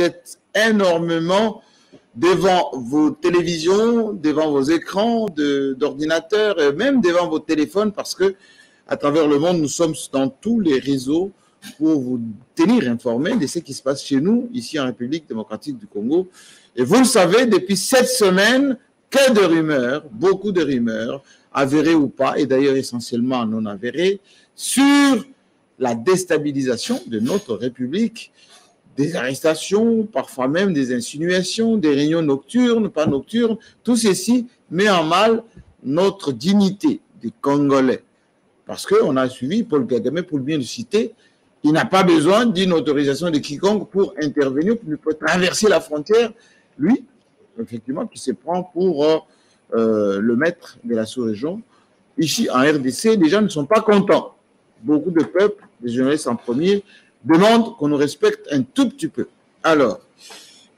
êtes énormément devant vos télévisions, devant vos écrans d'ordinateurs, et même devant vos téléphones, parce que à travers le monde, nous sommes dans tous les réseaux pour vous tenir informés de ce qui se passe chez nous, ici en République démocratique du Congo. Et vous le savez, depuis 7 semaines, que de rumeurs, beaucoup de rumeurs, avérées ou pas, et d'ailleurs essentiellement non avérées, sur la déstabilisation de notre République, des arrestations, parfois même des insinuations, des réunions nocturnes, pas nocturnes. Tout ceci met en mal notre dignité des Congolais. Parce qu'on a suivi Paul Kagame, pour bien le citer, il n'a pas besoin d'une autorisation de quiconque pour intervenir, pour traverser la frontière. Lui, effectivement, qui se prend pour le maître de la sous-région. Ici, en RDC, les gens ne sont pas contents. Beaucoup de peuples, les journalistes en premier, demandent qu'on nous respecte un tout petit peu. Alors,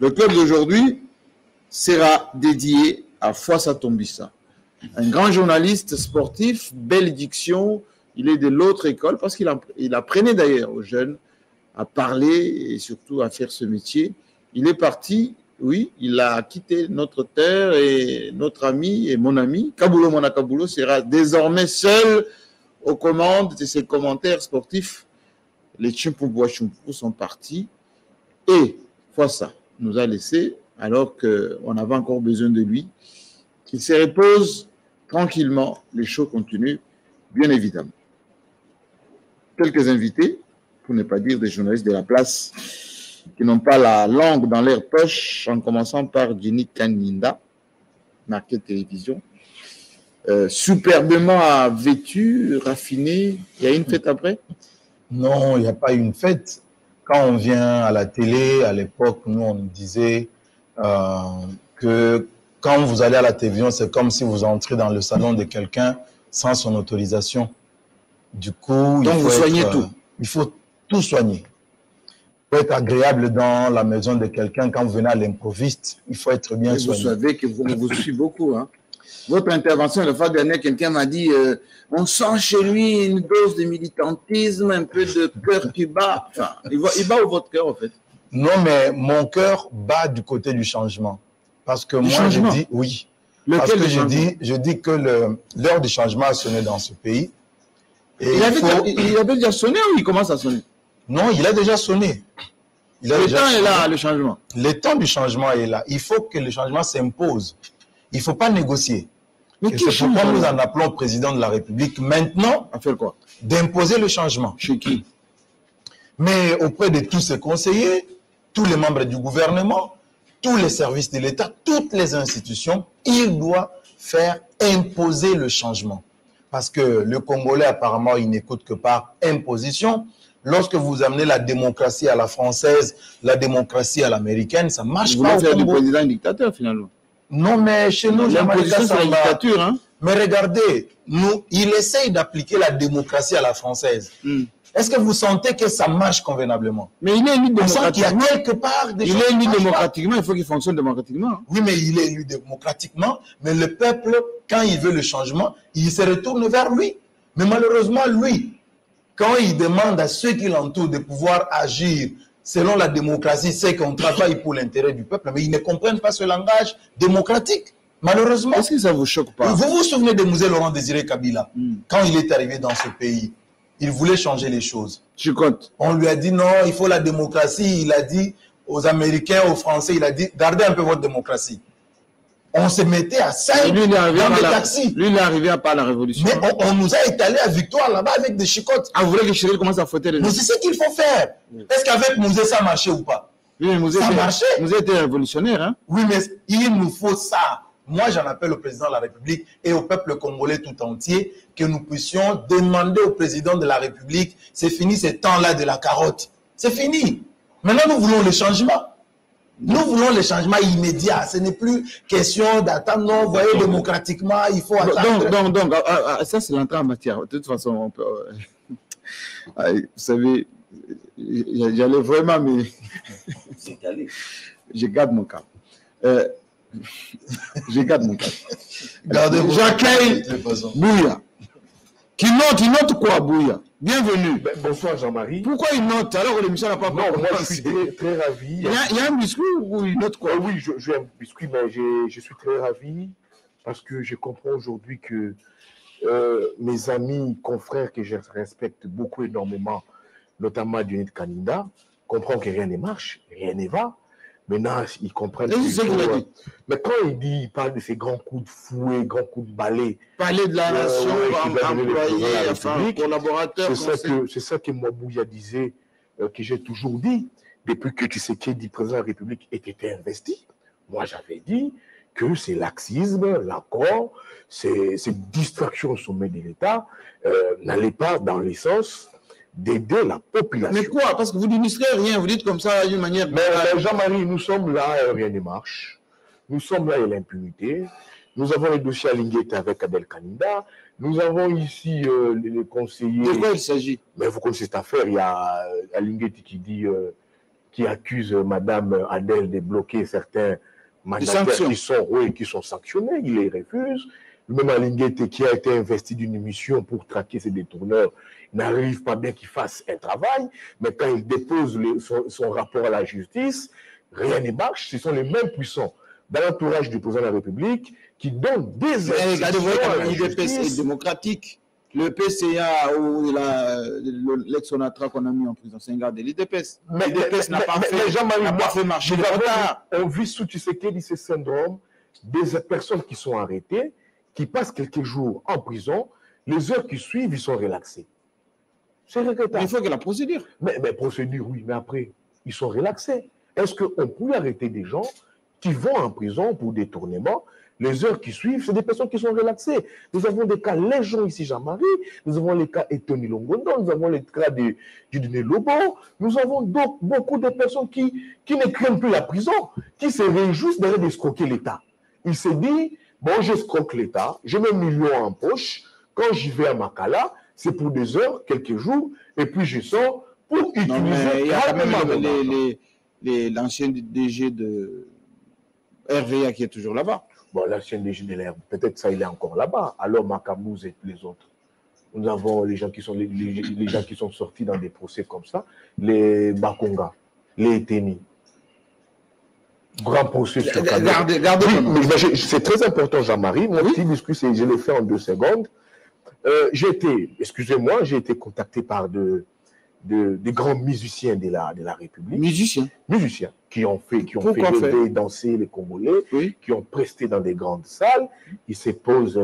le club d'aujourd'hui sera dédié à Fouassa Tombissa, un grand journaliste sportif, belle diction. Il est de l'autre école parce qu'il apprenait d'ailleurs aux jeunes à parler et surtout à faire ce métier. Il est parti, oui, il a quitté notre terre et notre ami et mon ami, Kabulo Monakabulo, sera désormais seul aux commandes de ses commentaires sportifs. Les Chimpouboua Chimpou sont partis et Fouassa nous a laissés alors qu'on avait encore besoin de lui. Qu'il se repose tranquillement, les shows continuent, bien évidemment. Quelques invités, pour ne pas dire des journalistes de la place, qui n'ont pas la langue dans leur poche, en commençant par Jenny Kaninda, marqué télévision, superbement vêtu, raffiné. Il y a une fête après? Non, il n'y a pas une fête. Quand on vient à la télé, à l'époque, nous, on nous disait que quand vous allez à la télévision, c'est comme si vous entrez dans le salon de quelqu'un sans son autorisation. Du coup, donc vous soignez tout. Il faut tout soigner. Il faut être agréable dans la maison de quelqu'un. Quand vous venez à l'improviste, il faut être bien soigné. Vous savez que vous suivez beaucoup, hein? Votre intervention, la fois dernière, quelqu'un m'a dit on sent chez lui une dose de militantisme, un peu de cœur qui bat. Enfin, il bat où votre cœur, en fait? Non, mais mon cœur bat du côté du changement. Parce que moi, je dis oui. Parce que je dis que l'heure du changement a sonné dans ce pays. Et il avait déjà sonné ou il commence à sonner? Non, il a déjà sonné. Le temps est là, le changement. Le temps du changement est là. Il faut que le changement s'impose. Il ne faut pas négocier. Mais c'est pourquoi nous en appelons au président de la République maintenant à faire quoi? D'imposer le changement. Chez qui? Mais auprès de tous ses conseillers, tous les membres du gouvernement, tous les services de l'État, toutes les institutions, il doit faire imposer le changement. Parce que le Congolais, apparemment, il n'écoute que par imposition. Lorsque vous amenez la démocratie à la française, la démocratie à l'américaine, ça ne marche pas au Congo. Du président dictateur, finalement. Non, mais chez nous, l'imposition, c'est la dictature. Hein? Mais regardez, il essaye d'appliquer la démocratie à la française. Est-ce que vous sentez que ça marche convenablement? Mais il est élu démocratiquement. Il y a quelque part des choses. Il est élu démocratiquement, il faut qu'il fonctionne démocratiquement. Oui, mais il est élu démocratiquement, mais le peuple, quand il veut le changement, il se retourne vers lui. Mais malheureusement, lui, quand il demande à ceux qui l'entourent de pouvoir agir selon la démocratie, c'est qu'on travaille pour l'intérêt du peuple, mais ils ne comprennent pas ce langage démocratique, malheureusement. Est-ce que ça ne vous choque pas? Vous vous souvenez de Mzee Laurent Désiré Kabila, quand il est arrivé dans ce pays, il voulait changer les choses. Je compte. On lui a dit non, il faut la démocratie. Il a dit aux Américains, aux Français, il a dit gardez un peu votre démocratie. On se mettait à 5 dans les taxis. Lui, il est arrivé à part la révolution. Mais on nous a étalé à victoire là-bas avec des chicottes. Ah, vous voulez que Chiril commence à fouetter les gens? Mais c'est ce qu'il faut faire. Est-ce qu'avec Mzee, ça marchait ou pas? Oui, ça marchait. Mzee était révolutionnaire. Hein? Oui, mais il nous faut ça. Moi, j'en appelle au président de la République et au peuple congolais tout entier que nous puissions demander au président de la République, c'est fini ce temps-là de la carotte. C'est fini. Maintenant, nous voulons le changement. Nous voulons le changement immédiat. Ce n'est plus question d'attendre. Non, vous voyez, démocratiquement, il faut attendre. Donc, ça, c'est l'entrée en matière. De toute façon, on peut... vous savez, j'allais vraiment, mais... Je garde mon cap. Je garde mon cap. J'accueille Bouya, Il note quoi, Bouya? Bienvenue. Bonsoir Jean-Marie. Pourquoi il note alors que l'émission n'a pas commencé? Moi je suis très ravi. Il y a un biscuit ou il note quoi? Oui, j'ai un biscuit, mais je suis très ravi parce que je comprends aujourd'hui que mes amis, confrères que je respecte beaucoup énormément, notamment Dionyd Kaninda, comprennent que rien ne marche, rien ne va. Maintenant, ils comprennent mais quand il parle de ces grands coups de fouet, grands coups de balai, parler de la nation, employé, enfin, collaborateur. C'est ça que moi, Bouya disait, que j'ai toujours dit, depuis que Tshisekedi, président de la République, était investi. Moi, j'avais dit que c'est laxisme, l'accord, cette distraction au sommet de l'État n'allait pas dans le sens d'aider la population. Mais quoi? Parce que vous n'illustrez rien, vous dites comme ça d'une manière... Mais Jean-Marie, nous sommes là, rien ne marche. Nous sommes là, il y a l'impunité. Nous avons les dossiers à Linguette avec Abel Kaninda. Nous avons ici les conseillers... De quoi il s'agit? Mais vous connaissez cette affaire, il y a Linguette qui dit, qui accuse Madame Adèle de bloquer certains mandataires qui sont sanctionnés. Il les refuse. Même Alinguette qui a été investi d'une mission pour traquer ces détourneurs n'arrive pas bien qu'il fasse un travail, mais quand il dépose son rapport à la justice, rien ne marche. Ce sont les mêmes puissants dans l'entourage du président de la République qui donnent des instructions à la justice. L'IDPS est démocratique. Le PCA ou l'ex-Onatra qu'on a mis en prison, c'est un gars de l'IDPS. L'IDPS n'a pas fait marcher le retard. On vit sous Tshisekedi ce syndrome des personnes qui sont arrêtées, qui passent quelques jours en prison, les heures qui suivent, ils sont relaxés. C'est regrettable. Il faut que la procédure. Mais procédure, oui, mais après, ils sont relaxés. Est-ce qu'on peut arrêter des gens qui vont en prison pour détournement? Les heures qui suivent, c'est des personnes qui sont relaxées. Nous avons des cas légion ici, Jean-Marie. Nous avons les cas Etoni Longondo. Nous avons les cas de Dieudonné Lobo. Nous avons donc beaucoup de personnes qui ne craignent plus la prison, qui se réjouissent d'aller d'escroquer l'État. Il se dit, bon, j'escroque l'État, j'ai mes millions en poche. Quand j'y vais à Makala, c'est pour des heures, quelques jours, et puis je sors pour utiliser. Il y a quand même l'ancien DG de RVA qui est toujours là-bas. Bon, l'ancien DG de l'RVA, peut-être ça, il est encore là-bas. Alors Makamouz et les autres. Nous avons les gens qui sont, les gens qui sont sortis dans des procès comme ça, les Bakonga, les Eteni. Grand procès sur Gardez. C'est très important, Jean-Marie. Mon petit discours, je l'ai fait en 2 secondes. J'ai été contacté par de grands musiciens de la République. Musiciens qui ont fait rêver, danser les Congolais, qui ont presté dans des grandes salles. Ils s'opposent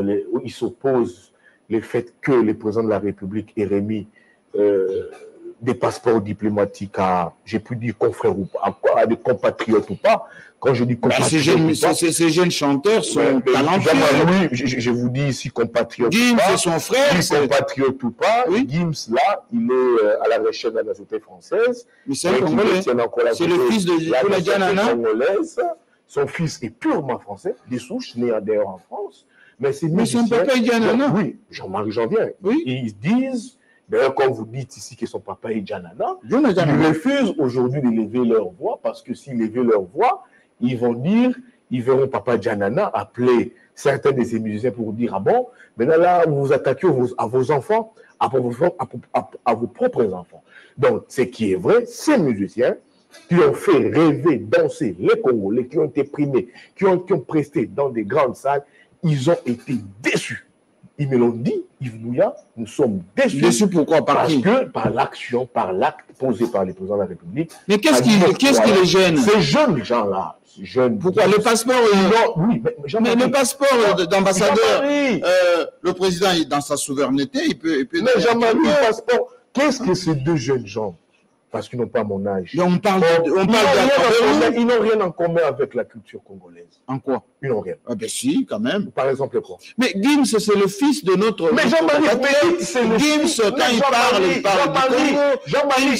le fait que le président de la République ait remis des passeports diplomatiques à, j'ai pu dire confrères ou pas, à des compatriotes ou pas. Quand je dis compatriotes, ces jeunes chanteurs sont talentueux. Oui, je vous dis ici compatriotes Gims, c'est son frère. Compatriote ou pas, Gims, là, il est à la recherche de la nationalité française. Mais c'est un Congolais. C'est le fils de Koula Dianana. Son fils est purement français, des souches, né d'ailleurs en France. Mais son papa est Dianana. Oui, Jean-Marie Janvier. Oui. Ils disent, d'ailleurs, quand vous dites ici que son papa est Dianana, ils refusent aujourd'hui de lever leur voix parce que s'ils levaient leur voix, ils vont dire, ils verront papa Dianana appeler certains de ces musiciens pour dire, ah bon, maintenant là, vous vous attaquez à vos enfants, à vos propres enfants. Donc, ce qui est vrai, ces musiciens qui ont fait rêver, danser les Congolais, qui ont été primés, qui ont presté dans des grandes salles, ils ont été déçus. Ils me l'ont dit, Yves Bouya, nous sommes déçus. Déçus pourquoi? Parce que par l'action, par l'acte posé par les présidents de la République. Mais qu'est-ce qui les gêne? Ces jeunes gens-là, jeunes. Pourquoi? Le passeport. Oui, mais le passeport d'ambassadeur, le président, dans sa souveraineté, il peut mais Jean-Marie, le passeport, qu'est-ce que ces 2 jeunes gens? Parce qu'ils n'ont pas mon âge. Et on parle ils n'ont rien en commun avec la culture congolaise. En quoi? Ils n'ont rien. Ah ben si, quand même. Par exemple, quoi? Mais Gims, c'est le fils de notre... Mais Jean-Marie, c'est le Gims, quand il parle du Congo. Jean-Marie,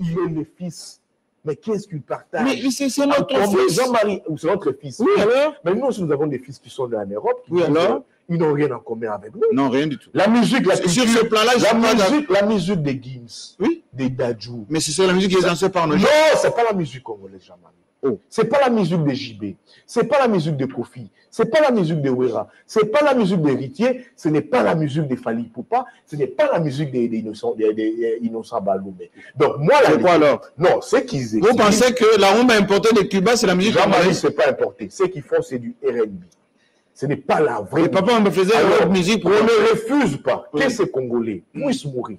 il est le fils. Mais qu'est-ce qu'il partage? Mais c'est notre fils. Jean-Marie, c'est notre fils. Oui, alors? Mais nous aussi, nous avons des fils qui sont en Europe. Oui, alors? Ils n'ont rien en commun avec nous. Non, rien du tout. La musique, sur ce plan-là, la musique de Gims. Oui. des Dadju. Mais c'est la musique qui est dansée par nos gens. Non, c'est pas la musique congolaise, Jean-Marie. Oh. C'est pas la musique de JB, c'est pas la musique de Kofi, c'est pas la musique de Wera, c'est pas la musique d'Héritier, ce n'est pas la musique de Fali Poupa, ce n'est pas la musique des Innocent Baloumé. Donc moi, c'est quoi alors? Non, c'est qu'ils Vous pensez que la rumba importée de Cuba, c'est la musique Jean-Marie, c'est pas importé. Ce qu'ils font, c'est du R&B. Ce n'est pas la vraie. Et papa, on me faisait alors, musique pour on ne refuse pas que ces Congolais puissent mourir.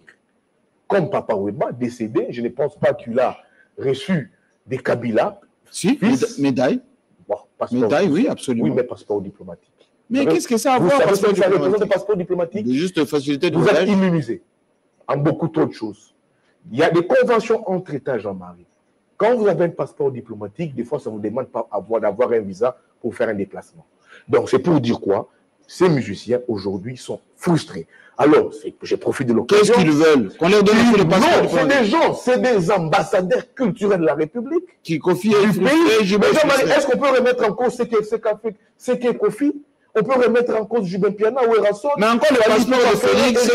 Comme Papa Wemba, décédé, je ne pense pas qu'il a reçu des Kabila. Si, médaille. Bon, médaille, oui, absolument. Oui, mais passeport diplomatique. Mais qu'est-ce que ça a à voir avec passeport diplomatique? Le passeport diplomatique, de juste facilité de vous voyage. êtes immunisé en beaucoup trop de choses. Il y a des conventions entre États, Jean-Marie. Quand vous avez un passeport diplomatique, des fois, ça ne vous demande pas d'avoir un visa pour faire un déplacement. Donc, c'est pour dire quoi? Ces musiciens, aujourd'hui, sont frustrés. Alors, je profite de l'occasion. Qu'est-ce qu'ils veulent? Qu'on leur donne le passeport? Non, c'est des gens, c'est des ambassadeurs culturels de la République. Qui confient du pays. Est-ce qu'on peut remettre en cause ce qu'est Kofi? On peut remettre en cause Jubin Piana ou Erason? Mais encore le passeport de Félix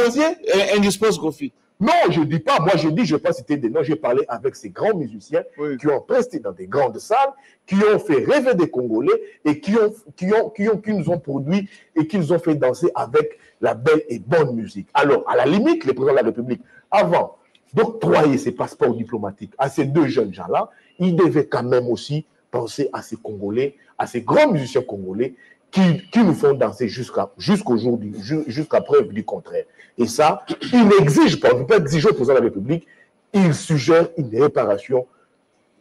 indispose Kofi. Non, je ne dis pas. Moi, je dis, je ne vais pas citer des noms. J'ai parlé avec ces grands musiciens qui ont presté dans des grandes salles, qui ont fait rêver des Congolais et qui nous ont produit et qui nous ont fait danser avec la belle et bonne musique. Alors, à la limite, le président de la République, avant d'octroyer ses passeports diplomatiques à ces deux jeunes gens-là, il devait quand même aussi penser à ces Congolais, à ces grands musiciens congolais qui nous font danser jusqu'aujourd'hui, jusqu'à preuve du contraire. Et ça, il n'exige pas, on ne peut pas exiger au président de la République, il suggère une réparation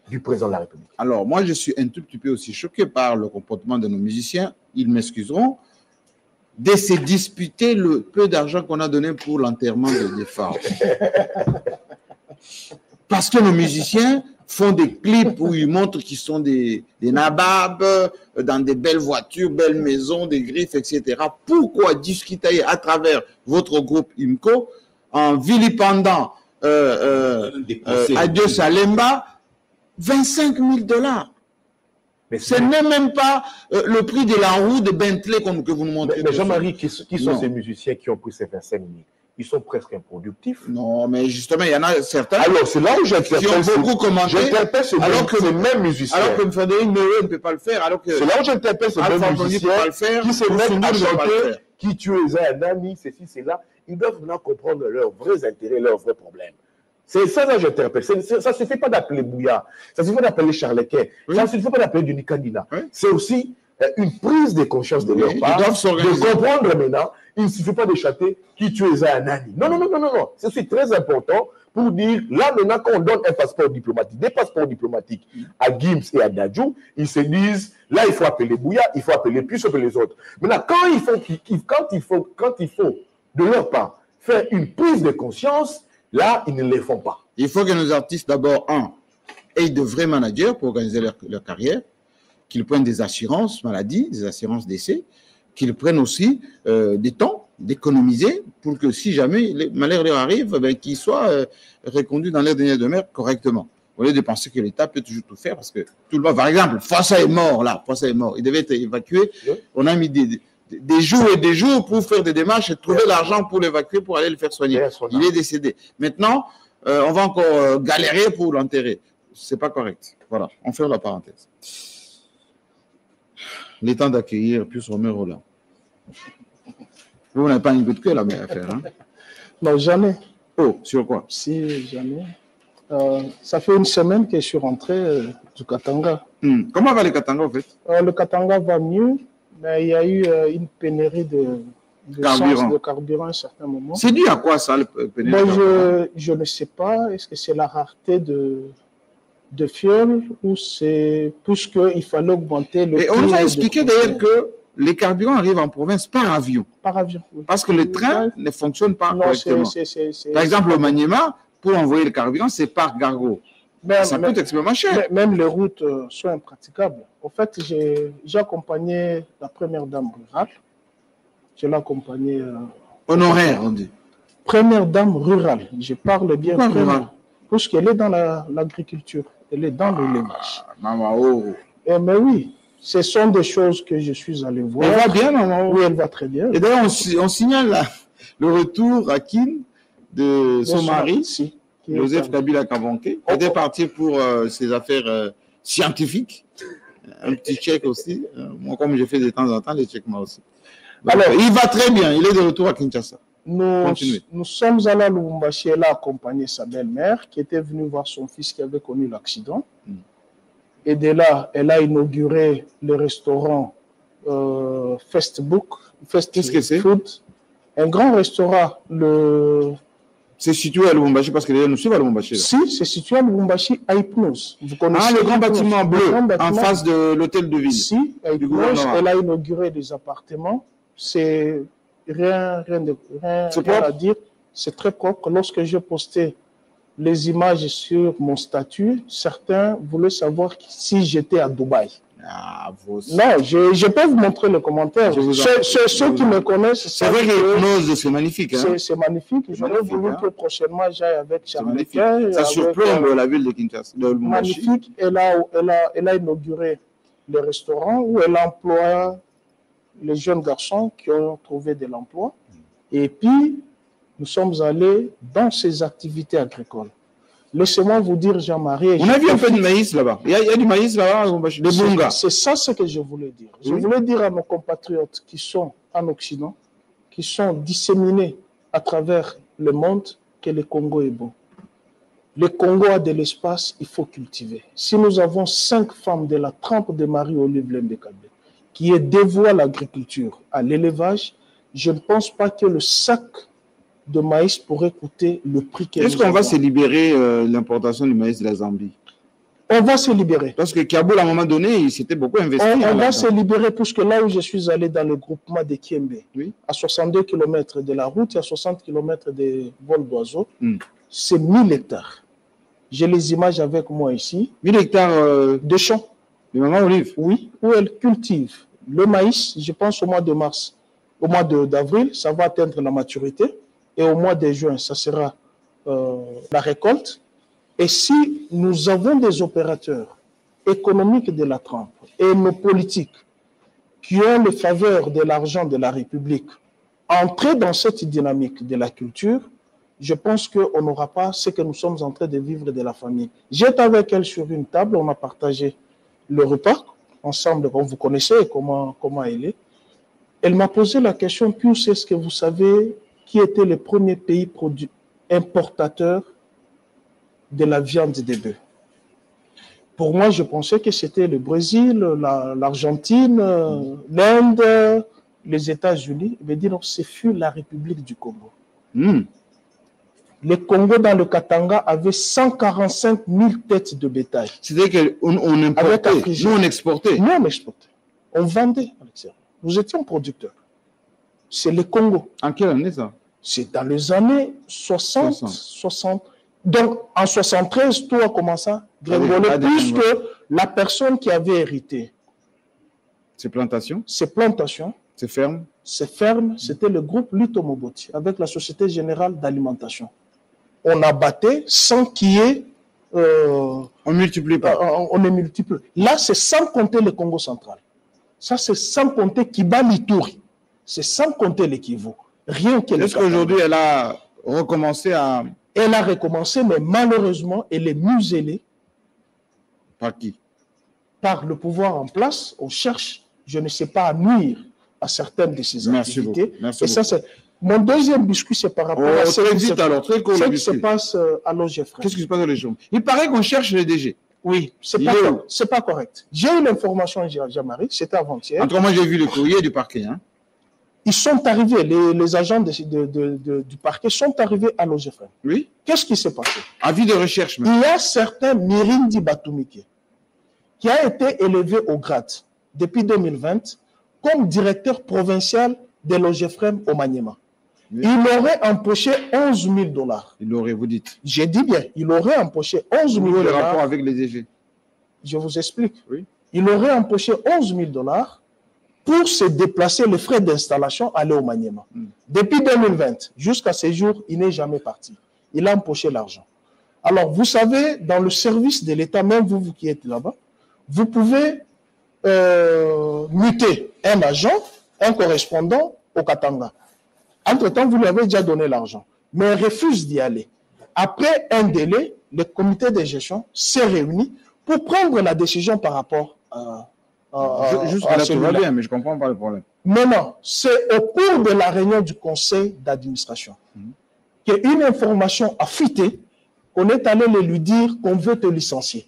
du président de la République. Alors, moi, je suis un tout petit peu aussi choqué par le comportement de nos musiciens. Ils m'excuseront de se disputer le peu d'argent qu'on a donné pour l'enterrement des phares. Parce que nos musiciens font des clips où ils montrent qu'ils sont des nababs, dans des belles voitures, belles maisons, des griffes, etc. Pourquoi discuter à travers votre groupe IMCO en vilipendant Adieu Salemba 25 000 $? Ce n'est même pas le prix de la roue de Bentley que vous nous montrez. Mais Jean-Marie, qui sont ces musiciens qui ont pris ces 25 000? Ils sont presque improductifs. Non, mais justement, il y en a certains. Alors, c'est là où j'interpelle. Qui ont beaucoup commenté. J'interpelle ces mêmes musiciens. Alors que Frédéric Méreux ne peut pas le faire. C'est là où j'interpelle ces mêmes musiciens qui se mettent à chanter, qui tuent un ami, ceci, cela. Ils doivent maintenant comprendre leurs vrais intérêts, leurs vrais problèmes. C'est ça que j'interpelle. Ça ne suffit pas d'appeler Bouya. Ça ne suffit pas d'appeler Charlequin. Ça ne suffit pas d'appeler Denis Kadina. C'est aussi une prise de conscience de leur part. Ils doivent s'organiser. De comprendre maintenant. Il ne suffit pas de chanter qui tu es un ami. Non. C'est aussi très important pour dire, là maintenant, quand on donne un passeport diplomatique, des passeports diplomatiques à Gims et à Dadju, ils se disent, là, il faut appeler Bouya, il faut appeler plus que les autres. Maintenant, quand il faut de leur part faire une prise de conscience, là, ils ne le font pas. Il faut que nos artistes, d'abord, aient de vrais managers pour organiser leur carrière, qu'ils prennent des assurances maladie, des assurances décès, qu'ils prennent aussi des temps d'économiser pour que si jamais les malheurs leur arrivent, qu'ils soient reconduits dans leur dernière demeure correctement. Au lieu de penser que l'État peut toujours tout faire parce que tout le monde, par exemple, Fossa est mort là, Fossa est mort, il devait être évacué. On a mis des jours et des jours pour faire des démarches et trouver l'argent pour l'évacuer, pour aller le faire soigner. Il est décédé. Maintenant, on va encore galérer pour l'enterrer. C'est pas correct. Voilà, on ferme la parenthèse. Il est temps d'accueillir plus Romain Roland. Vous n'avez pas une coup de queue là, mais à faire. Hein? Non, jamais. Oh, sur quoi? Si, jamais. Ça fait une semaine que je suis rentré du Katanga. Comment va le Katanga, en fait? Le Katanga va mieux, mais il y a eu une pénurie de carburant à un certain moment. C'est dû à quoi, ça, le pénurie de carburant? Je ne sais pas. Est-ce que c'est la rareté de fioul ou c'est puisqu'il fallait augmenter le prix? Et on nous a expliqué d'ailleurs que les carburants arrivent en province par avion. Par avion. Oui. Parce que le train ne fonctionne pas correctement. Par exemple, au Maniema, pour envoyer le carburant, c'est par Gargo. Ça coûte extrêmement cher. Même les routes sont impraticables. En fait, j'ai accompagné la première dame rurale. Je l'ai accompagnée. Honoraire, on dit. Première dame rurale. Je parle bien rurale. Parce qu'elle est dans l'agriculture. Elle est dans l'élevage. Mais oui, ce sont des choses que je suis allé voir. Elle va bien, maman? Oui, elle va très bien. Et d'ailleurs, on signale le retour à Kin de son mari. Si. Joseph Kabila Kabonke, était parti pour ses affaires scientifiques. Un petit chèque aussi. Moi, comme je fais de temps en temps, les chèques moi aussi. Donc, alors, il va très bien. Il est de retour à Kinshasa. Nous sommes allés à Lubumbashi. Elle a accompagné sa belle-mère qui était venue voir son fils qui avait connu l'accident. Et de là, elle a inauguré le restaurant Facebook. Qu'est-ce que c'est? Food. Un grand restaurant. C'est situé à Lubumbashi parce que nous sommes à Lubumbashi. Si, c'est situé à Lubumbashi, à Hypnose. Vous connaissez le grand bâtiment bleu, en face de l'hôtel de ville. Si, à Hypnose, elle a inauguré des appartements. C'est rien à dire. C'est très propre. Lorsque j'ai posté les images sur mon statut, certains voulaient savoir si j'étais à Dubaï. Non, je peux vous montrer le commentaire. Ceux qui me connaissent, c'est vrai que c'est magnifique. Hein? C'est magnifique. J'aurais voulu que prochainement j'aille avec Charles. Ça surplombe la ville de Kinshasa. Magnifique. Elle a inauguré le restaurant où elle emploie les jeunes garçons qui ont trouvé de l'emploi. Et puis, nous sommes allés dans ces activités agricoles. Laissez-moi vous dire, Jean-Marie. On a vu un peu de maïs là-bas. Il y a du maïs là-bas, des bungas. C'est ça ce que je voulais dire. Je voulais dire à nos compatriotes qui sont en Occident, qui sont disséminés à travers le monde, que le Congo est beau. Le Congo a de l'espace, il faut cultiver. Si nous avons 5 femmes de la trempe de Marie-Olive Lembekabe qui est dévouée à l'agriculture, à l'élevage, je ne pense pas que le sac de maïs pourrait coûter le prix qu'elle. Est-ce qu'on va se libérer l'importation du maïs de la Zambie? On va se libérer. Parce que Kaboul, à un moment donné, il s'était beaucoup investi. On va se libérer puisque là où je suis allé dans le groupement de Kiembe, à 62 km de la route et à 60 km des vols d'oiseaux, c'est 1000 hectares. J'ai les images avec moi ici. 1000 hectares de champs. De Maman Olive? Oui, où elle cultive le maïs, je pense au mois de mars. Au mois d'avril, ça va atteindre la maturité. Et au mois de juin, ça sera la récolte. Et si nous avons des opérateurs économiques de la trempe et nos politiques qui ont les faveurs de l'argent de la République, entrer dans cette dynamique de la culture, je pense qu'on n'aura pas ce que nous sommes en train de vivre de la famille. J'étais avec elle sur une table, on a partagé le repas ensemble, comme vous connaissez comment elle est. Elle m'a posé la question, Pius, est-ce que vous savez qui était le premier pays importateur de la viande de bœuf? Pour moi, je pensais que c'était le Brésil, l'Argentine, l'Inde, les États-Unis. Je veux dire, ce fut la République du Congo. Le Congo, dans le Katanga, avait 145 000 têtes de bétail. C'est-à-dire qu'on importait, nous on exportait. Nous on exportait. On vendait à l'extérieur. Nous étions producteurs. C'est le Congo. En quelle année ça? C'est dans les années 60. Donc, en 73, tout a commencé à gringoler, puisque la personne qui avait hérité ces plantations, ces fermes, c'était le groupe Luto Moboti, avec la Société Générale d'Alimentation. On abattait sans qu'il y ait... on ne multiplie pas. On est multiplie. Là, c'est sans compter le Congo central. Ça, c'est sans compter Kibali-Touri. C'est sans compter les Kivu. Rien que. Est-ce qu'aujourd'hui, elle a recommencé à... Elle a recommencé, mais malheureusement, elle est muselée. Par qui? Par le pouvoir en place. On cherche, je ne sais pas, à nuire à certaines de ces activités. Merci et ça, c'est... Mon deuxième biscuit, c'est par rapport à ce qui se passe à l'OGFREM. Qu'est-ce qui se passe à l'OGFREM? Il paraît qu'on cherche le DG. Oui, c'est pas correct. J'ai eu l'information, Jean-Marie, c'était avant-hier. En tout cas, moi, j'ai vu le courrier du parquet. Hein. Ils sont arrivés, les agents du parquet sont arrivés à l'OGFREM. Oui. Qu'est-ce qui s'est passé? Avis de recherche. Même. Il y a certains Mirindi Batumike qui a été élevé au grade depuis 2020 comme directeur provincial de l'OGFREM au Maniema. Oui. Il aurait empoché 11 000 $. Il aurait, vous dites? J'ai dit bien, il aurait empoché 11 000 $. Le rapport avec les DG? Je vous explique. Oui. Il aurait empoché 11 000 $ pour se déplacer, les frais d'installation, aller au Maniema. Depuis 2020, jusqu'à ce jour, il n'est jamais parti. Il a empoché l'argent. Alors, vous savez, dans le service de l'État, même vous qui êtes là-bas, vous pouvez muter un agent, un correspondant au Katanga. Entre-temps, vous lui avez déjà donné l'argent, mais il refuse d'y aller. après un délai, le comité de gestion s'est réuni pour prendre la décision par rapport à Jusque-là, tout va celui-là. bien, mais je ne comprends pas le problème. Mais non, c'est au cours de la réunion du conseil d'administration qu'une information a fuité, qu'on est allé lui dire qu'on veut te licencier.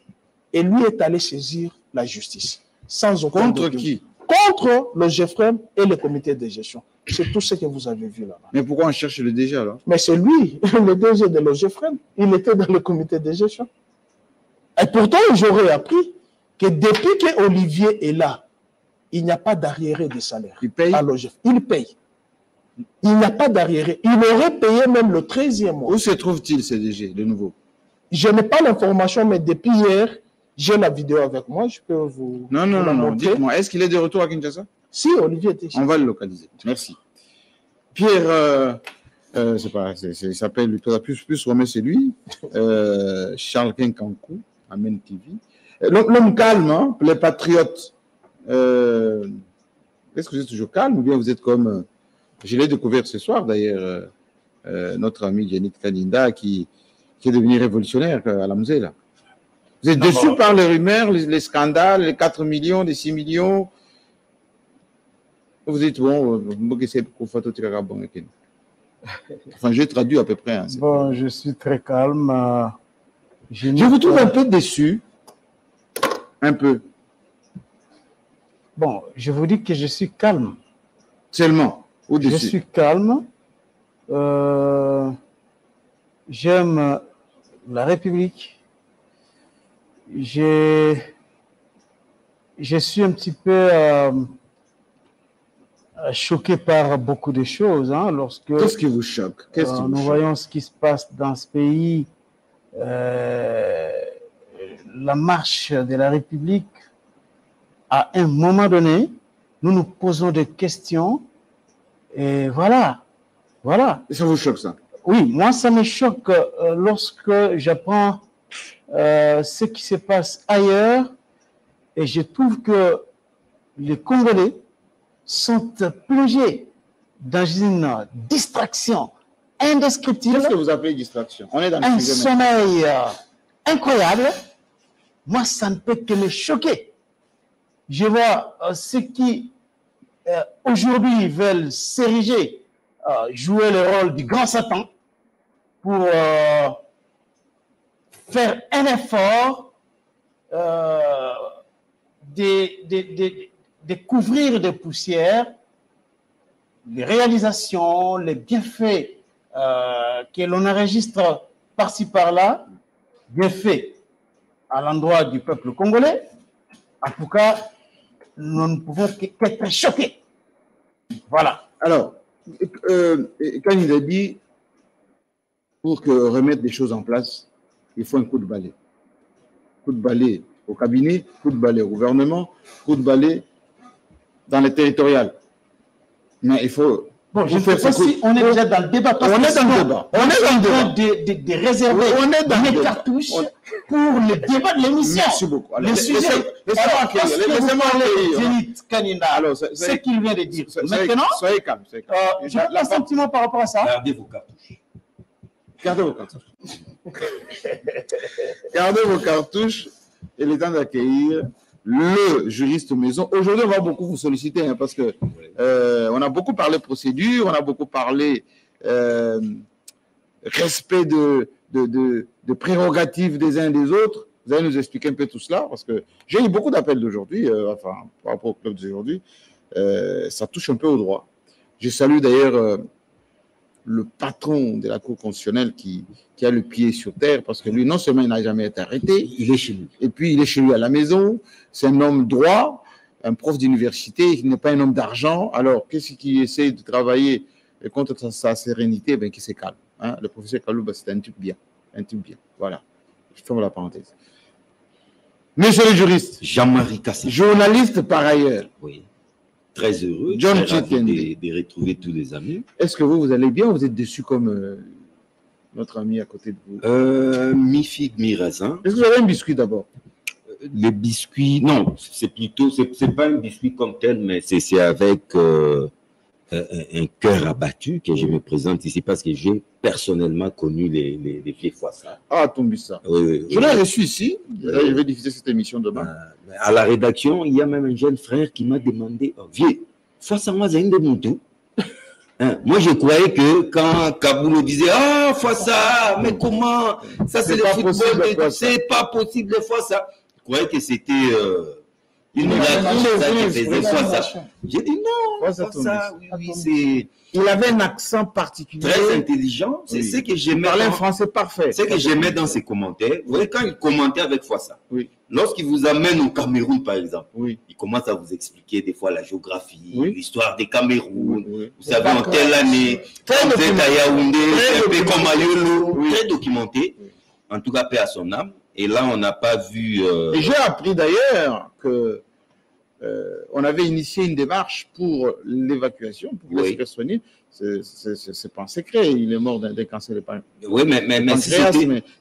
Et lui est allé saisir la justice. Sans aucun Contre doute. qui? Contre le GFREM et le comité de gestion. C'est tout ce que vous avez vu là-bas. Mais pourquoi on cherche le DG alors? Mais c'est lui, le DG de l'OGFREM. Il était dans le comité de gestion. Et pourtant, j'aurais appris que depuis que Olivier est là, il n'y a pas d'arriéré de salaire. Il paye? À l'OGFREM. Il paye. Il n'y a pas d'arriéré. Il aurait payé même le 13e mois. Où se trouve-t-il, ce DG, le nouveau? Je n'ai pas l'information, mais depuis hier, j'ai la vidéo avec moi. Je peux vous Non, montrer. dites-moi, est-ce qu'il est de retour à Kinshasa? Si, Olivier était ici. On va le localiser. Merci. Pierre, il s'appelle, plus remet c'est lui, Charles Kinkankou, Amen TV. L'homme calme, hein, les patriotes. Est-ce que vous êtes toujours calme ou bien vous êtes comme, je l'ai découvert ce soir d'ailleurs, notre ami Yannick Kaninda qui est devenu révolutionnaire à la musée là. Vous êtes déçu par les rumeurs, les scandales, les 4 millions, les 6 millions. Vous dites, bon, enfin, j'ai traduit à peu près. Hein, bon, je suis très calme. Je vous trouve un peu déçu. Un peu. Bon, je vous dis que je suis calme. Seulement. Ou déçu? Je suis calme. J'aime la République. Je suis un petit peu choqué par beaucoup de choses. Hein, lorsque qu'est-ce qui vous choque? Nous voyons ce qui se passe dans ce pays, la marche de la République, à un moment donné, nous nous posons des questions et voilà. Et ça vous choque ça? Oui, moi ça me choque lorsque j'apprends ce qui se passe ailleurs et je trouve que les Congolais sont plongés dans une distraction indescriptible. Qu'est-ce que vous appelez distraction? On est dans un le sujet sommeil incroyable. Moi, ça ne peut que me choquer. Je vois ceux qui aujourd'hui veulent s'ériger, jouer le rôle du grand Satan pour faire un effort de couvrir de poussière les réalisations, les bienfaits que l'on enregistre par-ci par-là, bienfaits à l'endroit du peuple congolais. En tout cas, nous ne pouvons qu'être choqués. Voilà. Alors, quand il a dit, pour remettre des choses en place, il faut un coup de balai. Coup de balai au cabinet, coup de balai au gouvernement, coup de balai dans les territoriales. Mais il faut... Bon, je ne sais pas si on est déjà dans le débat. On est dans le débat. On est dans le débat. De réserver les cartouches pour le débat de l'émission. Merci beaucoup. Le sujet. Laissez-moi Zénith Kanina. Alors, ce qu'il vient de dire. Maintenant, soyez calme. je n'ai pas un sentiment par rapport à ça. Gardez vos cartouches. Gardez vos cartouches. Gardez vos cartouches. Il est temps d'accueillir le juriste maison. Aujourd'hui, on va beaucoup vous solliciter hein, parce que on a beaucoup parlé procédure, on a beaucoup parlé respect de prérogatives des uns et des autres. Vous allez nous expliquer un peu tout cela parce que j'ai eu beaucoup d'appels d'aujourd'hui, enfin, par rapport au club d'aujourd'hui. Ça touche un peu au droit. Je salue d'ailleurs le patron de la Cour constitutionnelle qui a le pied sur terre parce que lui, non seulement il n'a jamais été arrêté, Il est chez lui. et puis il est chez lui à la maison, c'est un homme droit, un prof d'université, il n'est pas un homme d'argent, alors qu'est-ce qui essaie de travailler contre sa sérénité, ben, qui se calme. Hein? Le professeur Kalouba, c'est un type bien, voilà, je ferme la parenthèse. Monsieur le juriste, Jean-Marie Cassé. journaliste par ailleurs, Oui. Très heureux. John très ravi Chitende. de retrouver tous les amis. est-ce que vous allez bien ou vous êtes déçu comme notre ami à côté de vous? Mi-figue, mi-raisin. Est-ce que vous avez un biscuit d'abord? Les biscuits, non, c'est plutôt, c'est pas un biscuit comme tel, mais c'est avec un cœur abattu que je me présente ici parce que j'ai personnellement connu les vieux Foissa. Ah, Toumbissa. Oui. Je l'ai reçu ici. Je vais diffuser cette émission demain. À la rédaction, il y a même un jeune frère qui m'a demandé, oh, vieux, Foissa, moi, j'ai une de Moutou. Moi, je croyais que quand Kaboul disait, ah, Foissa, mais comment? Ça, c'est le football. C'est pas possible, Foissa. Je croyais que c'était une nation qui faisait Foissa. J'ai dit non, Foissa, oui, c'est. Il avait un accent particulier. Très intelligent. C'est ce que j'aimais. Il parlait un français parfait. C'est ce que j'aimais dans ses commentaires. Vous voyez, quand il commentait avec Foissa, oui. Lorsqu'il vous amène au Cameroun, par exemple, oui. Il commence à vous expliquer des fois la géographie, oui. L'histoire des Cameroun. Oui. Vous savez, en telle année, quand vous êtes à Yaoundé, un peu comme à Yolo, très documenté. Oui. En tout cas, paix à son âme. Et là, on n'a pas vu... Et j'ai appris d'ailleurs que on avait initié une démarche pour l'évacuation, pour laisser personne. C'est pas un secret, il est mort d'un cancer de pancréas. Oui, mais si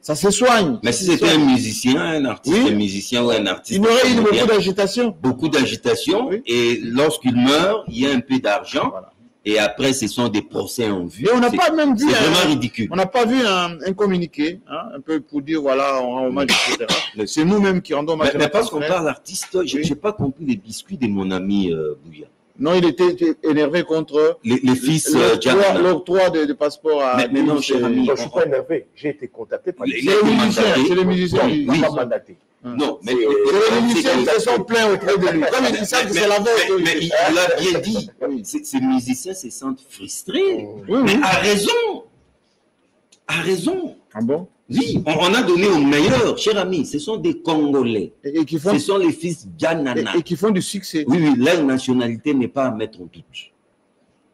ça se soigne. Mais si c'était un musicien, un artiste, oui. Un musicien ou un artiste, il aurait eu beaucoup d'agitation. Beaucoup d'agitation, oui. Et lorsqu'il meurt, il y a un peu d'argent. Voilà. Et après, ce sont des procès en vue. Et on n'a pas même vu. C'est vraiment ridicule. On n'a pas vu un communiqué, un peu pour dire voilà, on rend hommage, etc. C'est nous-mêmes qui rendons hommage. Mais parce qu'on parle artiste, je n'ai pas compris les biscuits de mon ami Bouya. Non, il était énervé contre les fils l'octroi de passeport à. Mais non, cher ami. Je ne suis pas énervé. J'ai été contacté par c'est les musiciens. Oui, ils m'ont mandaté. Non, mais c'est les musiciens qui se sont plaints auprès de lui. Comme ils savent que c'est la veille. Mais il a bien dit. Ces musiciens se sentent frustrés. Mais à raison. À raison. Ah bon? Oui, on a donné au meilleur, cher ami. Ce sont des Congolais. Et qui font, ce sont les fils Djanana. Et qui font du succès. Oui, leur nationalité n'est pas à mettre en doute.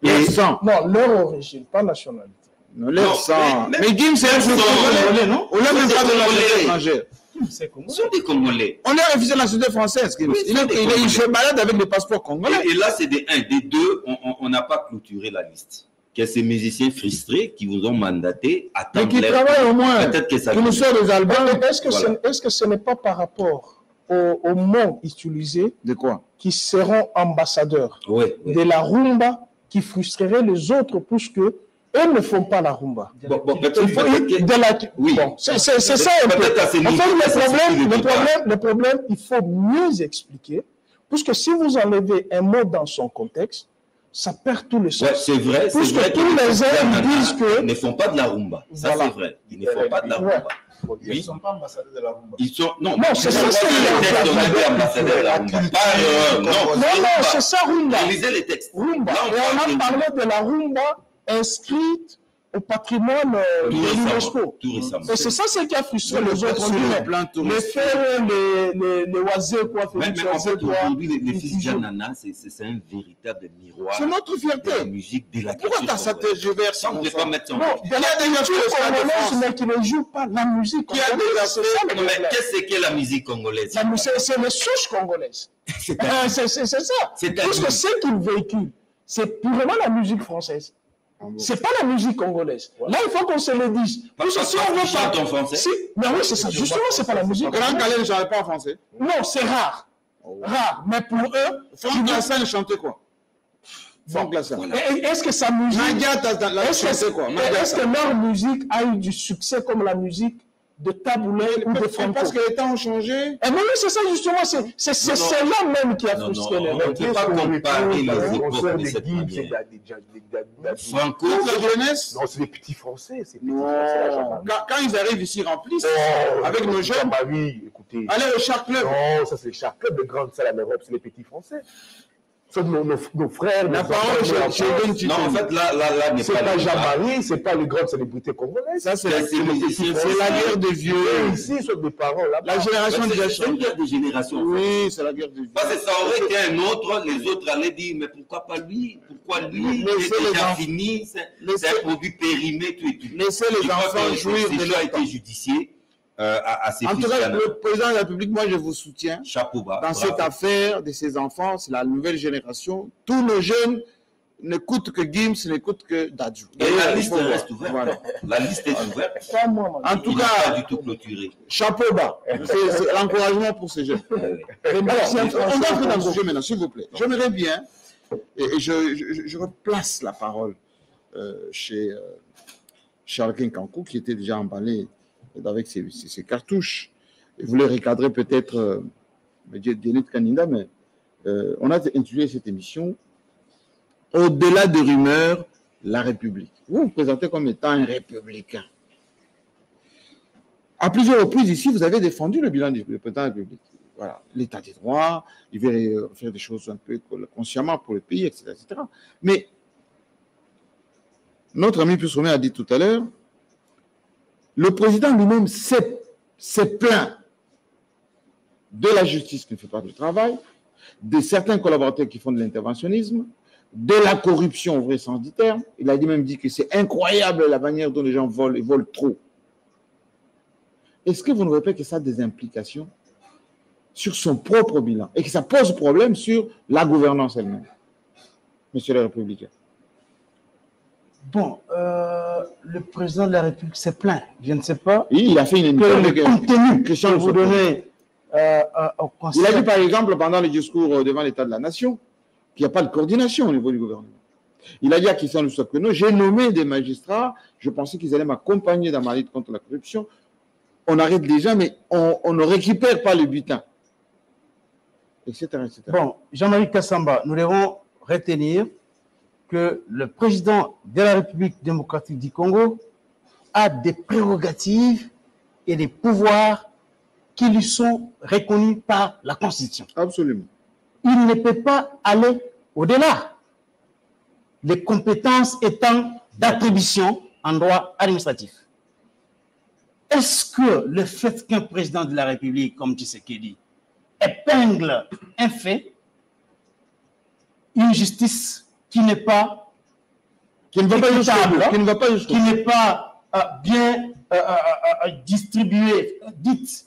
Leur sang. Non, leur origine, pas nationalité. Non, leur sang. Mais Guim, c'est un Congolais, non? On n'a même pas de nationalité étrangère. Ce sont des Congolais. On a refusé la nationalité française. Il se balade avec des passeports congolais. Et là, c'est des 1. Des 2, on n'a pas clôturé la liste. Que ces musiciens frustrés qui vous ont mandaté attendent. Mais qui travaillent au moins. Peut-être que ça. Qui nous sortent des albums. Est-ce que ce n'est pas par rapport aux mots utilisés de quoi qui seront ambassadeurs de la rumba qui frustrerait les autres puisque eux ne font pas la rumba. C'est ça un peu. En fait, le problème, il faut mieux expliquer, puisque si vous enlevez un mot dans son contexte, ça perd tout le sens. Ouais, c'est vrai. Puisque tous les gens disent que... Ils ne font pas de la rumba. Ça, c'est vrai. Ils ne font pas de la rumba. Ils ne sont pas ambassadeurs de la rumba. Ils sont... Non, c'est ça. ambassadeurs de la rumba. Non, c'est ça, rumba. Lisez les textes. Rumba. Et on a parlé de la rumba inscrite au patrimoine de l'UNESCO. Et c'est ça ce qui a frustré les autres. Les fers, les oiseaux, quoi. Mais en fait, aujourd'hui, les fils Djanana, c'est un véritable miroir. C'est notre fierté. De la musique, de la culture. Pourquoi tu as ça tergiversé? On ne peut pas mettre en non, il y a des gens mais qui ne jouent pas la musique congolaise. Mais qu'est-ce que la musique congolaise? C'est les souches congolaises. C'est ça. Parce que ce qu'ils véhiculent, c'est purement la musique française. C'est pas la musique congolaise. Là, il faut qu'on se le dise. Parce que si on veut pas en français. Mais oui, c'est ça. Justement, c'est pas la musique. Grand Calais ne chantait pas en français. Non, c'est rare. Rare. Mais pour eux, Franck Lassagne chantait quoi? Franck Lassagne. Est-ce que sa musique. Est-ce que leur musique a eu du succès comme la musique de Taboulé ou de Franco? Parce que les temps ont changé. Mais oui, c'est ça justement. C'est cela même qui a frustré les gens. On ne peut pas comparer les époques de cette manière. Franco, la jeunesse. Non, c'est les petits Français. Quand ils arrivent ici, remplissent avec nos jeunes. Bah oui, écoutez. Allez au Shark Club. Non, ça c'est le Shark Club, le grande salle en Europe, c'est les petits Français. Ce sont nos frères. La parole, non, en fait, là, c'est pas Jean-Marie, c'est pas les grandes célébrités congolaises. Ça, c'est la guerre des vieux. Ici, ce sont des parents là. La génération des C'est la guerre des générations. Oui, c'est la guerre des vieux. Parce que ça aurait été un autre, les autres allaient dire, mais pourquoi pas lui? Pourquoi lui? C'est déjà fini, c'est un produit périmé, tout et tout. Laissez les enfants jouir de leur été judicié. En tout cas, le président de la République, moi je vous soutiens. Chapeau bas. Dans cette affaire de ces enfants, c'est la nouvelle génération. Tous nos jeunes n'écoutent que Gims, n'écoutent que Dadju. Et la liste reste ouverte. Voilà. La liste est ouverte. En tout cas, pas du tout clôturé. Chapeau bas. C'est l'encouragement pour ces jeunes. On va entrer dans le sujet maintenant, s'il vous plaît. J'aimerais bien Et je replace la parole chez Charles Kinkankou, qui était déjà emballé avec ses cartouches. Il voulait recadrer peut-être Dieudonné Kaninda, mais on a intitulé cette émission « Au-delà des rumeurs, la République ». Vous vous présentez comme étant un républicain. À plusieurs reprises ici, vous avez défendu le bilan du président de la République. Voilà, l'état des droits, il veut faire des choses un peu consciemment pour le pays, etc. etc. Mais notre ami Pussoumé a dit tout à l'heure, le président lui-même s'est plaint de la justice qui ne fait pas le travail, de certains collaborateurs qui font de l'interventionnisme, de la corruption au vrai sens du terme. Il a même dit que c'est incroyable la manière dont les gens volent et volent trop. Est-ce que vous ne voyez pas que ça a des implications sur son propre bilan et que ça pose problème sur la gouvernance elle-même, monsieur le Républicain? Bon, le président de la République s'est plaint. Je ne sais pas. Oui, il a fait une émission le contenu que vous donnez au Conseil. Il a dit par exemple pendant le discours devant l'État de la Nation qu'il n'y a pas de coordination au niveau du gouvernement. Il a dit à Christian Lusokeno, j'ai nommé des magistrats, je pensais qu'ils allaient m'accompagner dans ma lutte contre la corruption. On arrête déjà, mais on ne récupère pas le butin. Etc., etc. Bon, Jean-Marie Kassamba, nous devons retenir que le président de la République démocratique du Congo a des prérogatives et des pouvoirs qui lui sont reconnus par la Constitution. Absolument. Il ne peut pas aller au-delà, les compétences étant d'attribution en droit administratif. Est-ce que le fait qu'un président de la République, comme Tshisekedi, épingle un fait, une justice qui n'est pas qui ne va pas jusqu'au bout, qui n'est pas bien distribuée, dite,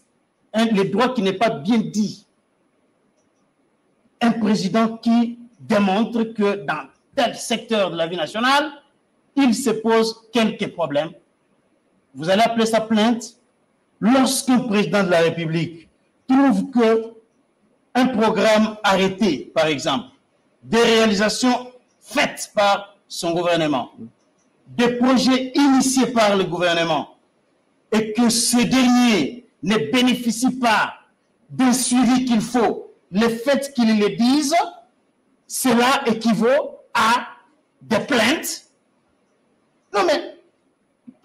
les droits qui n'est pas bien dit, un président qui démontre que dans tel secteur de la vie nationale, il se pose quelques problèmes. Vous allez appeler ça plainte. Lorsqu'un président de la République trouve que un programme arrêté, par exemple, des réalisations faites par son gouvernement, des projets initiés par le gouvernement, et que ce dernier ne bénéficie pas d'un suivi qu'il faut, le fait qu'il le dise, cela équivaut à des plaintes. Non mais,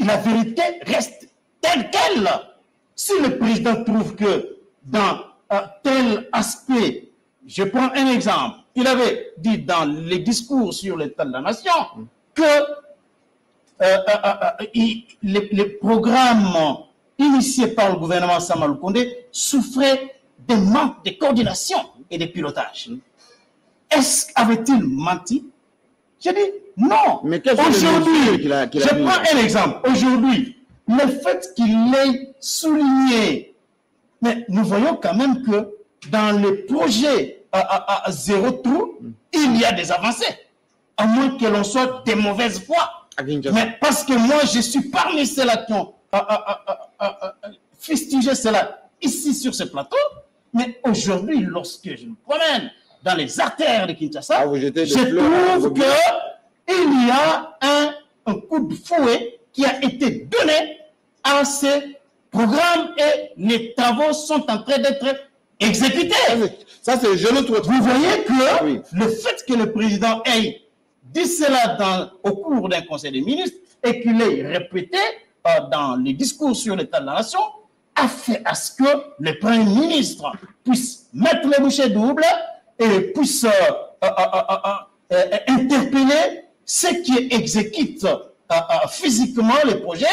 la vérité reste telle qu'elle. Si le président trouve que dans tel aspect, je prends un exemple, il avait dit dans les discours sur l'état de la nation que les programmes initiés par le gouvernement Sama Lukonde souffraient des manques de coordination et de pilotage. Est-ce avait-il menti? J'ai dit non. Mais aujourd'hui, je prends un exemple. Aujourd'hui, le fait qu'il ait souligné, mais nous voyons quand même que dans les projets à zéro trou, il y a des avancées, à moins que l'on soit de mauvaise foi. Mais parce que moi, je suis parmi ceux-là qui ont fustigé cela ici sur ce plateau, mais aujourd'hui, lorsque je me promène dans les artères de Kinshasa, je trouve qu'il y a un coup de fouet qui a été donné à ces programmes et les travaux sont en train d'être exécutés. Ça, c'est je le trouve. Vous voyez que le fait que le président ait dit cela au cours d'un conseil des ministres et qu'il ait répété dans les discours sur l'état de la nation a fait à ce que le Premier ministre puisse mettre les bouchées doubles et puisse interpeller ceux qui exécutent physiquement les projets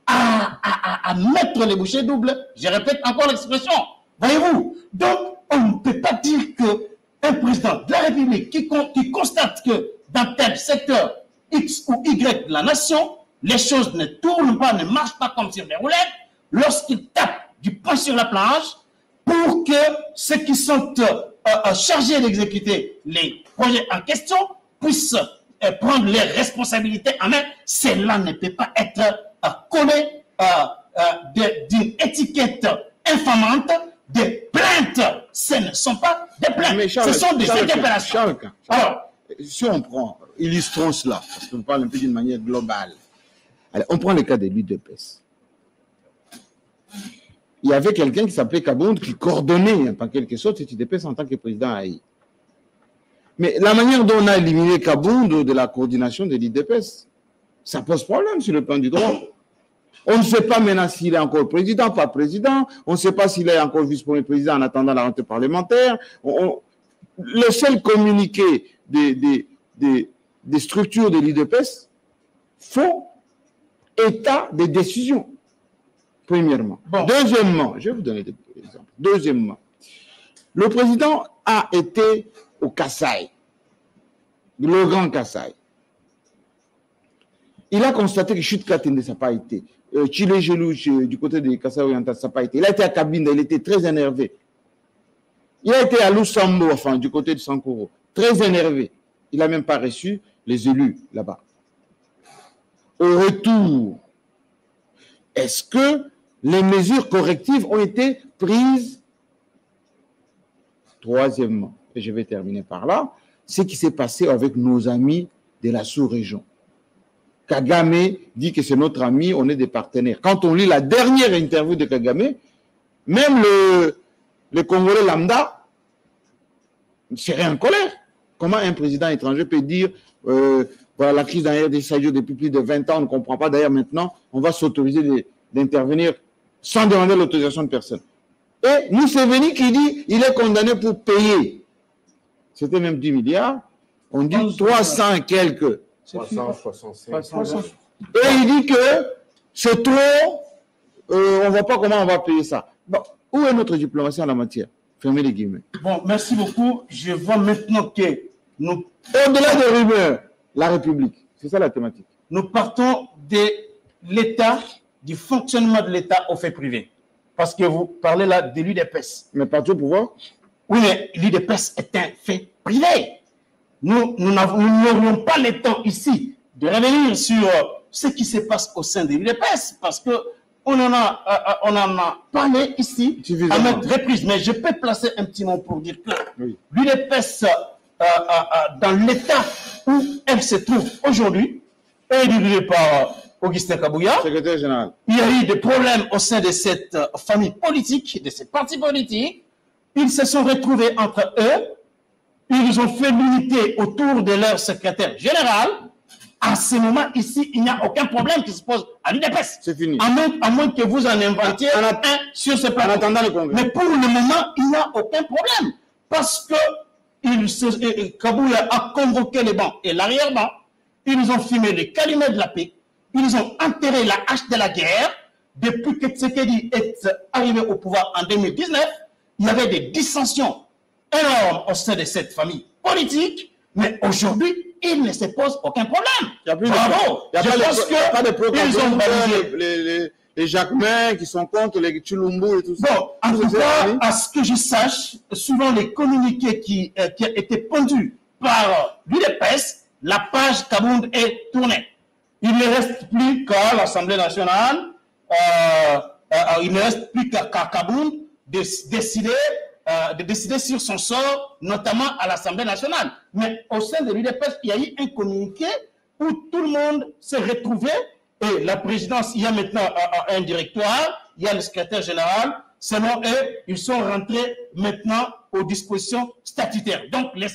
à mettre les bouchées doubles. Je répète encore l'expression. Voyez-vous? Donc, on ne peut pas dire qu'un président de la République qui constate que dans tel secteur X ou Y de la nation, les choses ne tournent pas, ne marchent pas comme sur des roulettes, lorsqu'il tape du poing sur la planche pour que ceux qui sont chargés d'exécuter les projets en question puissent prendre les responsabilités en main, cela ne peut pas être collé d'une étiquette infamante. Des plaintes, ce ne sont pas des plaintes, ce sont des interpellations. Alors, si on prend, illustrons cela, parce qu'on parle un peu d'une manière globale. Allez, on prend le cas de l'UDPS. Il y avait quelqu'un qui s'appelait Kabound qui coordonnait en quelque sorte cette UDPS en tant que président AI. Mais la manière dont on a éliminé Kabound de la coordination de l'UDPS, ça pose problème sur le plan du droit. On ne sait pas maintenant s'il est encore président, pas président. On ne sait pas s'il est encore vice-premier président en attendant la rentrée parlementaire. Le seul communiqué des structures de l'UDPS font état des décisions, premièrement. Bon. Deuxièmement, je vais vous donner des exemples. Deuxièmement, le président a été au Kasaï, le Grand Kasaï. Il a constaté que Chute Katende, ça n'a pas été. Chile Gelouche, du côté de Kasaï Oriental, ça n'a pas été. Il a été à Kabinda, il était très énervé. Il a été à Lusambo, enfin, du côté de Sankoro, très énervé. Il n'a même pas reçu les élus là-bas. Au retour, est-ce que les mesures correctives ont été prises? Troisièmement, et je vais terminer par là, ce qui s'est passé avec nos amis de la sous-région. Kagame dit que c'est notre ami, on est des partenaires. Quand on lit la dernière interview de Kagame, même le Congolais lambda serait en colère. Comment un président étranger peut dire voilà, la crise derrière des Sadio depuis plus de 20 ans, on ne comprend pas. D'ailleurs, maintenant, on va s'autoriser d'intervenir sans demander l'autorisation de personne. Et Museveni qui dit il est condamné pour payer. C'était même 10 milliards. On dit 300 et quelques. 365. Et il dit que c'est trop, on ne voit pas comment on va payer ça. Bon, où est notre diplomatie en la matière? Fermez les guillemets. Bon, merci beaucoup. Je vois maintenant que nous... Au-delà des rumeurs, la République, c'est ça la thématique. Nous partons de l'État, du fonctionnement de l'État au fait privé. Parce que vous parlez là de l'UDPS. Mais parti au pouvoir? Oui, mais l'UDPS est un fait privé. Nous n'aurions pas le temps ici de revenir sur ce qui se passe au sein de l'UDPS parce qu'on en a parlé ici à maintes reprises. Mais je peux placer un petit mot pour dire que l'UDPS, dans l'état où elle se trouve aujourd'hui, est dirigée par Augustin Kabouya. Secrétaire général. Il y a eu des problèmes au sein de cette famille politique, de ces partis politiques. Ils se sont retrouvés entre eux. Ils ont fait l'unité autour de leur secrétaire général. À ce moment, ici, il n'y a aucun problème qui se pose à l'UDPS. C'est fini. À moins que vous en inventiez un sur ce plan. En attendant le congrès. Mais pour le moment, il n'y a aucun problème. Parce que Kabouya a convoqué les bancs et l'arrière-banc. Ils ont fumé les calumets de la paix. Ils ont enterré la hache de la guerre. Depuis que Tshisekedi est arrivé au pouvoir en 2019, il y avait des dissensions énorme au sein de cette famille politique, mais aujourd'hui, il ne se pose aucun problème. Il n'y a plus Bravo. pas de problème. Les Jacquemin qui sont contre les Chulumbu et tout ça. Bon, en tout cas, à ce que je sache, suivant les communiqués qui ont été pondus par l'UDPS, la page Kabound est tournée. Il ne reste plus qu'à l'Assemblée nationale, il ne reste plus qu'à Kabound de décider sur son sort, notamment à l'Assemblée nationale. Mais au sein de l'UDPS, il y a eu un communiqué où tout le monde s'est retrouvé et la présidence, il y a maintenant un directoire, il y a le secrétaire général. Selon eux, ils sont rentrés maintenant aux dispositions statutaires. Donc, les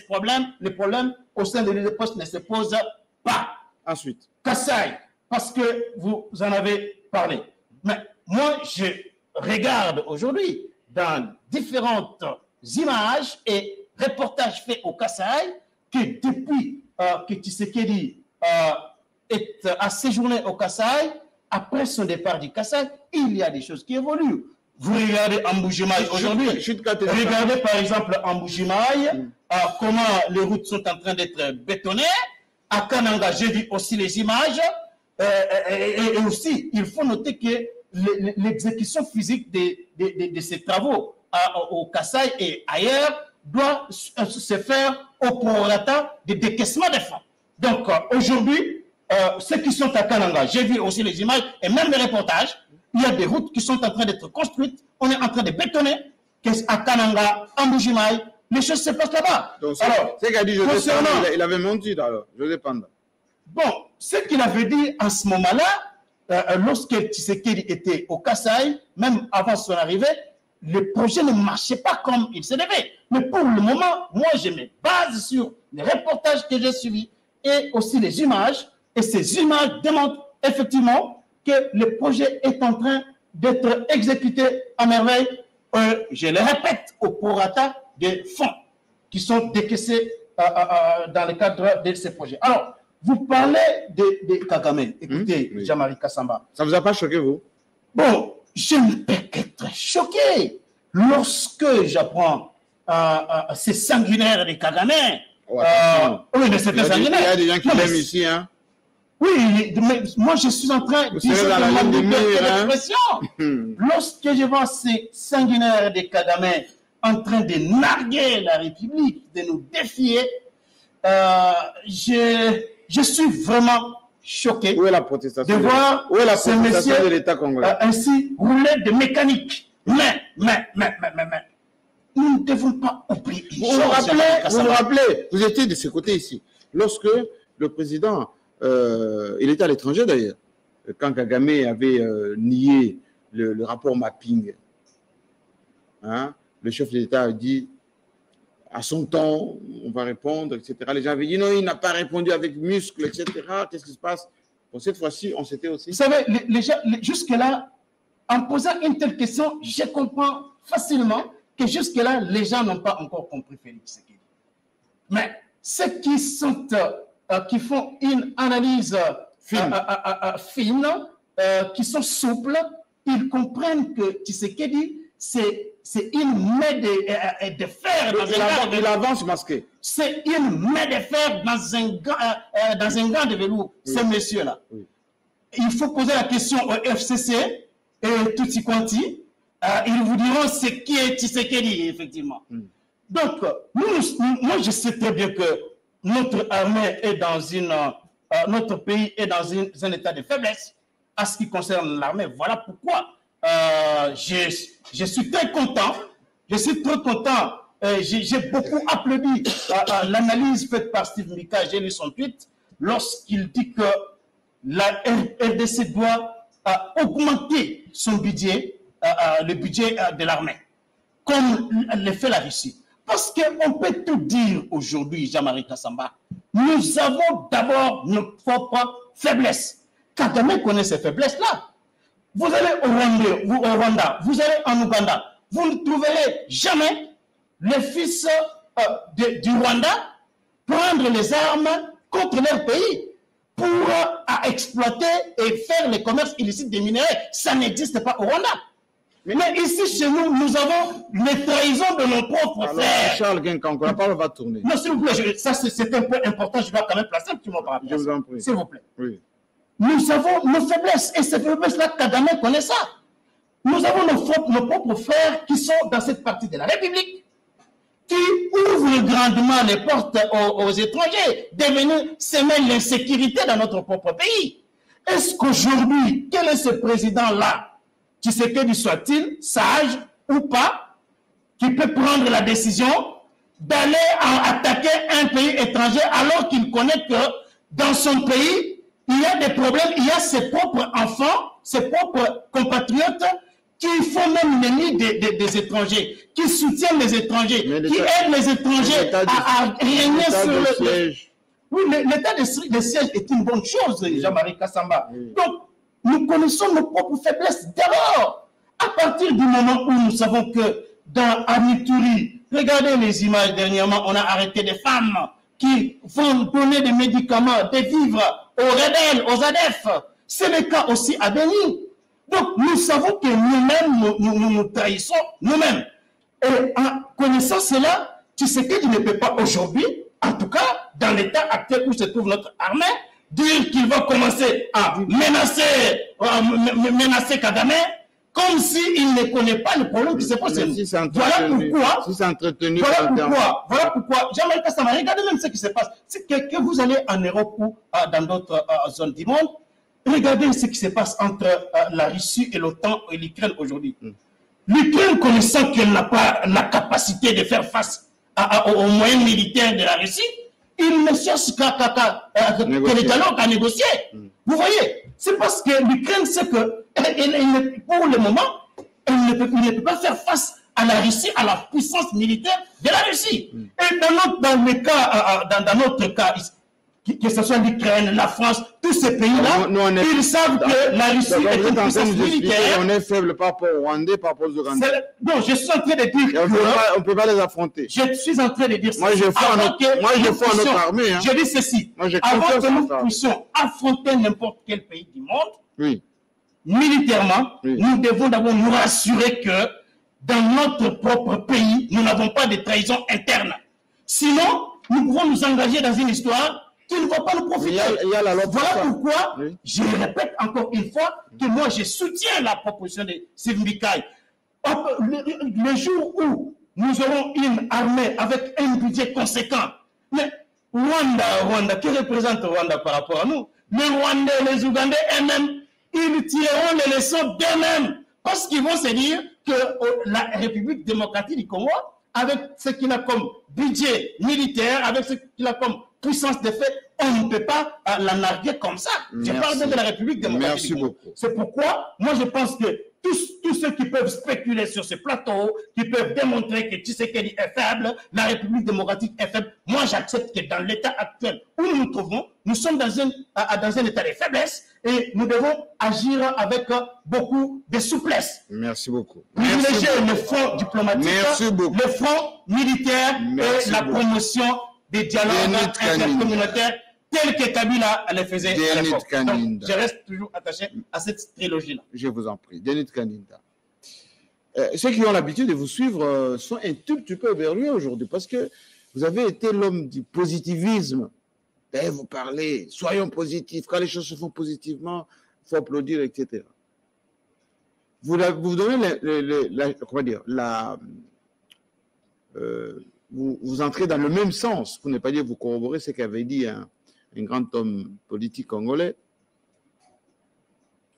problèmes au sein de l'UDPS ne se posent pas. Ensuite. Kasaï, parce que vous en avez parlé. Mais moi, je regarde aujourd'hui dans différentes images et reportages faits au Kasaï que depuis que Tshisekedi a séjourné au Kasaï, après son départ du Kasaï, il y a des choses qui évoluent. Vous regardez Mbujimaï aujourd'hui, regardez par exemple Mbujimaï, comment les routes sont en train d'être bétonnées. À Kananga, j'ai vu aussi les images. Et aussi, il faut noter que l'exécution physique de ces travaux au Kasaï et ailleurs doit se faire au prorata de décaissement des fonds. Donc aujourd'hui, ceux qui sont à Kananga, j'ai vu aussi les images et même les reportages, il y a des routes qui sont en train d'être construites, on est en train de bétonner à Kananga, Mbujimaï, les choses se passent là-bas. Alors, c'est qu'a dit José concernant... Panda, il avait menti alors, José Panda. Bon, ce qu'il avait dit en ce moment-là, lorsque Tshisekedi était au Kasaï, même avant son arrivée, le projet ne marchait pas comme il se devait. Mais pour le moment, moi, je me base sur les reportages que j'ai suivis et aussi les images. Et ces images démontrent effectivement que le projet est en train d'être exécuté à merveille. Je le répète, au prorata des fonds qui sont décaissés dans le cadre de ces projets. Alors, vous parlez de Kagame. Écoutez, Jean-Marie Kassamba. Ça ne vous a pas choqué, vous? Bon, je ne peux qu'être choqué lorsque j'apprends ces sanguinaires de Kagame. Oui, mais c'était sanguinaire. Il y a des gens qui l'aiment ici, hein? Oui, mais moi je suis en train de l'expression. Lorsque je vois ces sanguinaires de Kagame en train de narguer la République, de nous défier, je suis vraiment choqué où est la protestation de voir ces messieurs de l'État congolais ainsi rouler de mécanique. Mais, nous ne devons pas oublier. Vous vous rappelez, vous étiez de ce côté ici. Lorsque le président, il était à l'étranger d'ailleurs, quand Kagame avait nié le rapport mapping, hein, le chef de l'État a dit, à son temps, on va répondre, etc. Les gens avaient dit, non, il n'a pas répondu avec muscle, etc. Qu'est-ce qui se passe? Bon, cette fois-ci, on s'était aussi... Vous savez, les gens, jusque-là, en posant une telle question, je comprends facilement que jusque-là, les gens n'ont pas encore compris Félix Tshisekedi. Mais ceux qui font une analyse fine, qui sont souples, ils comprennent que Tshisekedi, c'est une main de fer. Il avance masqué. C'est une main de fer dans un gant de velours, ces messieurs-là. Oui. Il faut poser la question au FCC et Tutsi Quanti. Ils vous diront ce qui est Tshisekedi, effectivement. Donc, moi, je sais très bien que notre armée est dans notre pays est dans un état de faiblesse à ce qui concerne l'armée. Voilà pourquoi je suis très content. Je suis très content. J'ai beaucoup applaudi l'analyse faite par Steve Mika. J'ai lu son tweet lorsqu'il dit que la RDC doit augmenter son budget, le budget de l'armée, comme le fait la Russie. Parce qu'on peut tout dire aujourd'hui, Jean-Marie Kassamba. Nous avons d'abord nos propres faiblesses. Kagame connaît ces faiblesses-là. Vous allez au Rwanda, vous allez en Ouganda, vous ne trouverez jamais les fils du Rwanda prendre les armes contre leur pays pour exploiter et faire le commerce illicite des minerais. Ça n'existe pas au Rwanda. Mais ici, chez nous, nous avons les trahisons de nos propres frères. Charles Guincanco, la parole va tourner. Non, s'il vous plaît, ça c'est un peu important, je dois quand même placer un petit mot par rapport à ça. Je vous en prie. S'il vous plaît. Oui. Nous avons nos faiblesses, et ces faiblesses-là, Kagame connaît ça. Nous avons nos propres frères qui sont dans cette partie de la République, qui ouvrent grandement les portes aux étrangers, devenus semer l'insécurité dans notre propre pays. Est-ce qu'aujourd'hui, quel est ce président-là, Tshisekedi soit-il, sage ou pas, qui peut prendre la décision d'aller attaquer un pays étranger alors qu'il connaît que dans son pays, il y a des problèmes, il y a ses propres enfants, ses propres compatriotes qui font même l'ennemi des étrangers, qui soutiennent les étrangers, qui aident les étrangers à régner sur le siège. Oui, l'état de siège est une bonne chose, Jean-Marie Kassamba. Oui. Donc, nous connaissons nos propres faiblesses d'abord. À partir du moment où nous savons que dans Amituri, regardez les images dernièrement, on a arrêté des femmes qui vont donner des médicaments, des vivres aux rebelles, aux ADF. C'est le cas aussi à Béni. Donc, nous savons que nous-mêmes, nous trahissons nous-mêmes. Et en connaissant cela, Tshisekedi ne peut pas aujourd'hui, en tout cas, dans l'état actuel où se trouve notre armée, dire qu'il va commencer à menacer Kagame comme s'il ne connaît pas le problème qui se pose. Voilà pourquoi, Jean-Marie Kassamba, regardez même ce qui se passe. C'est que vous allez en Europe ou dans d'autres zones du monde, regardez ce qui se passe entre la Russie et l'OTAN et l'Ukraine aujourd'hui. L'Ukraine, connaissant qu'elle n'a pas la capacité de faire face aux moyens militaires de la Russie, ils ne cherchent que les dialogues à négocier. Vous voyez, c'est parce que l'Ukraine sait que, pour le moment, il ne peut pas faire face à la Russie, à la puissance militaire de la Russie. Et dans notre cas, que ce soit l'Ukraine, la France, tous ces pays-là, ils savent que la Russie est une puissance militaire. On est faible par rapport au Rwandais, par rapport aux Ougandais. Non, je suis en train de dire on ne peut pas les affronter. Je suis en train de dire ça. Moi, je fais notre armée. Hein. Je dis ceci. Avant que nous puissions affronter n'importe quel pays du monde, militairement, nous devons d'abord nous rassurer que dans notre propre pays, nous n'avons pas de trahison interne. Sinon, nous pouvons nous engager dans une histoire qui ne va pas nous profiter. Voilà pourquoi, je répète encore une fois, que moi je soutiens la proposition de Sylvain Bikaï. Le jour où nous aurons une armée avec un budget conséquent, mais Rwanda, qui représente Rwanda par rapport à nous? Les Rwandais et les Ougandais eux-mêmes, ils tireront les leçons d'eux-mêmes. Parce qu'ils vont se dire que la République démocratique du Congo, avec ce qu'il a comme budget militaire, avec ce qu'il a comme puissance de fait, on ne peut pas la narguer comme ça. Je parle de la République démocratique du Congo. C'est pourquoi, moi je pense que tous ceux qui peuvent spéculer sur ce plateau, qui peuvent démontrer que Tshisekedi est faible, la République démocratique est faible, moi j'accepte que dans l'état actuel où nous nous trouvons, nous sommes dans un état de faiblesse et nous devons agir avec beaucoup de souplesse. Merci beaucoup. Privilégier le front diplomatique, le front militaire et la promotion des dialogues intercommunautaires tels que Kabila le faisait à l'époque. Donc, je reste toujours attaché à cette trilogie-là. Je vous en prie. Denit Kaninda. Ceux qui ont l'habitude de vous suivre sont un tout petit peu éberlués aujourd'hui parce que vous avez été l'homme du positivisme. Vous parlez, soyons positifs. Quand les choses se font positivement, il faut applaudir, etc. Vous donnez vous entrez dans le même sens, pour ne pas dire vous corroborez ce qu'avait dit un grand homme politique congolais,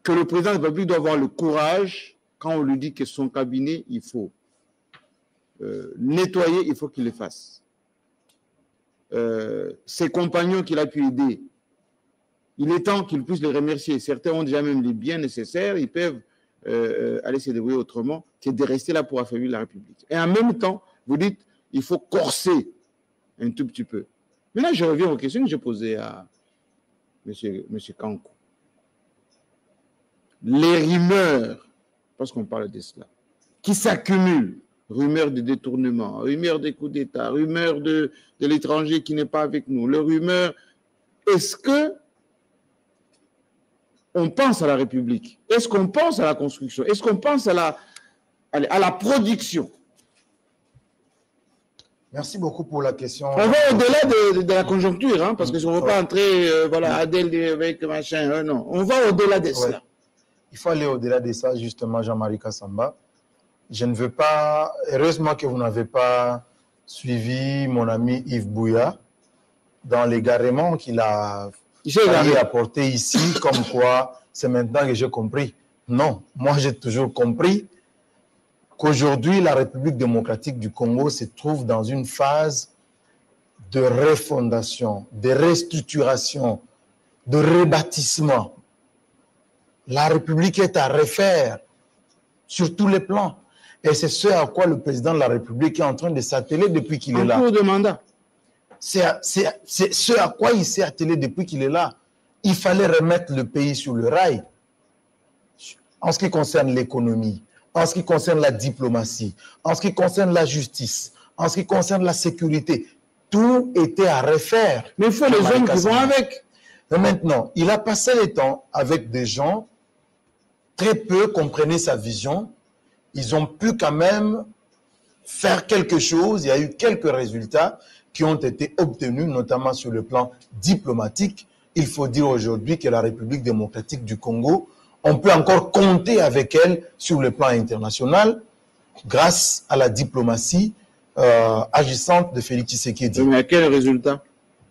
que le président de la République doit avoir le courage, quand on lui dit que son cabinet, il faut nettoyer, il faut qu'il le fasse. Ses compagnons qu'il a pu aider, il est temps qu'il puisse les remercier. Certains ont déjà même les biens nécessaires, ils peuvent aller se débrouiller autrement que de rester là pour affaiblir la République. Et en même temps, vous dites, il faut corser un tout petit peu. Maintenant, je reviens aux questions que j'ai posées à M. Kankou. Les rumeurs, parce qu'on parle de cela, qui s'accumulent, rumeurs de détournement, rumeurs de coups d'État, rumeurs de l'étranger qui n'est pas avec nous, les rumeurs, est-ce que on pense à la République? Est-ce qu'on pense à la construction? Est-ce qu'on pense à la production? Merci beaucoup pour la question. On va au-delà de la conjoncture, hein, parce que si on ne veut pas entrer, Adèle avec machin, non. On va au-delà de cela. Il faut aller au-delà de ça, justement, Jean-Marie Kassamba. Je ne veux pas, heureusement que vous n'avez pas suivi mon ami Yves Bouya dans l'égarement qu'il a apporté ici, comme quoi c'est maintenant que j'ai compris. Non, moi j'ai toujours compris qu'aujourd'hui, la République démocratique du Congo se trouve dans une phase de refondation, de restructuration, de rebâtissement. La République est à refaire sur tous les plans. Et c'est ce à quoi le président de la République est en train de s'atteler depuis qu'il est là. En cours de mandat. C'est ce à quoi il s'est attelé depuis qu'il est là. Il fallait remettre le pays sur le rail en ce qui concerne l'économie, en ce qui concerne la diplomatie, en ce qui concerne la justice, en ce qui concerne la sécurité. Tout était à refaire. Mais il faut les hommes qui vont avec. Et maintenant, il a passé le temps avec des gens, très peu comprenaient sa vision. Ils ont pu quand même faire quelque chose. Il y a eu quelques résultats qui ont été obtenus, notamment sur le plan diplomatique. Il faut dire aujourd'hui que la République démocratique du Congo, on peut encore compter avec elle sur le plan international grâce à la diplomatie agissante de Félix Tshisekedi. Mais à quel résultat?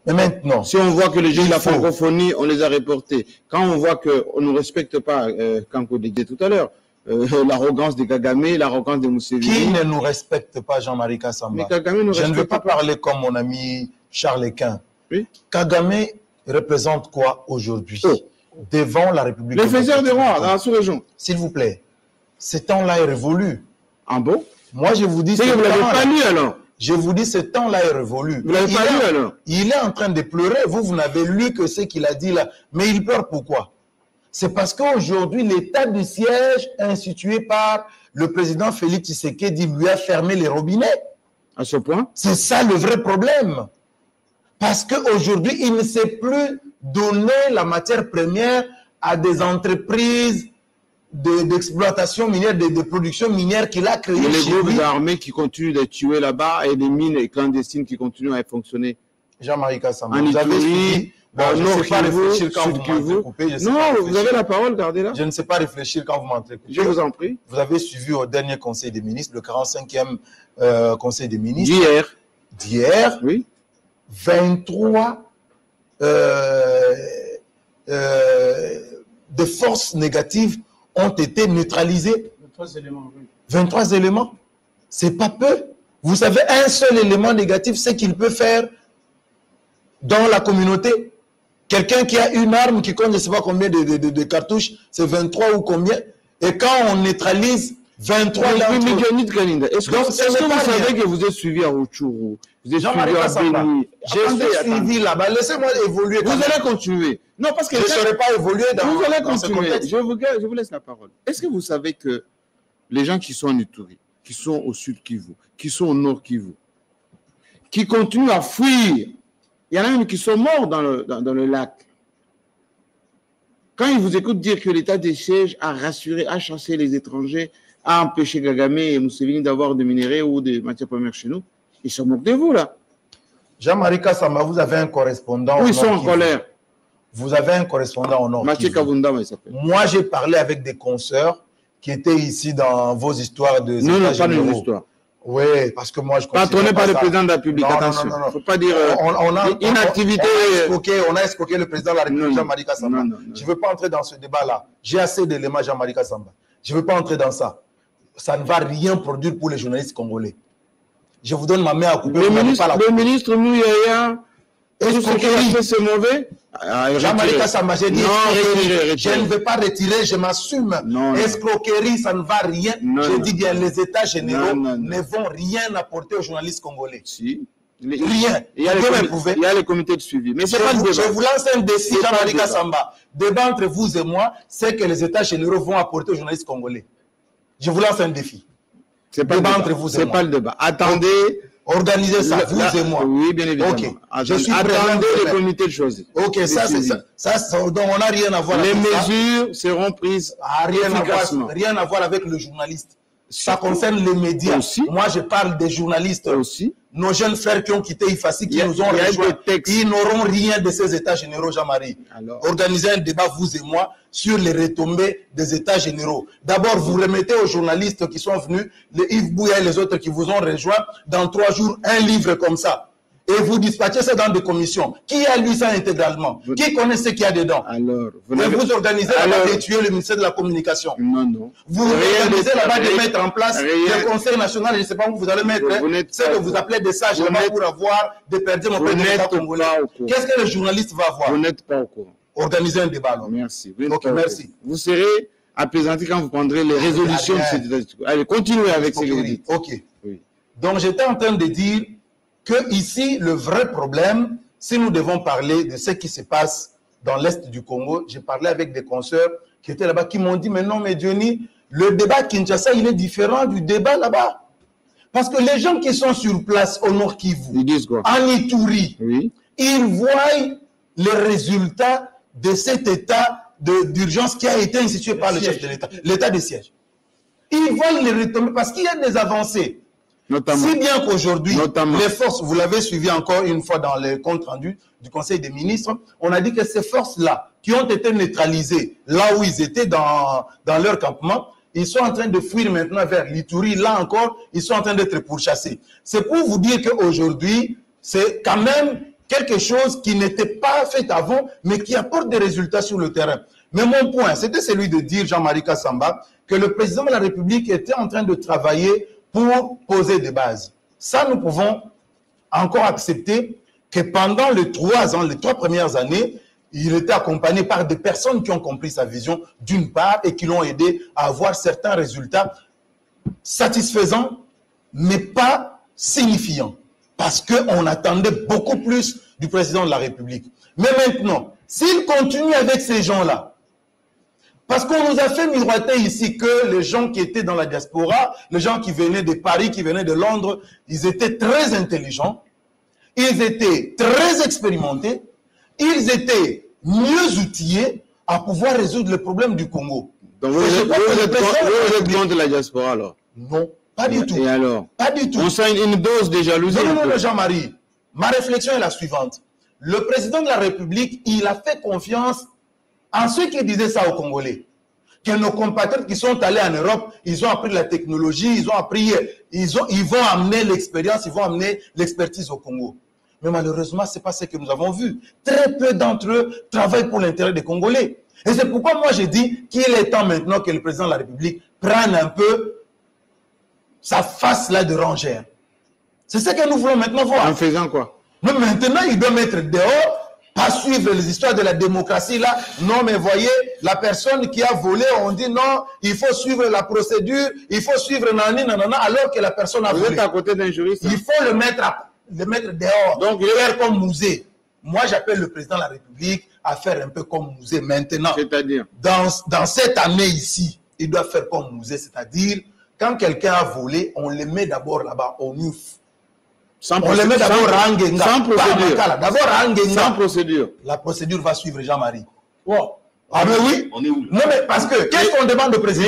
Mais maintenant, si on voit que les gens de la francophonie, on les a reportés, quand on voit qu'on ne respecte pas, Kankou disait tout à l'heure, l'arrogance de Kagame, l'arrogance de Museveni. Qui ne nous respecte pas, Jean-Marie Kassamba? Mais Kagame ne Je ne veux respecte pas pas. parler comme mon ami Charles Equin. Oui. Kagame représente quoi aujourd'hui Oh. devant la République Les faiseurs de démocratique roi du dans la sous-région. S'il vous plaît, ce temps-là est révolu. En bon? Moi, je vous dis, C'est que vous ne l'avez temps-là- pas lu alors. je vous dis, ce temps-là est révolu. Vous l'avez pas lu alors. Il est en train de pleurer. Vous n'avez lu que ce qu'il a dit là. Mais il pleure pourquoi? C'est parce qu'aujourd'hui, l'état de siège institué par le président Félix Tshisekedi lui a fermé les robinets. À ce point? C'est ça le vrai problème. Parce qu'aujourd'hui, il ne sait plus donner la matière première à des entreprises d'exploitation minière, de production minière qu'il a créées Il y a les chez groupes lui. armés qui continuent de tuer là-bas et des mines clandestines qui continuent à fonctionner. Jean-Marie Kassamba, En vous avez Ituri, suivi. Bon, je ne Nord sais pas Kivu, réfléchir quand Sud vous m'entrez Kivu. coupé. Je sais Non, pas vous réfléchir. avez la parole, gardez-la. Je ne sais pas réfléchir quand vous m'entrez coupé. Je vous en prie. Vous avez suivi au dernier Conseil des ministres, le 45e Conseil des ministres D'hier. d'hier, Oui. 23 de forces négatives ont été neutralisées. 3 éléments, oui. 23 éléments, c'est pas peu. Vous savez, un seul élément négatif, c'est qu'il peut faire dans la communauté. Quelqu'un qui a une arme qui compte je ne sais pas combien de cartouches, c'est 23 ou combien. Et quand on neutralise 23 Oui, d'entre eux, Miguel Nitkalinda, est-ce que, Donc, est-ce ce que n'est vous pas savez rien. que vous êtes suivi à Rutshuru, vous êtes Jean-Marie suivi à Kassamba, Béni? j'ai suivi là-bas. Laissez-moi évoluer. Vous quand même. allez continuer. Non, parce que Je ne serai pas évolué dans, vous allez dans ce continuer. contexte. Je vous laisse la parole. Est-ce que vous savez que les gens qui sont en Ituri, qui sont au sud Kivu, qui sont au nord Kivu, qui continuent à fuir, il y en a même qui sont morts dans le lac. Quand ils vous écoutent dire que l'état des sièges a rassuré, a chassé les étrangers, a empêché Kagame et Museveni d'avoir des minéraux ou des matières premières chez nous, ils se moquent de vous là. Jean-Marie Kassamba, vous avez un correspondant Où au ils sont Nord en Kivu. colère. Vous avez un correspondant au Nord Mathieu Kivu. Kavunda, il s'appelle. Moi, j'ai parlé avec des consoeurs qui étaient ici dans vos histoires de Non, États pas généraux. nos histoires. Oui, parce que moi, je considère Patronné par pas le ça. président de la République, Non, attention. non, non, Il ne non. faut pas dire inactivité. On a escroqué le président de la République, Non, Jean-Marie Kassamba. non, non, non. Je ne veux pas entrer dans ce débat-là. J'ai assez d'éléments, Jean-Marie Kassamba. Je ne veux pas entrer dans ça. Ça ne va rien produire pour les journalistes congolais. Je vous donne ma main à couper. vous n'avez pas la Le ministre Mouyaya, est-ce que ce qu'il a fait c'est mauvais? Jean-Marie Kassamba, j'ai dit Non, escroquerie. retirez. Je ne vais pas retirer, je m'assume. Non, non. Escroquerie, ça ne va rien. Non, Je non. dis bien, les États généraux Non, non, non. ne vont rien apporter aux journalistes congolais. Si. Rien. Il y a Vous les pouvez comités- m'éprouver. il y a les comités de suivi. Mais Je c'est pas le vous, débat. je vous lance un défi, C'est pas Jean-Marie le débat. Kassamba. Débat entre vous et moi, c'est que les États généraux vont apporter aux journalistes congolais. Je vous lance un défi. C'est pas le Débat débat. entre vous et C'est moi. pas le débat. Attendez. Organisez ça, vous Là- et moi. Oui, bien évidemment. Ok. Je suis Attendez présent, les frère. comités de choisir. Ok, ça, c'est suivi. ça. Donc, on n'a rien à voir Les avec ça. mesures seront prises efficacement. Rien à voir avec le journaliste. Ça concerne les médias. Aussi. Moi, je parle des journalistes. Aussi. Nos jeunes frères qui ont quitté IFACI, qui Il y a- nous ont il y a rejoints, des textes. ils n'auront rien de ces États généraux, Jean-Marie. Alors. Organisez un débat, vous et moi, sur les retombées des États généraux. D'abord, vous remettez aux journalistes qui sont venus, les Yves Bouya et les autres qui vous ont rejoints, dans 3 jours, un livre comme ça. Et vous dispatchez ça dans des commissions. Qui a lu ça intégralement? Qui connaît ce qu'il y a dedans? Alors, Et vous organisez là-bas Alors- de tuer le ministère de la Communication. Non, non. Vous Rien organisez de- là-bas de rien- mettre en place rien- le Conseil national, je ne sais pas où vous allez mettre, Vous n'êtes c'est pas que au vous courant. appelez des sages Vous là-bas n'êtes- pour avoir des perdus Vous auprès de l'État n'êtes congolais. pas au courant. Qu'est-ce que le journaliste va voir? Vous n'êtes pas au courant. Organiser un débat. alors. Merci. Vous n'êtes Ok, pas au merci. courant. Vous serez apaisanti quand vous prendrez les résolutions de Rien. ces États. Allez, continuez avec ce que vous dites. Ok. Oui. Donc, j'étais en train de dire que ici, le vrai problème, si nous devons parler de ce qui se passe dans l'Est du Congo, j'ai parlé avec des consoeurs qui étaient là-bas, qui m'ont dit, mais non, mais Johnny, le débat à Kinshasa, il est différent du débat là-bas. Parce que les gens qui sont sur place au Nord Kivu, Ils disent quoi? en Ituri, Oui. ils voient les résultats de cet état d'urgence qui a été institué par le chef de l'État, l'état de siège. Ils voient les retombées parce qu'il y a des avancées. Notamment. Si bien qu'aujourd'hui, Notamment. les forces, vous l'avez suivi encore une fois dans le compte rendu du Conseil des ministres, on a dit que ces forces-là, qui ont été neutralisées là où ils étaient dans leur campement, ils sont en train de fuir maintenant vers l'Ituri. Là encore, ils sont en train d'être pourchassés. C'est pour vous dire qu'aujourd'hui, c'est quand même quelque chose qui n'était pas fait avant, mais qui apporte des résultats sur le terrain. Mais mon point, c'était celui de dire, Jean-Marie Kassamba, que le président de la République était en train de travailler pour poser des bases. Ça, nous pouvons encore accepter que pendant les 3 ans, les 3 premières années, il était accompagné par des personnes qui ont compris sa vision, d'une part, et qui l'ont aidé à avoir certains résultats satisfaisants, mais pas signifiants. Parce qu'on attendait beaucoup plus du président de la République. Mais maintenant, s'il continue avec ces gens-là, parce qu'on nous a fait miroiter ici que les gens qui étaient dans la diaspora, les gens qui venaient de Paris, qui venaient de Londres, ils étaient très intelligents, ils étaient très expérimentés, ils étaient mieux outillés à pouvoir résoudre les problèmes du Congo. Donc vous êtes contre la diaspora alors? Non, pas du tout. Et alors? Pas du tout. On sent une dose de jalousie. Non, Jean-Marie. Ma réflexion est la suivante. Le président de la République, il a fait confiance en ceux qui disaient ça aux Congolais. Que nos compatriotes qui sont allés en Europe, ils ont appris la technologie, ils vont amener l'expérience, ils vont amener l'expertise au Congo. Mais malheureusement, ce n'est pas ce que nous avons vu. Très peu d'entre eux travaillent pour l'intérêt des Congolais. Et c'est pourquoi moi j'ai dit qu'il est temps maintenant que le président de la République prenne un peu sa face là de rongère. C'est ce que nous voulons maintenant voir. En faisant quoi? Mais maintenant, il doit mettre dehors, pas suivre les histoires de la démocratie là. Non, mais voyez, la personne qui a volé, on dit non, il faut suivre la procédure, il faut suivre nani, nanana, alors que la personne a volé. Vous êtes à côté d'un juriste? Il faut le mettre dehors. Donc, il faire comme Mouzé. Moi, j'appelle le président de la République à faire un peu comme Mouzé maintenant. C'est-à-dire? Dans cette année ici, il doit faire comme Mouzé, c'est-à-dire, quand quelqu'un a volé, on le met d'abord là-bas, on ouf. On le met d'abord à Angenga. Sans procédure. D'abord à Angenga. Sans procédure. La procédure va suivre Jean-Marie. Wow. Ah mais oui. On est où? Non mais parce que, qu'est-ce qu'on demande au président?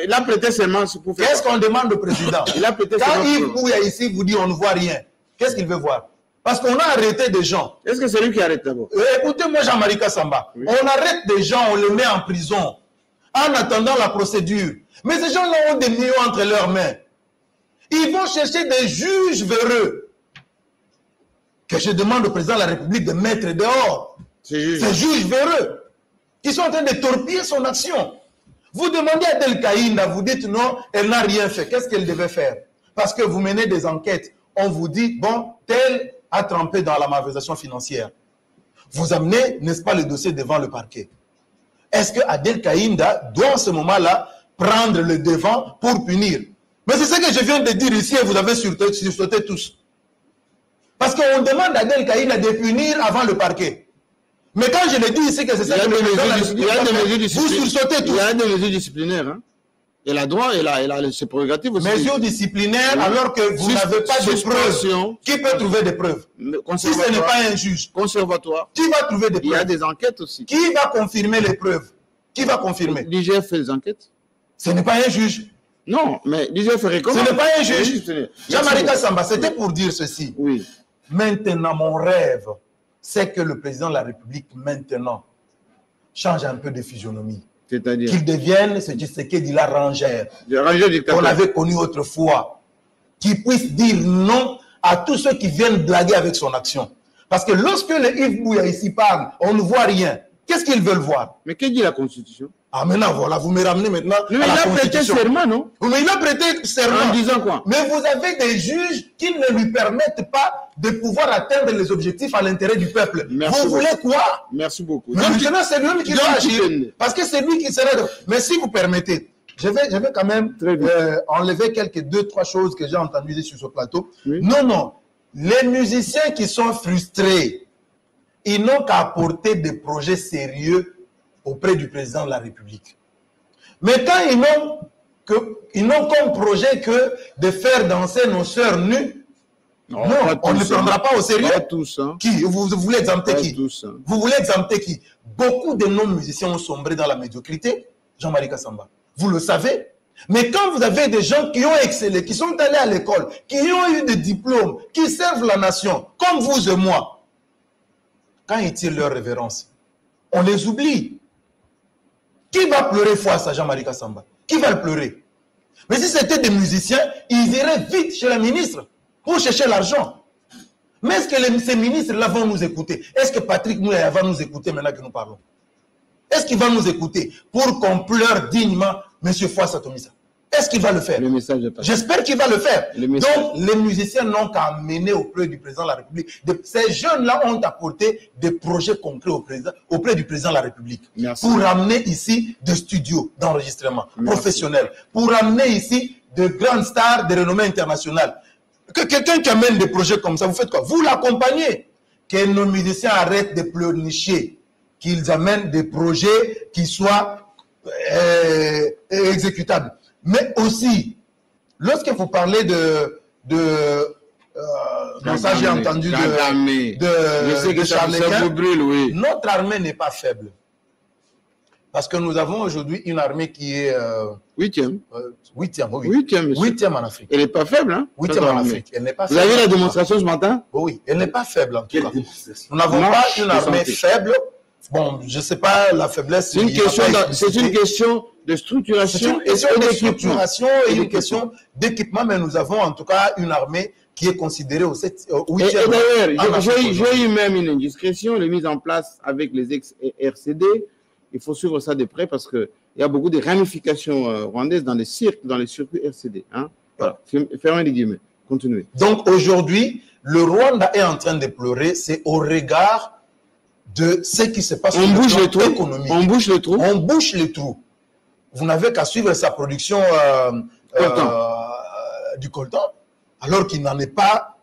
Il a prêté seulement pour faire. Qu'est-ce qu'on demande au président? Il a prêté Quand seulement. Yves Bouya ici vous dit on ne voit rien, qu'est-ce qu'il veut voir? Parce qu'on a arrêté des gens. Est-ce que c'est lui qui arrête d'abord? Écoutez-moi Jean-Marie Kassamba. Oui. On arrête des gens, on les met en prison en attendant la procédure. Mais ces gens-là ont des millions entre leurs mains. Ils vont chercher des juges véreux. Que je demande au président de la République de mettre dehors. Ces juges véreux qui sont en train de torpiller son action. Vous demandez à Del Kaïnda, vous dites non, elle n'a rien fait. Qu'est-ce qu'elle devait faire? Parce que vous menez des enquêtes. On vous dit, bon, tel a trempé dans la malversation financière. Vous amenez, n'est-ce pas, le dossier devant le parquet. Est-ce que Adel Kaïnda doit en ce moment-là prendre le devant pour punir? Mais c'est ce que je viens de dire ici et vous avez sursauté tous. Parce qu'on demande à Adel Kaïnda de punir avant le parquet. Mais quand je le dis ici que c'est ça que vous sursauter tous. Il y a des mesures disciplinaires. Hein? Elle a droit, elle a ses prérogatives aussi. Mesures disciplinaires, oui. Alors que vous n'avez pas de preuves. Qui peut trouver des preuves? Si ce n'est pas un juge. Conservatoire. Qui va trouver des preuves? Il y a des enquêtes aussi. Qui va confirmer les preuves? Qui va confirmer? L'IGF fait des enquêtes. Ce n'est pas un juge. Non, mais l'IGF recommande. Ce n'est pas un juge. Jean-Marie Kassamba, c'était pour dire ceci. Oui. Maintenant, mon rêve, c'est que le président de la République, maintenant, change un peu de physionomie. C'est-à-dire qu'il devienne ce qui dit la rangère qu'on avait connu autrefois, qu'il puisse dire non à tous ceux qui viennent blaguer avec son action. Parce que lorsque les Yves Bouya ici parlent, on ne voit rien. Qu'est-ce qu'ils veulent voir? Mais que dit la Constitution? Ah maintenant, voilà, vous me ramenez maintenant mais il a prêté serment, non? Mais il a prêté serment. En disant quoi? Mais vous avez des juges qui ne lui permettent pas de pouvoir atteindre les objectifs à l'intérêt du peuple. Merci vous voulez quoi? Merci beaucoup. Mais maintenant, c'est lui qui doit agir. Parce que c'est lui qui sera... Mais si vous permettez, je vais quand même enlever quelques 2-3 choses que j'ai entendues sur ce plateau. Oui. Non. Les musiciens qui sont frustrés, ils n'ont qu'à apporter des projets sérieux auprès du président de la République. Mais quand ils n'ont comme projet que de faire danser nos sœurs nues, non, on ne prendra pas au sérieux. Pas tous, hein. Qui? Vous voulez exempter qui? Tous, hein. Vous voulez exempter qui? Beaucoup de non-musiciens ont sombré dans la médiocrité, Jean-Marie Kassamba. Vous le savez. Mais quand vous avez des gens qui ont excellé, qui sont allés à l'école, qui ont eu des diplômes, qui servent la nation, comme vous et moi, quand ils tirent leur révérence, on les oublie. Qui va pleurer face à Jean-Marie Kassamba? Qui va le pleurer? Mais si c'était des musiciens, ils iraient vite chez la ministre pour chercher l'argent. Mais est-ce que ces ministres-là vont nous écouter? Est-ce que Patrick Mouya va nous écouter maintenant que nous parlons? Est-ce qu'il va nous écouter pour qu'on pleure dignement M. Fouassa Tomisa? Est-ce qu'il va le faire? Le message est passé. J'espère qu'il va le faire. Le message. Donc, les musiciens n'ont qu'à mener auprès du président de la République. Ces jeunes-là ont apporté des projets concrets auprès du président de la République. Merci. Pour ramener ici des studios d'enregistrement professionnels. Pour ramener ici de grandes stars de renommée internationale. Que quelqu'un qui amène des projets comme ça, vous faites quoi? Vous l'accompagnez. Que nos musiciens arrêtent de pleurnicher. Qu'ils amènent des projets qui soient exécutables. Mais aussi, lorsque vous parlez non, ça j'ai entendu Je sais que ça vous brûle, oui. Notre armée n'est pas faible. Parce que nous avons aujourd'hui une armée qui est... Huitième. Huitième, oui. Huitième en Afrique. Elle n'est pas faible, hein? Huitième en Afrique. Elle n'est pas Vous faible. avez vu la démonstration ce matin? Oui, elle n'est pas faible en tout cas. Nous n'avons pas une armée faible. Bon, je ne sais pas la faiblesse. C'est une question de structuration et une question d'équipement, mais nous avons en tout cas une armée qui est considérée au 8e. Et d'ailleurs, j'ai eu même une indiscrétion, les mises en place avec les ex-RCD. Il faut suivre ça de près parce qu'il y a beaucoup de ramifications rwandaises dans les circuits RCD. Hein? Voilà. Fermez les guillemets. Continuez. Donc aujourd'hui, le Rwanda est en train de pleurer, c'est au regard de ce qui se passe on bouge les trous économique. On bouge les trous. On bouche les trous. Vous n'avez qu'à suivre sa production du coltan, alors qu'il n'en est pas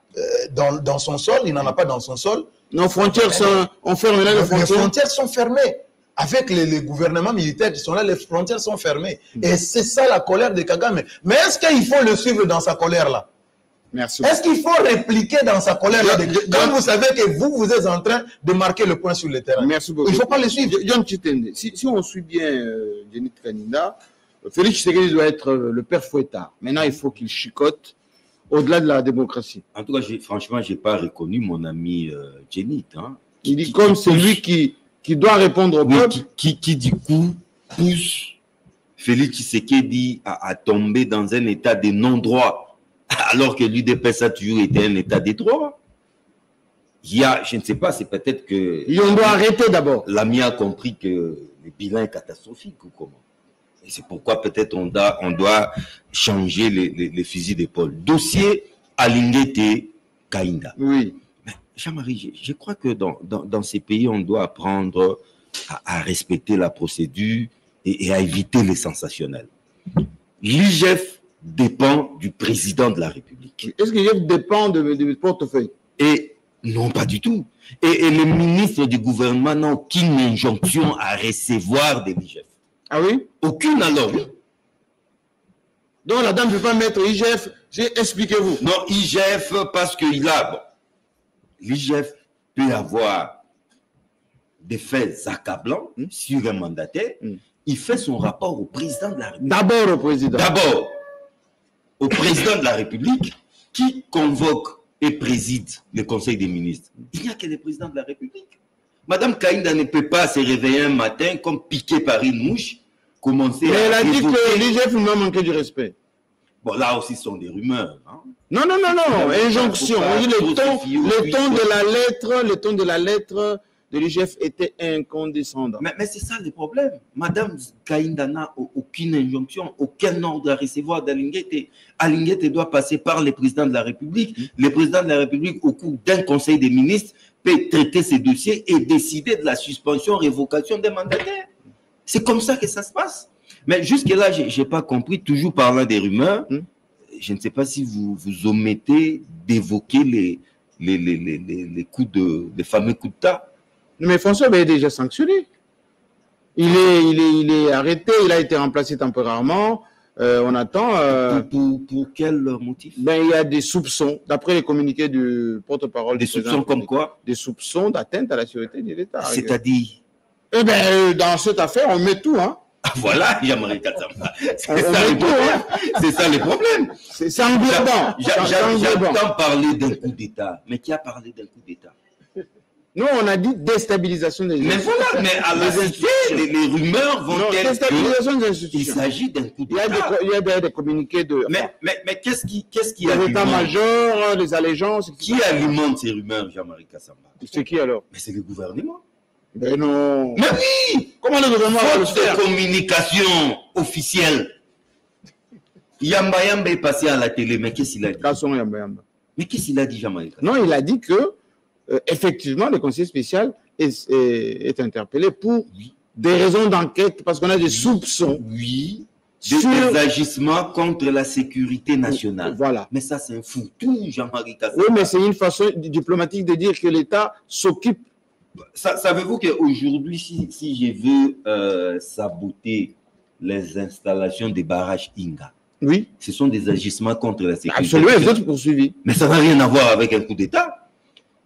dans son sol, il n'en a pas dans son sol. Nos frontières sont fermées. Les frontières sont fermées. Avec les gouvernements militaires qui sont là, les frontières sont fermées. Et c'est ça la colère de Kagame. Mais est-ce qu'il faut le suivre dans sa colère-là? Merci. Est-ce qu'il faut répliquer dans sa colère-là quand vous savez que vous êtes en train de marquer le point sur le terrain? Merci beaucoup. Il ne faut pas le suivre. John Chitende, si on suit bien Denis Kaninda, Félix Tshisekedi doit être le père fouettard. Maintenant, il faut qu'il chicote au-delà de la démocratie. En tout cas, franchement, je n'ai pas reconnu mon ami Jenny. Hein, il dit comme c'est lui qui doit répondre au peuple. Qui du coup pousse Félix Tshisekedi à tomber dans un état de non-droit. Alors que l'UDPS a toujours été un état de droit. Il y a, je ne sais pas, c'est peut-être que... on doit arrêter d'abord. L'AMI a compris que le bilan est catastrophique ou comment. Et c'est pourquoi peut-être on doit changer les fusils d'épaule. Dossier Alingete Kainda. Oui. Mais Jean-Marie, je crois que dans ces pays, on doit apprendre à respecter la procédure et à éviter les sensationnels. L'IGF dépend du président de la République. Est-ce que l'IGF dépend du portefeuille? Et non, pas du tout. Et les ministres du gouvernement n'ont aucune injonction à recevoir de l'IGF. Ah oui? Aucune alors. Donc la dame ne peut pas mettre IGF, expliquez-vous. Non, IGF parce qu'il a... Bon, l'IGF peut avoir des faits accablants sur un mandataire. Il fait son rapport au président de la République. D'abord au président. D'abord au président de la République qui convoque et préside le Conseil des ministres. Il n'y a que le président de la République. Madame Kainda ne peut pas se réveiller un matin comme piqué par une mouche, commencer mais elle a dit que l'IGF m'a manqué du respect. Bon, là aussi, ce sont des rumeurs. Hein? Non, injonction. Le ton de la lettre de l'IGF était incondescendant. Mais c'est ça le problème. Madame Kainda n'a aucune injonction, aucun ordre à recevoir d'Alingete. Alingete doit passer par le président de la République. Le président de la République, au cours d'un conseil des ministres, peut traiter ces dossiers et décider de la suspension, révocation des mandataires. C'est comme ça que ça se passe. Mais jusque-là, je n'ai pas compris, toujours parlant des rumeurs, je ne sais pas si vous omettez d'évoquer les coups les fameux coups de tas. Mais François est déjà sanctionné. Il est arrêté, il a été remplacé temporairement. On attend. Pour quel motif? Il y a des soupçons, d'après les communiqués du porte-parole. Des soupçons comme quoi? Des soupçons d'atteinte à la sûreté de l'État. C'est-à-dire? Dans cette affaire, on met tout, hein. Voilà, Jean-Marie Kassamba. C'est ça le problème. C'est englobant. J'entends parler d'un coup d'État. Mais qui a parlé d'un coup d'État? Nous, on a dit déstabilisation des institutions. Mais voilà, mais à la cité, les rumeurs vont dire déstabilisation des institutions. Il s'agit d'un coup d'État. Il y a des communiqués de... Mais qu'est-ce qui alimente l'état-major, les allégeances... Qui alimente ces rumeurs, Jean-Marie Kassamba? C'est qui alors? Mais c'est le gouvernement. Ben non. Mais oui, Comment le gouvernement va le faute faire? de communication officielle. Yamba Yamba est passé à la télé, mais qu'est-ce qu'il a dit? Kasson Yamba Yamba. Mais qu'est-ce qu'il a dit, Jean-Marie? Non, il a dit que, effectivement, le conseiller spécial est interpellé pour des raisons d'enquête, parce qu'on a des soupçons. Oui, sur... des agissements contre la sécurité nationale. Voilà. Mais ça, c'est un foutu, Jean-Marie Kassamba. Oui, mais c'est une façon diplomatique de dire que l'État s'occupe. Savez-vous qu'aujourd'hui, si je veux saboter les installations des barrages Inga, oui, ce sont des agissements contre la sécurité. Absolument, ils sont poursuivis. Mais ça n'a rien à voir avec un coup d'État.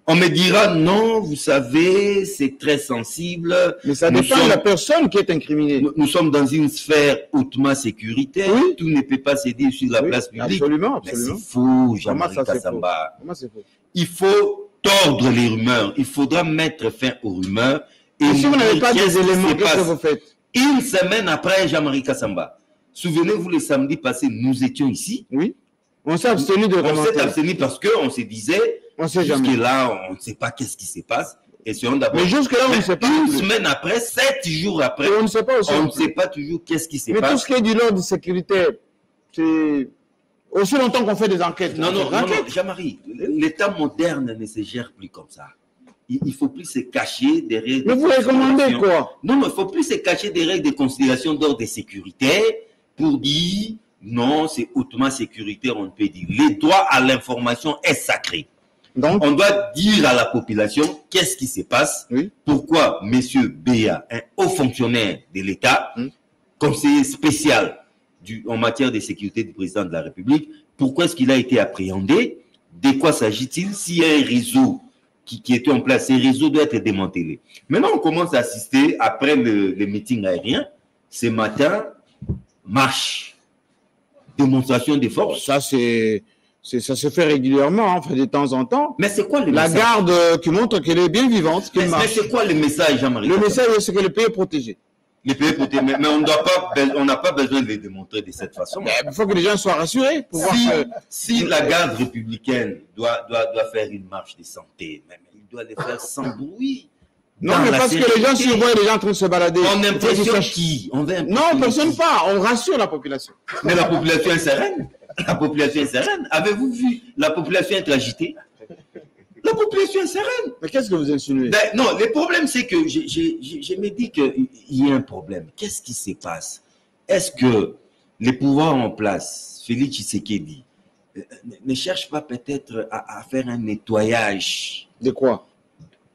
On me dira, non, vous savez, c'est très sensible. Mais ça dépend de la personne qui est incriminée. Nous sommes dans une sphère hautement sécuritaire. Oui. Tout ne peut pas céder sur la place publique. Absolument, Mais absolument. c'est faux, Jean-Marie Comment ça, c'est Kassamba. Comment c'est faux? Il faut tordre les rumeurs. Il faudra mettre fin aux rumeurs. Et si vous n'avez pas des éléments, se qu'est-ce que passe vous faites? Une semaine après Jean-Marie Kassamba. Souvenez-vous, le samedi passé, nous étions ici. Oui. On s'est abstenu de On s'est commenter. abstenu parce qu'on se disait, On sait jamais. jusque-là, on ne sait pas qu'est-ce qui se passe. Essayons d'abord. Mais jusque-là, on ne sait pas. Une semaine après, 7 jours après, Et on ne sait pas aussi. on ne sait pas toujours qu'est-ce qui se Mais tout passe. ce qui est du l'ordre sécuritaire, c'est aussi longtemps qu'on fait des enquêtes. Non, non, Des enquêtes. Jean-Marie, l'État moderne ne se gère plus comme ça. Il ne faut plus se cacher derrière. Mais vous recommandez quoi? Non, il ne faut plus se cacher derrière des considérations d'ordre sécuritaire pour dire non, c'est hautement sécuritaire, on peut dire. Le droit à l'information est sacré. Donc, On doit dire à la population qu'est-ce qui se passe, oui. pourquoi M. Béa, un haut fonctionnaire de l'État, conseiller spécial en matière de sécurité du président de la République, pourquoi est-ce qu'il a été appréhendé, de quoi s'agit-il, s'il y a un réseau qui était en place, ce réseau doit être démantelé. Maintenant, on commence à assister, après le meeting aérien, ce matin, marche, démonstration de force. Ça, ça se fait régulièrement, hein, de temps en temps. Mais c'est quoi le La message? garde qui montre qu'elle est bien vivante, qu'elle Mais marche. c'est quoi le message, Jean-Marie? Le message, c'est que le pays est protégé. Les pays protégés, mais on n'a pas besoin de les démontrer de cette façon. Il faut que les gens soient rassurés. Pour voir que... Si la garde républicaine doit faire une marche de santé, mais il doit le faire sans bruit. Non, Dans mais la parce que les gens, sérénité. s'ils voient les gens en train de se balader, On impressionne ils- qui? On veut Non, impressionner personne qui? pas. On rassure la population. Mais la population est sereine. La population est sereine. Avez-vous vu la population être agitée? La population est sereine. Mais qu'est-ce que vous insinuez? Ben, non, le problème, c'est que je me dis qu'il y a un problème. Qu'est-ce qui se passe? Est-ce que les pouvoirs en place, Félix Tshisekedi, ne cherchent pas peut-être à faire un nettoyage De quoi?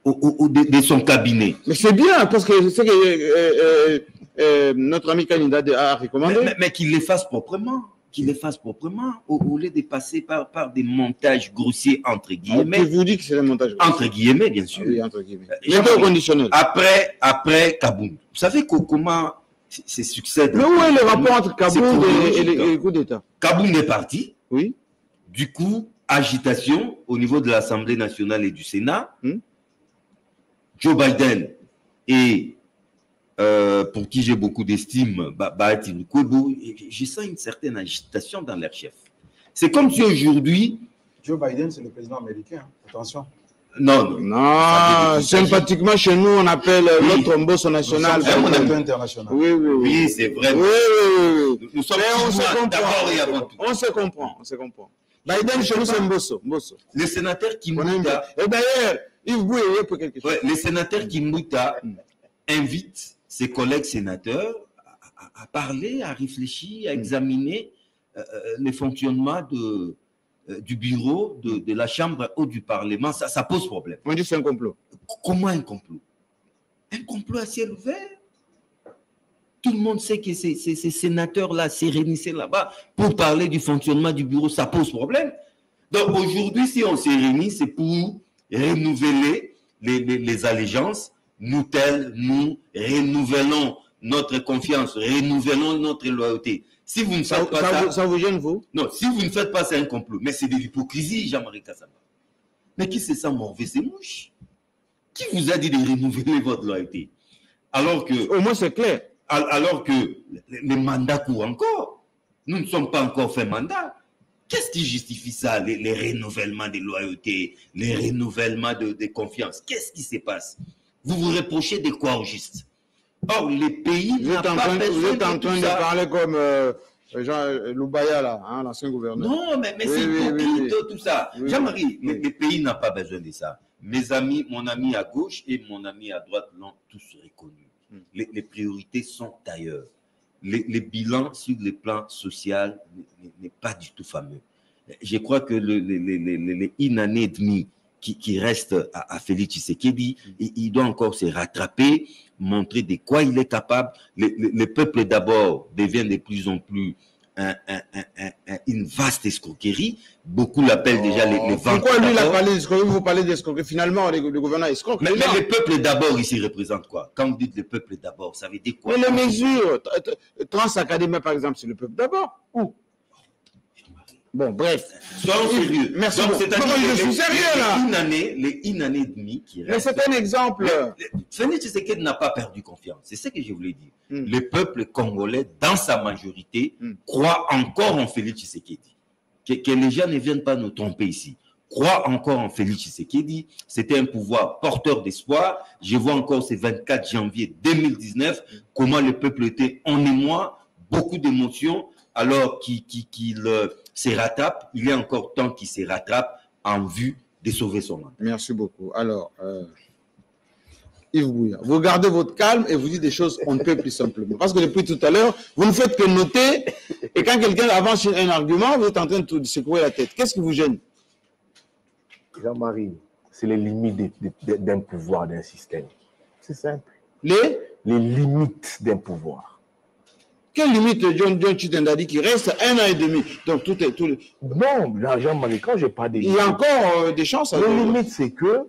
de son cabinet? Mais c'est bien, parce que c'est que notre ami Kanida a recommandé. Mais qu'il les fasse proprement. Qu'il les fasse proprement, au lieu de passer par des montages grossiers, entre Je guillemets. vous dis que c'est un montage. Entre guillemets, bien sûr. Oui, entre guillemets. Jean-Marie, Bientôt conditionnel. Après Kaboul, vous savez comment c'est succède? Mais où est le rapport entre C'est Kaboul et chronologique, le coup d'État? Kaboul est parti. Oui. Du coup, agitation au niveau de l'Assemblée nationale et du Sénat. Joe Biden et pour qui j'ai beaucoup d'estime, Bahati Nkwebo, je sens une certaine agitation dans leur chef. C'est comme si aujourd'hui... Joe Biden, c'est le président américain. Attention. Non. Non, sympathiquement, chez nous, on appelle l'autre Mbosso national. C'est un monnaie international. Oui, oui, oui. Oui, c'est vrai. Oui, oui, oui. Nous sommes Mais on se chinois, d'abord et avant comprend. tout. On se comprend, on se comprend. Biden, chez nous, c'est Mbosso. Mbosso. Le sénateur On aime bien. Kimbuta, Et d'ailleurs, Yves Boué pour quelque chose. le sénateur Kimbuta invite ses collègues sénateurs à parler, à réfléchir, à examiner le fonctionnement du bureau de la Chambre haute du Parlement. Ça pose problème. On dit que c'est un complot. Comment un complot? Un complot à ciel ouvert? Tout le monde sait que ces sénateurs-là se réunissaient là-bas pour parler du fonctionnement du bureau. Ça pose problème. Donc aujourd'hui, si on se réunit, c'est pour renouveler les allégeances. Nous renouvelons notre confiance, renouvelons notre loyauté. Si vous ne faites pas ça, Ça vous gêne, vous? non, si vous ne faites pas, c'est un complot. Mais c'est de l'hypocrisie, Jean-Marie Kassamba. Mais qui se sent mauvais, c'est mouche. Qui vous a dit de renouveler votre loyauté? Alors que, Au moins, c'est clair. les mandats courent encore. Nous ne sommes pas encore fait mandat. Qu'est-ce qui justifie ça, les renouvellements de loyauté, les renouvellements de confiance? Qu'est-ce qui se passe? vous vous reprochez de quoi au juste? Or, les pays Vous êtes en train de parler comme Jean Loubaya, là, hein, l'ancien gouverneur. Non, mais Oui, c'est hypocrite, oui. tout ça. Oui, Jean-Marie, oui. les pays n'ont pas besoin de ça. Mes amis, mon ami à gauche et mon ami à droite l'ont tous reconnu. Les priorités sont ailleurs. Les bilans sur le plan social n'est pas du tout fameux. Je crois que une année et demie qui reste à Félix Tshisekedi, il doit encore se rattraper, montrer de quoi il est capable. Le peuple d'abord devient de plus en plus une vaste escroquerie. Beaucoup l'appellent déjà les ventes. Pourquoi lui, il a parlé d'escroquerie? Vous parlez d'escroquerie. Finalement, le gouvernement escroque. Mais le peuple d'abord ici représente quoi? Quand vous dites le peuple d'abord, ça veut dire quoi? Mais les mesures, Transacadémie par exemple, c'est le peuple d'abord. Où? Bon, bref. Soyons sérieux. Merci Donc, beaucoup. c'est-à-dire Non, je suis sérieux là. Une année et demie qui Mais reste. c'est un exemple. Félix Tshisekedi n'a pas perdu confiance. C'est ce que je voulais dire. Mm. Le peuple congolais, dans sa majorité, croit encore en Félix Tshisekedi. Que les gens ne viennent pas nous tromper ici. Croit encore en Félix Tshisekedi. C'était un pouvoir porteur d'espoir. Je vois encore ce 24 janvier 2019 comment le peuple était en émoi, beaucoup d'émotions, alors qu'il se rattrape. Il est encore temps qu'il se rattrape en vue de sauver son âme. Merci beaucoup. Alors, Yves Bouya, vous gardez votre calme et vous dites des choses on ne peut plus simplement. Parce que depuis tout à l'heure, vous ne faites que noter et quand quelqu'un avance un argument, vous êtes en train de secouer la tête. Qu'est-ce qui vous gêne? Jean-Marie, c'est les limites d'un pouvoir, d'un système. C'est simple. Les limites d'un pouvoir. Quelle limite John Chitendadi qui reste 1 an et demi? Donc tout est... Non, Jean-Marie, quand je parle des il y a encore des chances à... Les limites, c'est que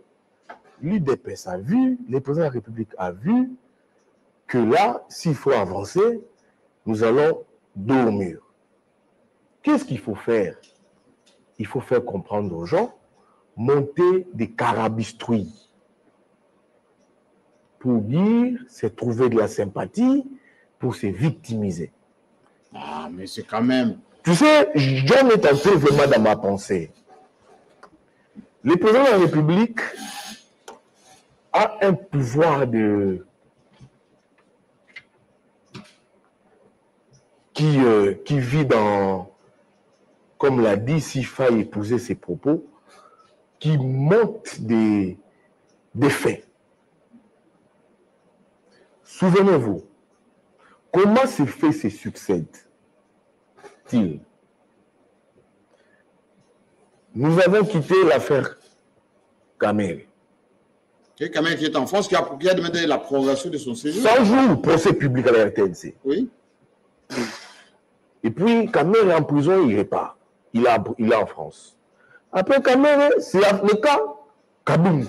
l'UDPS a vu, le président de la République a vu que là, s'il faut avancer, nous allons dos au mur. Qu'est-ce qu'il faut faire? Il faut faire comprendre aux gens, monter des carabistrouilles pour dire, c'est trouver de la sympathie pour se victimiser. Ah, mais c'est quand même... Tu sais, John est entré vraiment dans ma pensée. Le président de la République a un pouvoir qui vit dans, comme l'a dit, s'il faille épouser ses propos, qui monte des faits. Souvenez-vous, comment ces faits se succèdent-ils? Nous avons quitté l'affaire Kamel. Kamel qui est en France, qui a demandé la prorogation de son séjour. 100 jours, procès public à la RTNC. Oui. Et puis, Kamel est en prison, il repart. Il est en France. Après Kamel, c'est le cas Kaboum.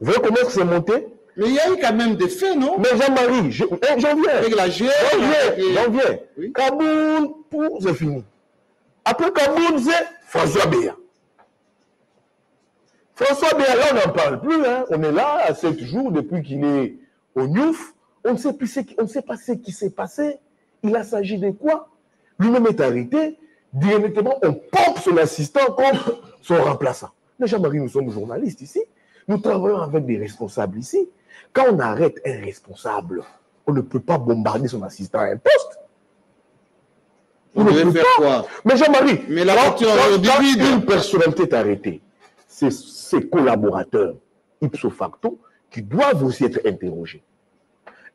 Vous voyez comment c'est monté? Mais il y a eu quand même des faits, non? Mais Jean-Marie, j'en viens. Avec la GR. J'en viens. Oui. Kaboul, c'est fini. Après Kaboul, c'est François Béa. François Béa, là, on n'en parle plus. Hein. On est là à 7 jours depuis qu'il est au Niouf. On ne sait pas ce qui s'est passé. Il a s'agi de quoi? Lui-même est arrêté. Directement, on pompe son assistant comme son remplaçant. Mais Jean-Marie, nous sommes journalistes ici. Nous travaillons avec des responsables ici. Quand on arrête un responsable, on ne peut pas bombarder son assistant à un poste. On devait faire quoi? Mais Jean-Marie, mais la quand une personnalité est arrêtée, c'est ses collaborateurs, ipso facto, qui doivent aussi être interrogés.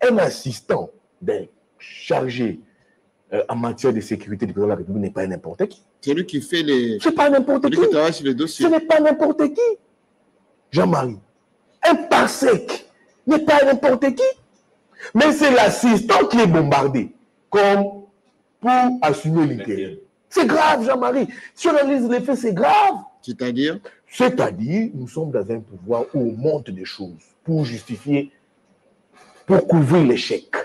Un assistant d'un chargé en matière de sécurité du président de la République n'est pas n'importe qui. C'est lui qui fait les... C'est pas n'importe qui. Qui travaille sur les dossiers. Ce n'est pas n'importe qui. Jean-Marie, un parsec n'est pas n'importe qui. Mais c'est l'assistant qui est bombardé comme pour assumer l'intérêt. C'est grave, Jean-Marie. Si on analyse les faits, c'est grave. C'est-à-dire? C'est-à-dire, nous sommes dans un pouvoir où on monte des choses pour justifier, pour couvrir l'échec.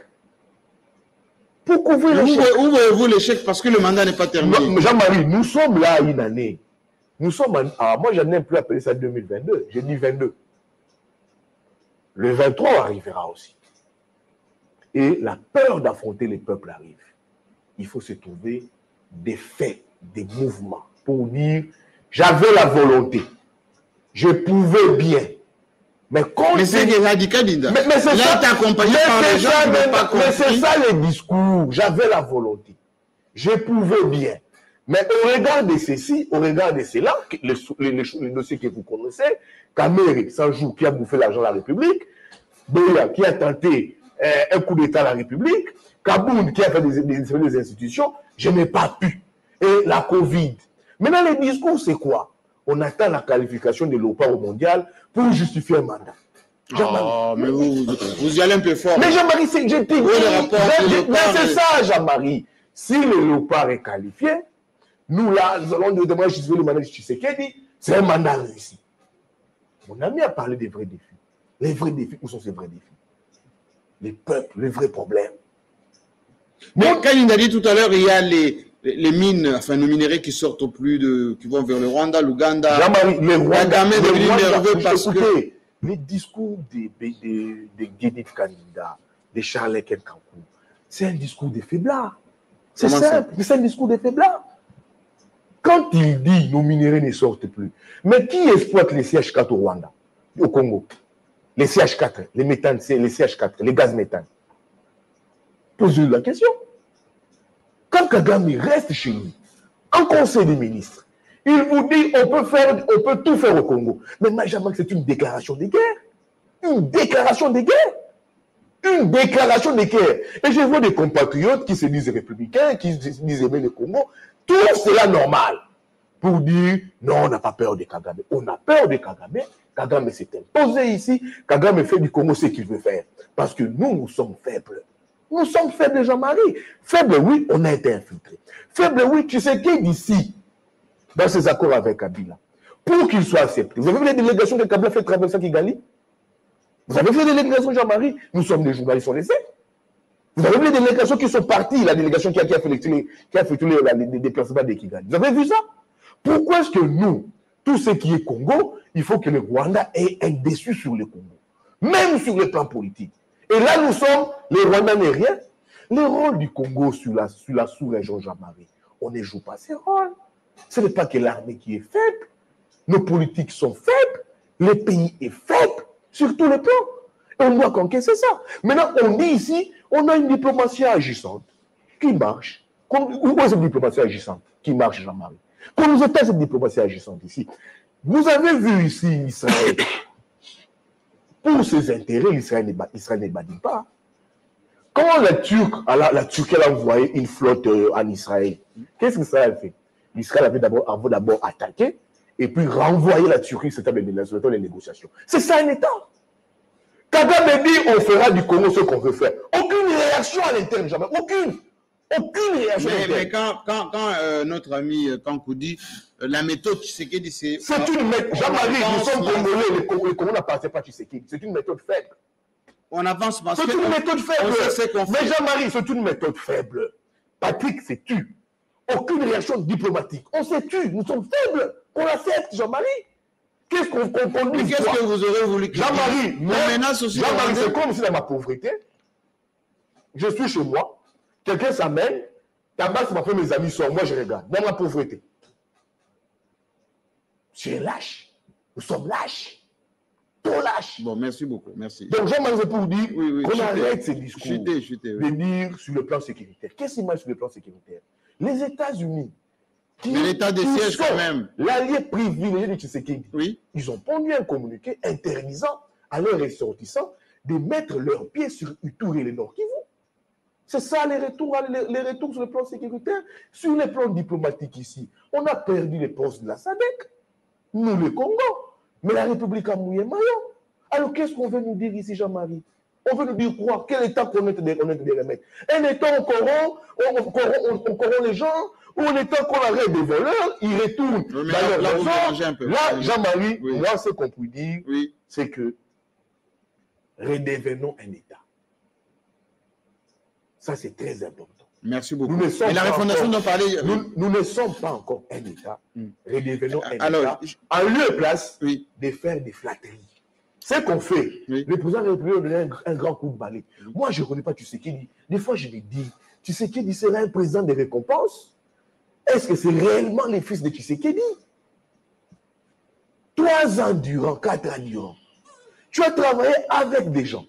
Pour couvrir l'échec. Où voyez-vous l'échec? Parce que le mandat n'est pas terminé. Jean-Marie, nous sommes là une année. Nous sommes moi, je n'aime plus appeler ça 2022. Je dis 22. Le 23 arrivera aussi. Et la peur d'affronter les peuples arrive. Il faut se trouver des faits, des mouvements pour dire j'avais la volonté. je pouvais bien. Mais c'est des radicaux, Linda. Mais c'est là, t'es accompagné par les gens qui n'ont pas compris. Mais c'est ça le discours. J'avais la volonté. Je pouvais bien. Mais au regard de ceci, au regard de cela, les dossiers que vous connaissez, Kamere, Sanjou, qui a bouffé l'argent de la République, Boya, qui a tenté un coup d'État à la République, Kaboun, qui a fait des institutions, je n'ai pas pu. Et la Covid. Maintenant, le discours, c'est quoi? On attend la qualification de l'OPA au mondial pour justifier un mandat. Oh, mais vous y allez un peu fort. Mais Jean-Marie, c'est ça, Jean-Marie. Si le Léopard est qualifié, nous là, nous allons demander justifier le mandat de Tshisekedi, c'est un mandat réussi. Mon ami a parlé des vrais défis. Les vrais défis, où sont ces vrais défis? Les peuples, les vrais problèmes. Mais quand il a dit tout à l'heure, il y a les mines, enfin les minéraux qui sortent au plus qui vont vers le Rwanda, l'Ouganda. Jean-Marie, le Rwanda est devenu nerveux parce que les discours de Guédit Kanida, de Charles Kenkankou, c'est un discours de faiblard. C'est simple, c'est un discours de faiblard. Quand il dit nos minéraux ne sortent plus, mais qui exploite les CH4 au Rwanda, au Congo? Les CH4, les méthanes, les CH4, les gaz méthane. Posez la question. Quand Kagame reste chez lui, en conseil des ministres, il vous dit on peut tout faire au Congo. Mais Majamak, c'est une déclaration de guerre. Une déclaration de guerre. Une déclaration de guerre. Et je vois des compatriotes qui se disent républicains, qui se disent aimer le Congo. Tout cela normal. Pour dire non, on n'a pas peur de Kagame. On a peur de Kagame. Kagame s'est imposé ici. Kagame fait du Congo ce qu'il veut faire. Parce que nous sommes faibles. Nous sommes faibles, Jean-Marie. Faibles, oui, on a été infiltrés. Faibles, oui, tu sais qui d'ici, dans ses accords avec Kabila, pour qu'il soit accepté. Vous avez vu les délégations que Kabila fait traverser à Kigali? Vous avez vu les délégations, Jean-Marie? Nous sommes des journalistes, on les sait. Vous avez vu les délégations qui sont parties, la délégation qui a effectué les déplacements de Kigali. Vous avez vu ça? Pourquoi est-ce que nous, tout ce qui est Congo, il faut que le Rwanda ait un dessus sur le Congo, même sur le plan politique? Et là, nous sommes, les Rwandais n'est rien. Le rôle du Congo sur la sous-région Jean-Marie, on ne joue pas ces rôles. Ce n'est pas que l'armée qui est faible. Nos politiques sont faibles. Le pays est faible sur tous les plans. Et on doit conquérir ça. Maintenant, on dit ici, on a une diplomatie agissante qui marche. Où est cette diplomatie agissante qui marche, Jean-Marie? Quand nous étions cette diplomatie agissante ici, vous avez vu ici Israël. Pour ses intérêts, Israël ne badine pas. Quand la Turquie a envoyé une flotte en Israël, qu'est-ce qu'Israël a fait? Israël avait d'abord attaqué et puis renvoyé la Turquie sur les négociations. C'est ça un État. Kagame dit on fera du Congo ce qu'on veut faire. Aucune réaction à l'interne, jamais. Aucune réaction. Mais quand notre ami Kankou dit la méthode Tshisekedi, c'est une méthode. Jean-Marie, nous sommes Congolais, le Congo n'appartient pas à Tshisekedi. C'est une méthode faible. On avance parce que. C'est une méthode faible. Mais Jean-Marie, c'est une méthode faible. Patrick s'est tu. Aucune réaction diplomatique. On s'est tu. Nous sommes faibles. On accepte, Jean-Marie. Qu'est-ce qu'on dit? Qu'est-ce que vous aurez voulu? Jean-Marie, menace aussi. Jean-Marie, c'est comme si dans ma pauvreté, je suis chez moi, quelqu'un s'amène, tabasse m'a fait mes amis sont, moi je regarde. Dans ma pauvreté. Tu es lâche. Nous sommes lâches. Trop lâches. Bon, merci beaucoup. Merci. Donc, Jean-Marie, c'est pour vous dire qu'on arrête ces discours de dire sur le plan sécuritaire. Qu'est-ce qu'il y a sur le plan sécuritaire? Les États-Unis, mais l'état de siège quand même. L'allié privilégié de Tshisekedi, oui. Ils ont pondu un communiqué interdisant à leurs ressortissants de mettre leurs pieds sur Utour et le Nord Kivu. C'est ça les retours sur le plan sécuritaire. Sur le plan diplomatique ici, on a perdu les postes de la SADC. Nous, le Congo. Mais la République a mouillé maillot. Alors qu'est-ce qu'on veut nous dire ici, Jean-Marie? On veut nous dire quoi? Quel État qu'on est des mecs? Un État on corrompt les gens, ou un État qu'on arrête des voleurs, ils retournent dans leur maison. Là, Jean-Marie, moi, ce qu'on peut dire, c'est que redevenons un État. Ça, c'est très important. Merci beaucoup. Et la refondation dont parlait... Nous ne sommes pas encore un État. Redevenons un État. En lieu et place de faire des flatteries. C'est qu'on fait. Le président de la République a donné un grand coup de balai. Moi, je ne connais pas Tshisekedi. Des fois, je me dis, Tshisekedi serait un président de récompense. Est-ce que c'est réellement les fils de Tshisekedi? 3 ans durant, 4 ans durant, tu as travaillé avec des gens.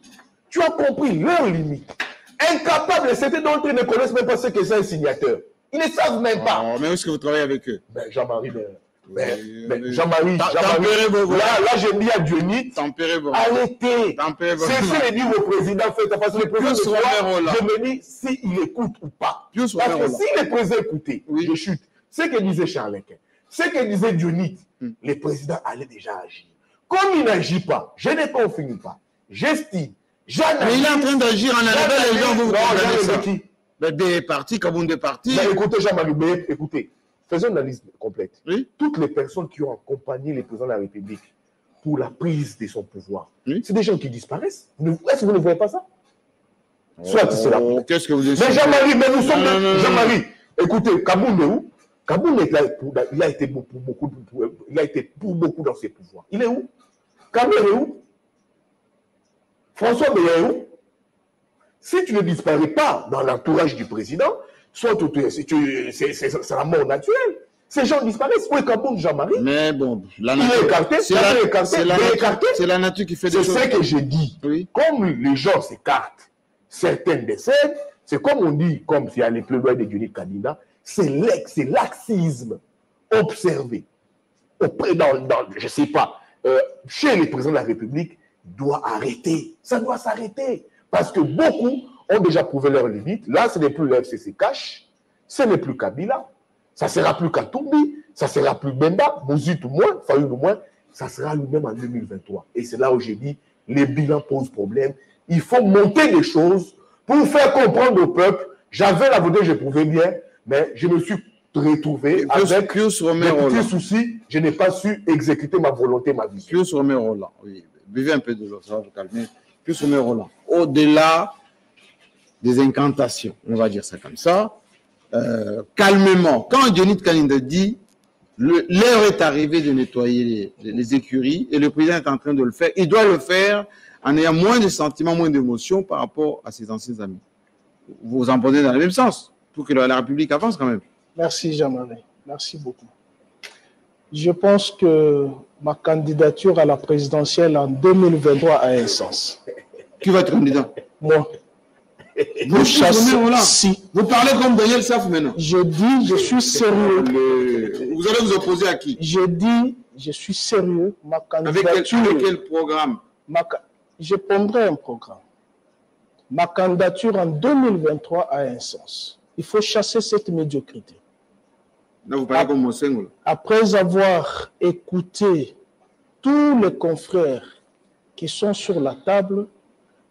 Tu as compris leurs limites. Incapables, certains d'entre eux ne connaissent même pas ce que c'est un signateur. Ils ne savent même pas. Oh, mais où est-ce que vous travaillez avec eux? Jean-Marie, Jean-Marie, là, je dis à Dionite, arrêtez. Cessez de dire au président, parce que le président, je me dis s'il écoute ou pas. Parce que si le président écoutait, je chute. Ce que disait Charles Quint, ce que disait Dionite, le président allait déjà agir. Comme il n'agit pas, je ne confirme pas, j'estime, j'analyse. Mais il est en train d'agir en allant les gens, vous condamnez ça. Des partis, comme des partis. Écoutez, Jean-Marie, écoutez. Faisons une analyse complète. Oui. Toutes les personnes qui ont accompagné le président de la République pour la prise de son pouvoir, c'est des gens qui disparaissent. Est-ce que vous ne voyez pas ça? Soit c'est là. Qu'est-ce que vous dites? Mais Jean-Marie, mais nous sommes... Jean-Marie, écoutez, Kaboun est où? Kaboun il a été pour beaucoup dans ses pouvoirs. Il est où? Kaboun est où? François Meillet est où? Si tu ne disparais pas dans l'entourage du président, soit c'est la mort naturelle. Ces gens disparaissent. Où est Kaboun, Jean-Marie? Mais bon, la nature, il est écarté. C'est la nature qui fait des choses. C'est ce que j'ai dit. Oui. Comme les gens s'écartent, certains décèdent, c'est comme on dit, comme s'il y a les plaidoyers de Dionite Kadina, c'est laxisme observé. Je ne sais pas, chez les présidents de la République, doit arrêter. Ça doit s'arrêter. Parce que beaucoup ont déjà prouvé leurs limites. Là, ce n'est plus le FCC Cash, ce n'est plus Kabila, ça ne sera plus Katumbi, ça ne sera plus Bemba, Mouzit ou moins, Fayoul ou moins, ça sera lui-même en 2023. Et c'est là où j'ai dit, les bilans posent problème. Il faut monter des choses pour faire comprendre au peuple. J'avais la volonté, je prouvais bien, mais je me suis retrouvé avec des petits soucis. Je n'ai pas su exécuter ma volonté, ma vision. Pius Romero là, oui. Buvez un peu de l'eau, ça va vous calmer. Pius Romero là, au-delà des incantations, on va dire ça comme ça, calmement, quand Dionite Kadina dit l'heure est arrivée de nettoyer les écuries et le président est en train de le faire, il doit le faire en ayant moins de sentiments, moins d'émotions par rapport à ses anciens amis. Vous en prenez dans le même sens, pour que la République avance quand même. Merci Jean-Marie, merci beaucoup. Je pense que ma candidature à la présidentielle en 2023 a un sens. Qui va être candidat? Moi. Vous chassez, si. Vous parlez comme Daniel Saf maintenant. Je dis, je suis sérieux. Vous allez vous opposer à qui? Je dis, je suis sérieux. Ma candidature. Avec quel programme? Je prendrai un programme. Ma candidature en 2023 a un sens. Il faut chasser cette médiocrité. Là, vous parlez comme Mosengo. Après avoir écouté tous les confrères qui sont sur la table,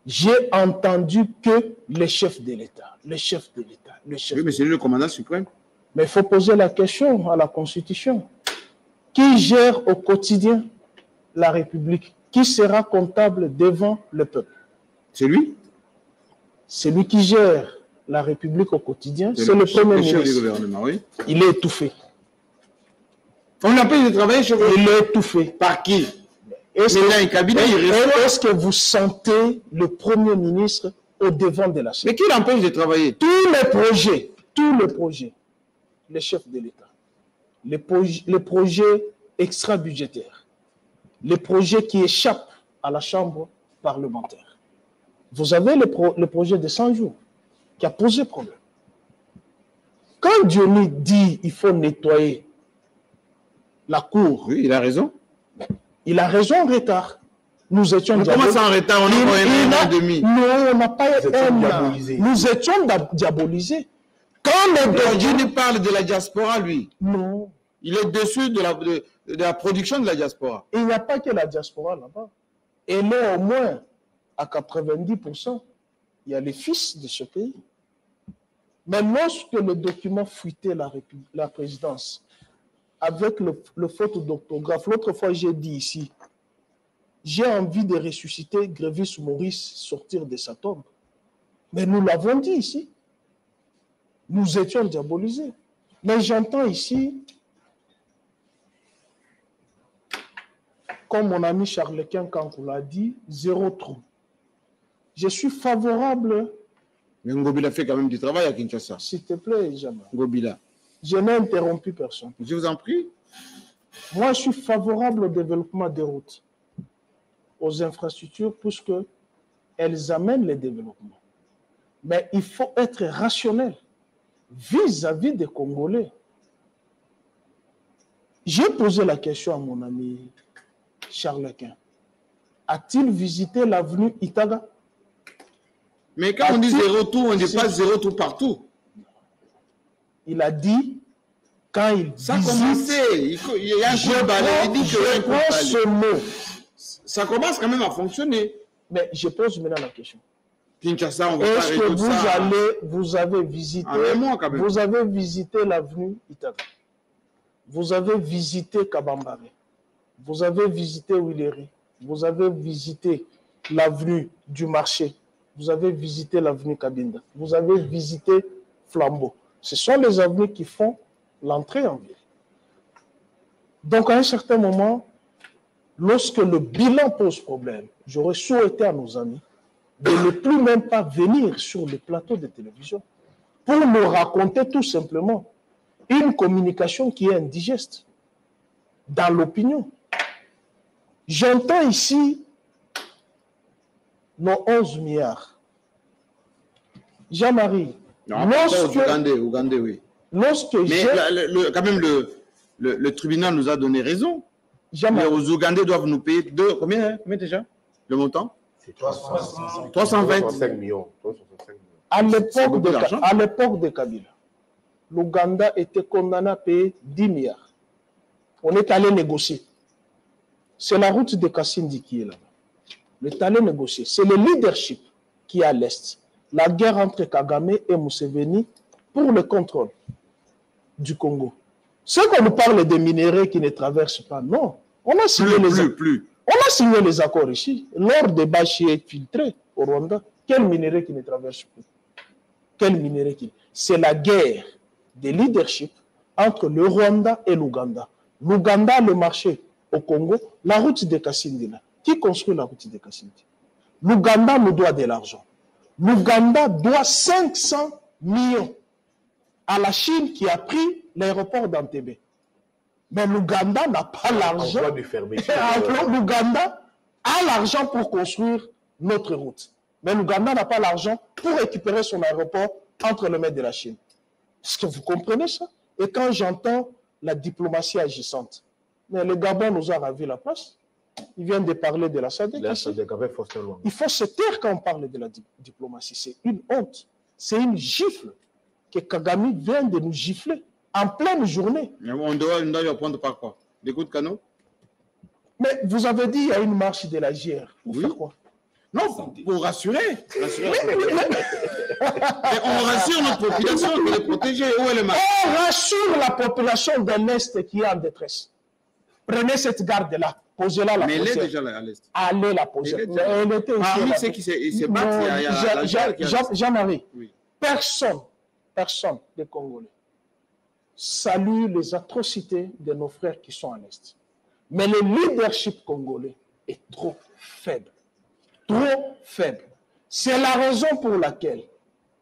j'ai entendu que le chef de l'État, le chef de l'État, le chef. Oui, mais c'est lui le commandant suprême. Mais il faut poser la question à la Constitution. Qui gère au quotidien la République? Qui sera comptable devant le peuple? C'est lui. C'est lui qui gère la République au quotidien. C'est le Premier ministre. Chef du gouvernement, oui. Il est étouffé. On l'appelle de travailler chez vous. Il est étouffé. Par qui? Est-ce que vous sentez le Premier ministre au devant de la scène? Mais qui l'empêche de travailler? Tous les projets, les chefs de l'État, les projets extra-budgétaires, les projets qui échappent à la Chambre parlementaire. Vous avez le projet de 100 jours qui a posé problème. Quand Dionite dit qu'il faut nettoyer la cour, oui, il a raison. Il a raison en retard. Nous étions comment ça en retard? On a un an et demi. Non, on n'a pas un an. Nous étions diabolisés. Quand Dionite parle de la diaspora, lui. Non. Il est dessus de la production de la diaspora. Il n'y a pas que la diaspora là-bas. Et là, au moins, à 90%, il y a les fils de ce pays. Mais lorsque le document fuitait la présidence, avec le faute d'orthographe, l'autre fois j'ai dit ici, j'ai envie de ressusciter Grévis Maurice sortir de sa tombe. Mais nous l'avons dit ici. Nous étions diabolisés. Mais j'entends ici, comme mon ami Charles Quint quand on l'a dit, zéro trou. Je suis favorable. Mais Ngobila fait quand même du travail à Kinshasa. S'il te plaît, Jean-Marie. Ngobila. Je n'ai interrompu personne. Je vous en prie. Moi, je suis favorable au développement des routes, aux infrastructures, puisque elles amènent le développement. Mais il faut être rationnel vis-à-vis des Congolais. J'ai posé la question à mon ami Charles Quint. A-t-il visité l'avenue Itaga? Mais quand on dit zéro tour, on ne dit pas zéro tour partout. Il a dit, quand il ça a commencé. Il y a un club à il dit que ce mot. Ça commence quand même à fonctionner. Mais je pose maintenant la question. Kinshasa, on va pas est-ce que vous avez visité l'avenue Itaga? Vous avez visité Kabambare? Vous avez visité Willery? Vous avez visité l'avenue du marché? Vous avez visité l'avenue Kabinda? Vous avez visité Flambeau? Ce sont les avenues qui font l'entrée en ville. Donc, à un certain moment, lorsque le bilan pose problème, j'aurais souhaité à nos amis de ne plus même pas venir sur le plateau de télévision pour nous raconter tout simplement une communication qui est indigeste dans l'opinion. J'entends ici nos 11 milliards. Jean-Marie, Ougandais, oui. Lorsque mais quand même, le tribunal nous a donné raison. Les Ougandais doivent nous payer combien déjà le montant? C'est 320. 365 millions. À l'époque de Kabila, l'Ouganda était condamné à payer 10 milliards. On est allé négocier. C'est la route de Kassindi qui est là. On est allé négocier. C'est le leadership qui est à l'Est. La guerre entre Kagame et Museveni pour le contrôle du Congo. Ce qu'on nous parle des minéraux qui ne traversent pas, non. On a signé On a signé les accords ici. L'or des bâches est filtré au Rwanda. Quel minerai qui ne traverse plus? Quel minerai qui... C'est la guerre des leadership entre le Rwanda et l'Ouganda. L'Ouganda a le marché au Congo, la route de Kassindi. Qui construit la route de Kassindi? L'Ouganda nous doit de l'argent. L'Ouganda doit 500 millions à la Chine qui a pris l'aéroport d'Entebbe. Mais l'Ouganda n'a pas l'argent. L'Ouganda a l'argent pour construire notre route. Mais l'Ouganda n'a pas l'argent pour récupérer son aéroport entre les mains de la Chine. Est-ce que vous comprenez ça? Et quand j'entends la diplomatie agissante, mais le Gabon nous a ravi la place. Il vient de parler de la SADC. Il faut se taire quand on parle de la diplomatie. C'est une honte. C'est une gifle que Kagame vient de nous gifler en pleine journée. Mais on doit lui apprendre par quoi? Des coups de canot? Mais vous avez dit qu'il y a une marche de la GR. Pour faire quoi? Non, pour rassurer. Mais on rassure notre population pour les protéger. Où est le marche? On rassure la population de l'Est qui est en détresse. Prenez cette garde-là. Posez-la la mais elle est déjà à l'Est. Allez la poser. Elle était aussi. Parmi ceux qui se battent, Jean-Marie, personne des Congolais salue les atrocités de nos frères qui sont à l'Est. Mais le leadership congolais est trop faible. Trop faible. C'est la raison pour laquelle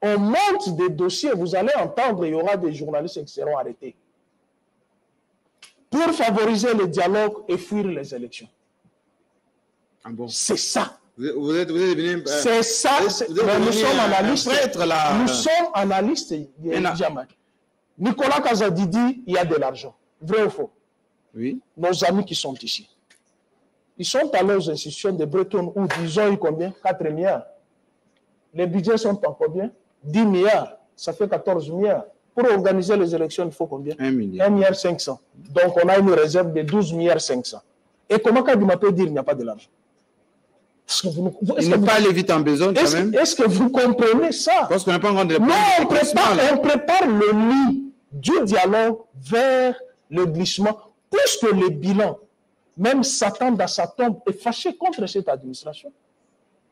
on monte des dossiers. Vous allez entendre, il y aura des journalistes qui seront arrêtés pour favoriser le dialogue et fuir les élections. Ah bon? C'est ça. Vous êtes venu... c'est ça. Nous sommes analystes. Nous sommes analystes. Nicolas Kazadidi, il y a de l'argent. Vrai ou faux? Oui. Nos amis qui sont ici. Ils sont allés aux institutions de Bretton où ils ont eu combien? 4 milliards. Les budgets sont en combien? 10 milliards. Ça fait 14 milliards. Pour organiser les élections, il faut combien? 1 milliard. 1 milliard 500. Donc, on a une réserve de 12 milliards 500. Et comment Kadima peut dire qu'il n'y a pas de l'argent? Il n'est pas allé vite en besogne quand même. Est-ce que vous comprenez ça? Parce qu'on n'a pas encore de... Non, on prépare le lit du dialogue vers le glissement. Puisque le bilan, même Satan dans sa tombe, est fâché contre cette administration.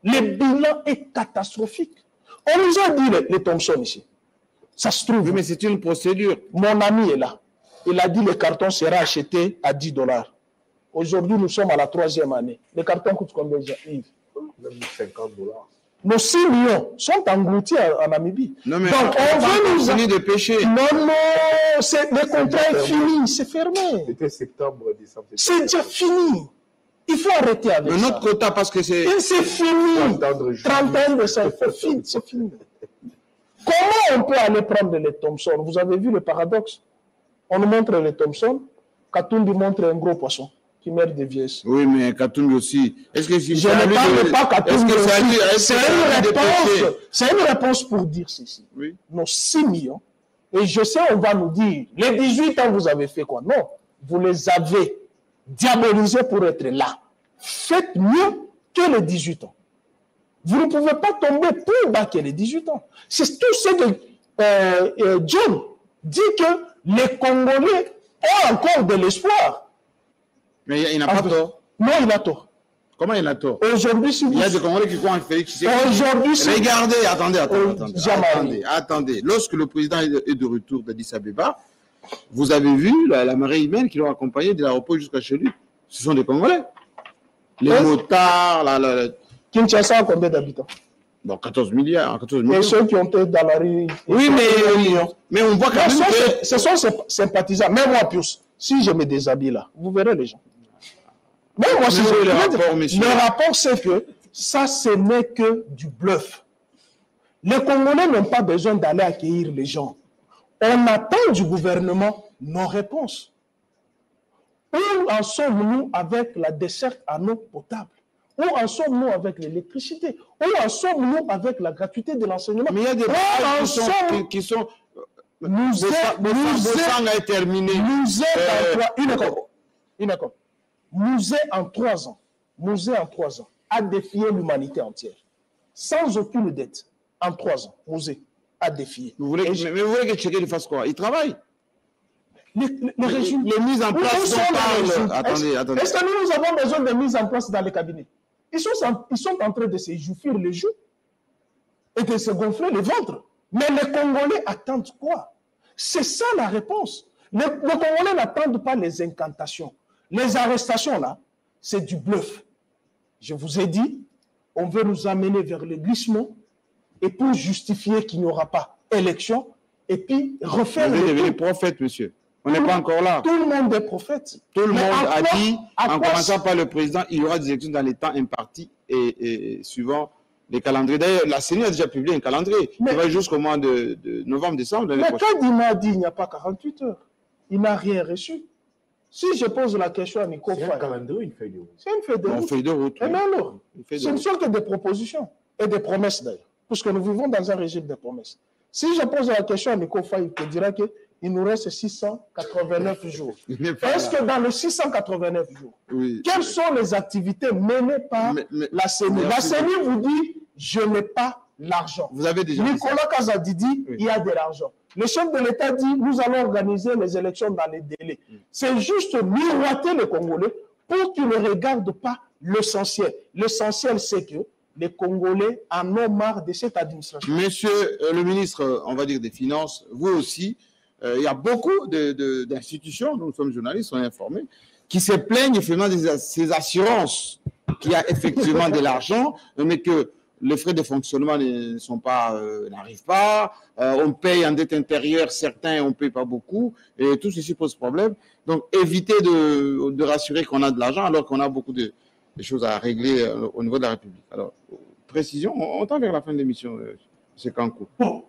Le bilan est catastrophique. On nous a dit les Thompson ici. Ça se trouve. Oui, mais c'est une procédure. Mon ami est là. Il a dit que le carton sera acheté à 10 $. Aujourd'hui, nous sommes à la 3e année. Le carton coûte combien, Yves? Même 50 $. Nos 6 millions sont engloutis en Namibie. Non, mais donc, on veut nous continuer de pêcher. Non, le contrat est fini, c'est fermé. C'était septembre, décembre. C'est déjà fini. Il faut arrêter avec Mais ça. notre quota, parce que c'est... Et c'est fini. 31 décembre, c'est fini. Comment on peut aller prendre les Thompson? Vous avez vu le paradoxe? On nous montre les Thompson, Katumbi montre un gros poisson qui meurt de vieillesse. Oui, mais Katumbi aussi. Est-ce que si Je ne parle pas Katumbi aussi. C'est une réponse pour dire ceci. Oui. Nos 6 millions, et je sais, on va nous dire, les 18 ans, vous avez fait quoi? Non, vous les avez diabolisés pour être là. Faites mieux que les 18 ans. Vous ne pouvez pas tomber plus bas que les 18 ans. C'est tout ce que John dit, que les Congolais ont encore de l'espoir. Mais il n'a pas tort. Non, il a tort. Comment il a tort? Aujourd'hui, si vous... Il y a des Congolais qui croient en Félix Tshisekedi. Aujourd'hui, si... Regardez, attendez. Lorsque le président est de retour d'Addis Abeba, vous avez vu la marée humaine qui l'ont accompagné de l'aéroport jusqu'à chez lui. Ce sont des Congolais. Les motards, Kinshasa a combien d'habitants? Bon, 14 milliards. 14 millions. Et ceux qui ont été dans la rue... Oui, mais on voit quand même que... Ce sont ces sympathisants. Même moi, Pius, si je me déshabille là, vous verrez les gens. Même moi, si je le rapport, monsieur. Le rapport, c'est que ça, ce n'est que du bluff. Les Congolais n'ont pas besoin d'aller accueillir les gens. On attend du gouvernement nos réponses. Où en sommes-nous avec la desserte à eau potable? Où en sommes-nous avec l'électricité? Où en sommes-nous avec la gratuité de l'enseignement? Mais il y a des gens qui sont... Nous en 3 ans, a défié l'humanité entière. Sans aucune dette. En 3 ans, Mouzé a défié. Mais vous voulez que Tchéké lui fasse quoi? Il travaille. Les régimes. Les mises en place dont parle... Attendez. Est-ce que nous avons besoin de mise en place dans les cabinets? Ils sont en train de se jouir les joues et de se gonfler les ventres. Mais les Congolais attendent quoi? C'est ça la réponse. Les Congolais n'attendent pas les incantations. Les arrestations, là, c'est du bluff. Je vous ai dit, on veut nous amener vers le glissement et pour justifier qu'il n'y aura pas élection et puis refaire... Vous êtes devenu prophète, monsieur. On n'est pas encore là. Tout le monde est prophète. Tout le monde a dit, en commençant par le président, il y aura des élections dans les temps impartis et suivant les calendriers. D'ailleurs, la CENI a déjà publié un calendrier qui va jusqu'au mois de novembre-décembre. Mais quand il m'a dit il n'y a pas 48 heures, il n'a rien reçu. Si je pose la question à Nico Faye... C'est un calendrier ou une feuille de route? C'est une feuille de route. Une feuille de route. Et non, non. Ce ne sont que des propositions et des promesses d'ailleurs. Puisque nous vivons dans un régime de promesses. Si je pose la question à Nico Faye, il te dira qu'il nous reste 689 jours. Est-ce que dans les 689 jours, quelles sont les activités menées par la CENI? La CENI vous dit, je n'ai pas l'argent. Vous avez déjà Nicolas Kazadi dit, il y a de l'argent. Le chef de l'État dit, nous allons organiser les élections dans les délais. C'est juste miroiter les Congolais pour qu'ils ne regardent pas l'essentiel. L'essentiel, c'est que les Congolais en ont marre de cette administration. Monsieur le ministre, on va dire des Finances, vous aussi, il y a beaucoup d'institutions, nous sommes journalistes, on est informés, qui se plaignent finalement de ces assurances qu'il y a effectivement de l'argent, mais que les frais de fonctionnement n'arrivent pas, on paye en dette intérieure, certains on ne paye pas beaucoup, et tout ceci pose problème. Donc évitez de rassurer qu'on a de l'argent alors qu'on a beaucoup de choses à régler au niveau de la République. Alors, précision, on tend vers la fin de l'émission, M. Kankou. Bon,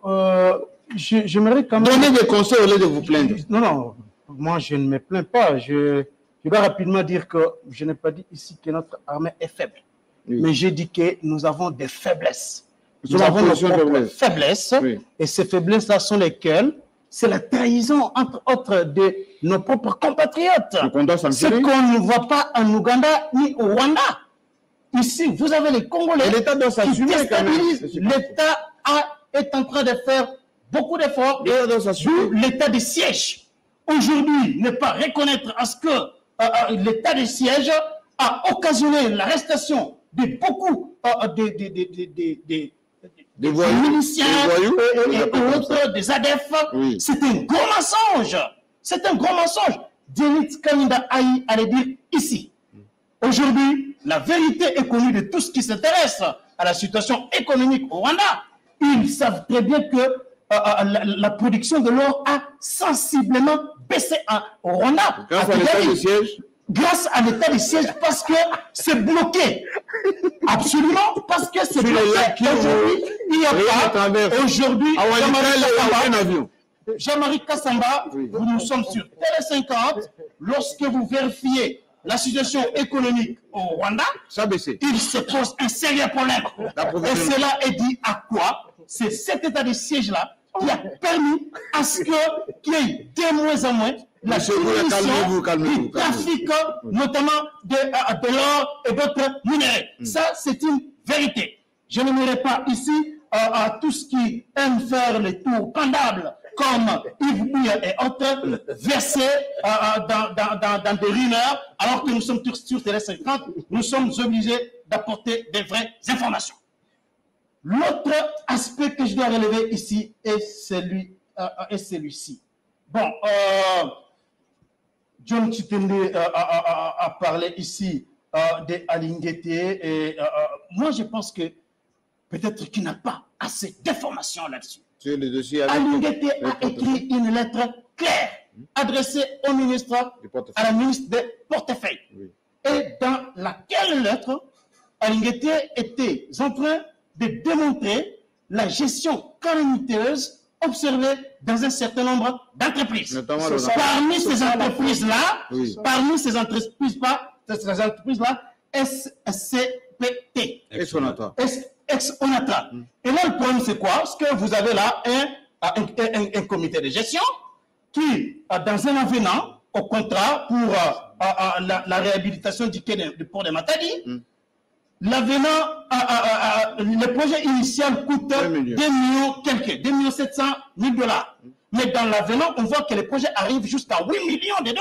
j'aimerais quand même... Donnez des conseils au lieu de vous plaindre. Non, moi je ne me plains pas. Je dois rapidement dire que je n'ai pas dit ici que notre armée est faible. Oui. Mais j'ai dit que nous avons des faiblesses. Nous avons nos propres faiblesses. Oui. Et ces faiblesses-là sont lesquelles? C'est la trahison, entre autres, de nos propres compatriotes. Ce qu'on ne voit pas en Ouganda ni au Rwanda. Ici, vous avez les Congolais. L'État doit s'assumer quand même. L'État est en train de faire beaucoup d'efforts. L'état de siège. Aujourd'hui, ne pas reconnaître à ce que l'état de siège a occasionné l'arrestation de beaucoup des miliciens et autres, des ADF. Oui. C'est un gros mensonge. C'est un gros mensonge. Denis Kanida Aïe allait dire ici. Aujourd'hui, la vérité est connue de tous qui s'intéressent à la situation économique au Rwanda. Ils savent très bien que la production de l'or a sensiblement baissé au Rwanda. Grâce à l'état de siège. Grâce à l'état de siège, parce que c'est bloqué. Absolument, parce que c'est bloqué. Aujourd'hui, il n'y a pas. Aujourd'hui, Jean-Marie Kassamba, nous sommes sur Télé 50. Lorsque vous vérifiez la situation économique au Rwanda, il se pose un sérieux problème. Et cela est dit à quoi? C'est cet état de siège-là qui a permis à ce qu'il y ait de moins en moins la diminution du trafic, notamment de l'or et d'autres minéraux. Ça, c'est une vérité. Je n'aimerais pas ici à tous ce qui aiment faire les tours pendables comme Yves Bouya et autres, verser dans des rumeurs, alors que nous sommes sur Télé 50, nous sommes obligés d'apporter des vraies informations. L'autre aspect que je dois relever ici est celui-ci. Bon, John Chitende a parlé ici de Alinguete, et moi je pense que peut-être qu'il n'a pas assez d'informations là-dessus. Alinguete a écrit une lettre claire adressée au ministre, à la ministre des portefeuilles. Oui. Et dans laquelle lettre, Alinguete était en train de démontrer la gestion calamiteuse observée dans un certain nombre d'entreprises. Parmi ces entreprises-là, SCPT. Ex-Onatra. Et là, le problème, c'est quoi? Parce que vous avez là un comité de gestion qui, dans un avenant au contrat pour la réhabilitation du quai du port de Matadi, l'avenant, le projet initial coûte 2 millions 700 000 $. Mais dans l'avenant, on voit que le projet arrive jusqu'à 8 millions de $.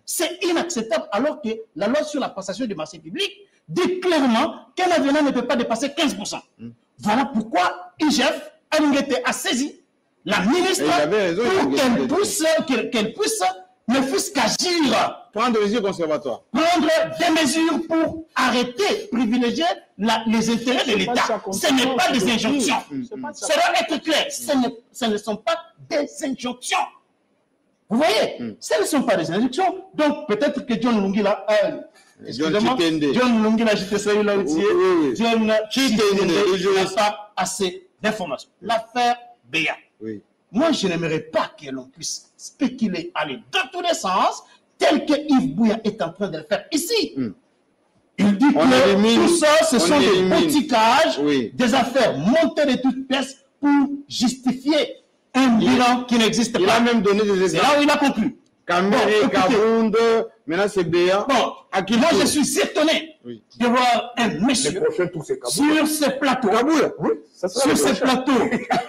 C'est inacceptable, alors que la loi sur la passation du marché public dit clairement qu'un avenant ne peut pas dépasser 15%. Voilà pourquoi IGF, Alinguete, a saisi la ministre pour qu'elle puisse ne fût-ce qu'agir. Prendre des mesures conservatoires. Prendre des mesures pour arrêter, privilégier les intérêts de l'État. Ce n'est pas des injonctions. Ça doit être clair. Ce ne sont pas des injonctions. Vous voyez, ce ne sont pas des injonctions. Donc, peut-être que John Lungila excusez-moi, John Lungila, je te salue là aussi. John Chitende n'a pas assez d'informations. L'affaire Béa. Oui. Moi, je n'aimerais pas que l'on puisse spéculer, aller dans tous les sens, tel que Yves Bouya est en train de le faire ici. Il dit que tout ça, ce sont des boutiquages, des affaires montées de toutes pièces pour justifier un bilan qui n'existe pas. Il a même donné des exemples. C'est là où il a conclu. Kamere, Kabound, maintenant c'est Béa. Bon, moi je suis étonné de voir un monsieur sur ce plateau, sur ce plateau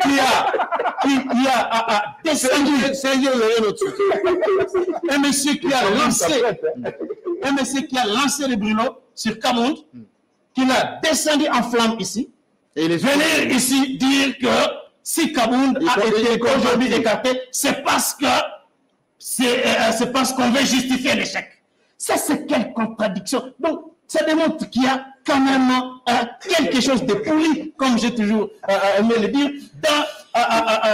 qui a descendu, un monsieur qui a lancé le brûlot sur Kabound, qui l'a descendu en flamme ici, et venir ici dire que si Kabound a été aujourd'hui écarté, c'est parce que c'est parce qu'on veut justifier l'échec. Ça, c'est quelle contradiction. Donc, ça démontre qu'il y a quand même quelque chose de pourri, comme j'ai toujours aimé le dire, dans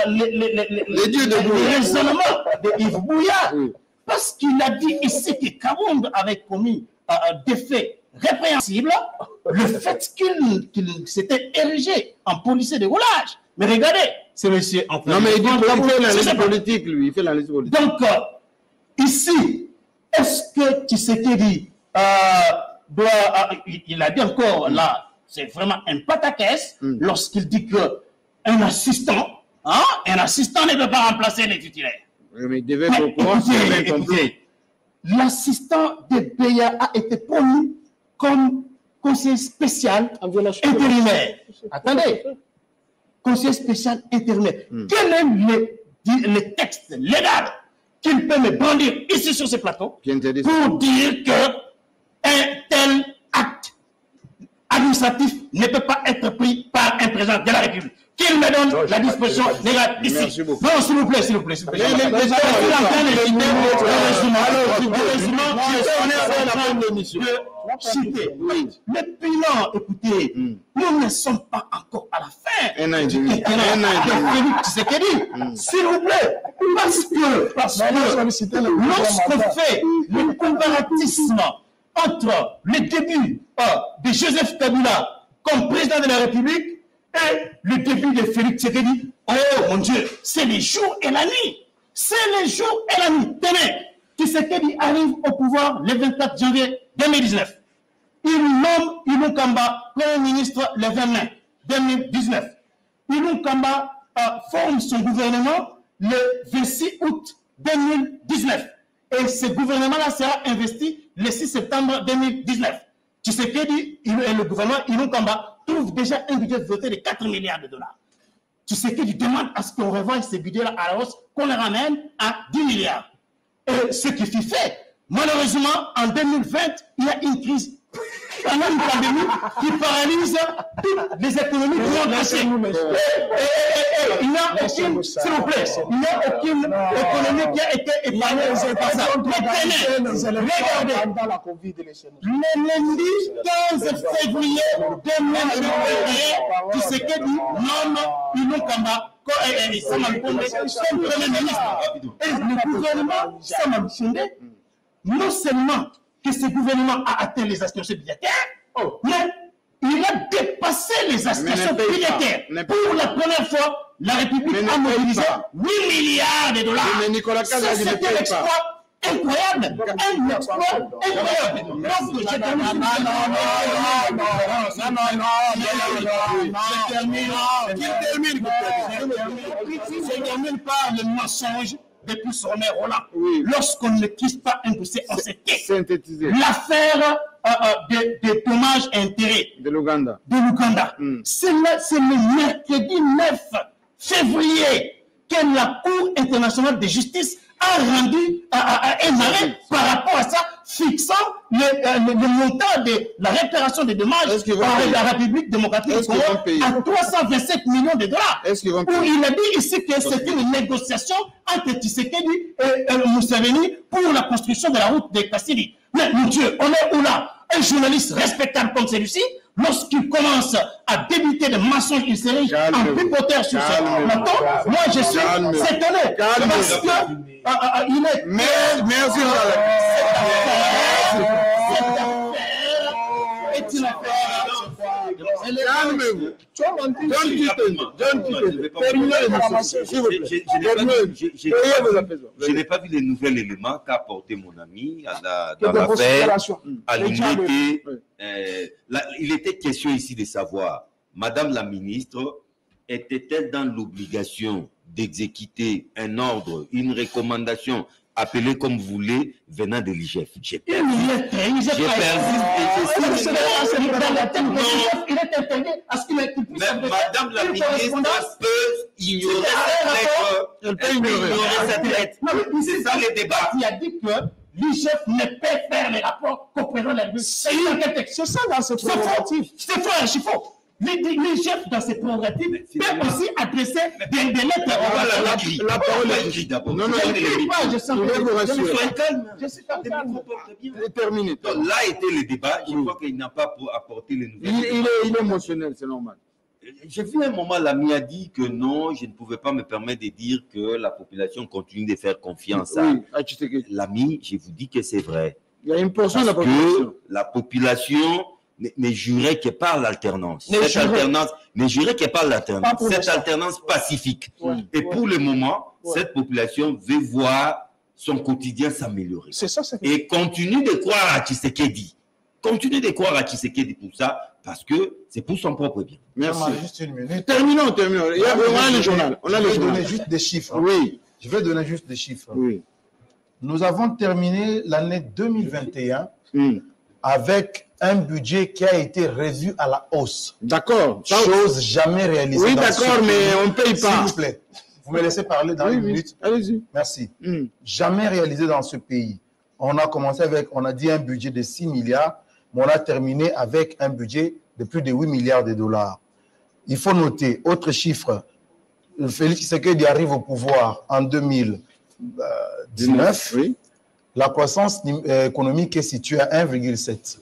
les raisonnements de Yves Bouya. Parce qu'il a dit ici que Kabound avait commis des faits répréhensibles, le fait qu'il s'était érigé en policier de roulage. Mais regardez, c'est monsieur en Non, mais il fait l'analyse politique, lui. Il fait l'analyse politique. Donc, ici, est-ce que Tshisekedi il a dit encore, là, c'est vraiment un pataquès lorsqu'il dit qu'un assistant ne peut pas remplacer les titulaires. Oui, mais il devait pourquoi l'assistant de Béa a été promu comme conseiller spécial intérimaire. Attendez. Conseiller spécial intérimaire. Quel est le texte légal qu'il peut me brandir ici sur ce plateau pour dire qu'un tel acte administratif ne peut pas être pris par un président de la République? qu'il me donne la disposition légale ici. Merci beaucoup. Non, s'il vous plaît, s'il vous plaît. On est en train de l'émission. Citer. Le bilan, écoutez, nous ne sommes pas encore à la fin. Un an et demi. Félix Tshisekedi, s'il vous plaît, parce que lorsqu'on fait le comparatisme entre le début de Joseph Kabila comme président de la République et le début de Félix Tshisekedi, oh mon Dieu, c'est les jours et la nuit. C'est les jours et la nuit. Tenez, Tshisekedi arrive au pouvoir le 24 janvier 2019. Il nomme Ibou Kamba Premier ministre le 20 mai 2019. Ibou Kamba forme son gouvernement le 26 août 2019. Et ce gouvernement-là sera investi le 6 septembre 2019. Tshisekedi et le gouvernement Ibou Kamba trouvent déjà un budget voté de 4 milliards de dollars. Tshisekedi demande à ce qu'on revoie ce budget-là à la hausse, qu'on le ramène à 10 milliards. Et ce qui fut fait, malheureusement, en 2020, il y a une crise, une pandémie qui paralyse toutes les économies du monde entier. Il n'y a aucune, s'il vous plaît, il n'y a aucune économie qui a été épargnée par ça. Regardez, le lundi 15 février 2021, Tshisekedi nomme Ibou Kamba comme Premier ministre. Et le gouvernement Samaloukonde, non seulement que ce gouvernement a atteint les aspirations budgétaires, mais il a dépassé les aspirations budgétaires. Pour la première fois, la République a mobilisé 8 milliards de dollars. C'était un exploit incroyable. Un exploit incroyable. Je termine par le mensonge depuis son mère Roland. Lorsqu'on ne maîtrise pas un dossier, on sait Synthétiser. l'affaire des dommages et intérêts De l'Ouganda. C'est le mercredi 9 février que la Cour internationale de justice a rendu un arrêt par rapport à ça, fixant le montant de la réparation des dommages par la République démocratique du Congo à 327 millions de dollars. Où il a dit ici que c'est une négociation entre Tshisekedi et Museveni pour la construction de la route de Kassili. Mais mon Dieu, on est où là? Un journaliste respectable comme celui-ci, lorsqu'il commence à débiter des mensonges, il serait un pipoteur sur ce plateau. Moi, je suis étonné. Parce que il est... Merci. Est une affaire. Calmez-vous. Je n'ai pas vu les nouveaux éléments qu'a apporté mon ami dans l'affaire à l'unité. Il était question ici de savoir, Madame la ministre, était-elle dans l'obligation d'exécuter un ordre, une recommandation, appelée comme vous voulez, venant de l'IGF? J'ai perdu. Madame la ministre peut ignorer cette lettre. C'est ça le débat. Il a dit que l'IGF ne peut faire les rapports qu'au président de la République. C'est ça dans ce prérogatives. C'est faux, c'est faux. L'IGF, dans ses prérogatives, peut aussi adresser des lettres. La parole est écrite d'abord. Non, je sens que vous rassurer. Je suis pas Terminé. Là était le débat. Je crois qu'il n'a pas apporté les nouvelles. Il est émotionnel, c'est normal. J'ai vu un moment, l'ami a dit que non, je ne pouvais pas me permettre de dire que la population continue de faire confiance à l'ami. Je vous dis que c'est vrai. Il y a une portion de la population. population. La population ne jurait que par l'alternance. Cette alternance pacifique. Et pour le moment, cette population veut voir son quotidien s'améliorer. C'est ça, et continue de croire à Tshisekedi. Continue de croire à Tshisekedi pour ça, parce que c'est pour son propre bien. Merci. Juste une minute. Terminons. On a le journal. Je vais donner juste des chiffres. Oui. Je vais donner juste des chiffres. Oui. Nous avons terminé l'année 2021 avec un budget qui a été revu à la hausse. D'accord. Chose jamais réalisée. Oui, d'accord, mais on ne paye pas. S'il vous plaît. Vous me laissez parler dans une minute. Allez-y. Merci. Jamais réalisé dans ce pays. On a commencé avec, on a dit un budget de 6 milliards, mais on a terminé avec un budget de plus de 8 milliards de dollars. il faut noter, autre chiffre, Félix Tshisekedi arrive au pouvoir en 2019, oui. La croissance économique est située à 1,7.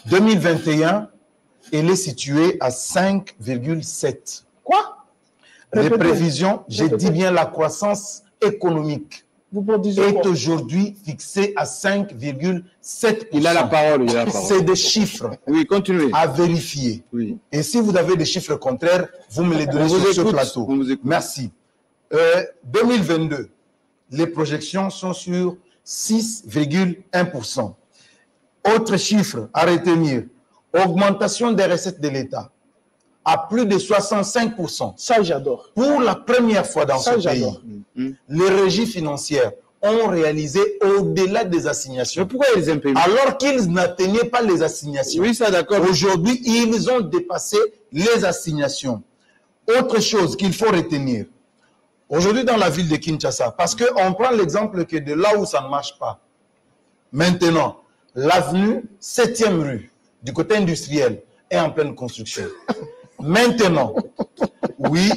2021, elle est située à 5,7. Quoi? Les Répétez. prévisions, j'ai Répétez. dit bien la croissance économique, Vous produisez est quoi? aujourd'hui fixée à 5,7%. Il a la parole, il a la parole. C'est des chiffres Oui, continuez. à vérifier. Oui. Et si vous avez des chiffres contraires, vous me les donnez On vous sur ce écoute, plateau. on vous écoute. Merci. 2022, les projections sont sur 6,1%. Autre chiffre à retenir, augmentation des recettes de l'État à plus de 65%. Ça, j'adore. Pour la première fois dans Ça, ce j'adore. pays, les régies financières ont réalisé au-delà des Mais assignations. pourquoi ils impayent? Alors qu'ils n'atteignaient pas les assignations. Oui, ça d'accord. Aujourd'hui, ils ont dépassé les assignations. Autre chose qu'il faut retenir, aujourd'hui dans la ville de Kinshasa, parce qu'on prend l'exemple que de là où ça ne marche pas. Maintenant, l'avenue 7e rue, du côté industriel, est en pleine construction. Maintenant, oui,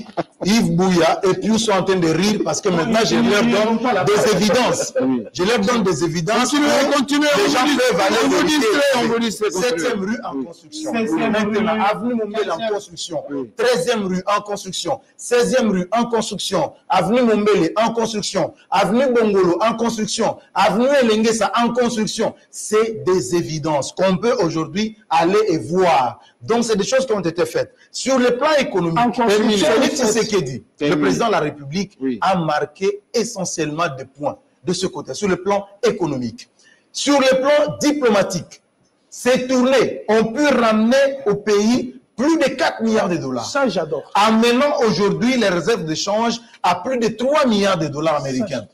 Yves Bouya et Pius sont en train de rire parce que maintenant je leur donne des évidences. Je leur donne des évidences. Continuez, Les gens peuvent aller on vous vérifier. distrait, on vous distrait. 7e rue en construction. 16e Maintenant, rue. avenue Mombele en construction. Oui. 13e rue en construction. 16e rue en construction. Avenue Mombele en construction. Avenue Bongolo en construction. Avenue Elengesa en construction. C'est des évidences qu'on peut aujourd'hui aller et voir. Donc, c'est des choses qui ont été faites. Sur le plan économique, En construction, Félix Tshisekedi, le Terminé. président de la République, Oui. a marqué essentiellement des points de ce côté, sur le plan économique. Sur le plan diplomatique, ces tournées ont pu ramener au pays plus de 4 milliards de dollars, Ça, j'adore. amenant aujourd'hui les réserves de change à plus de 3 milliards de dollars américains.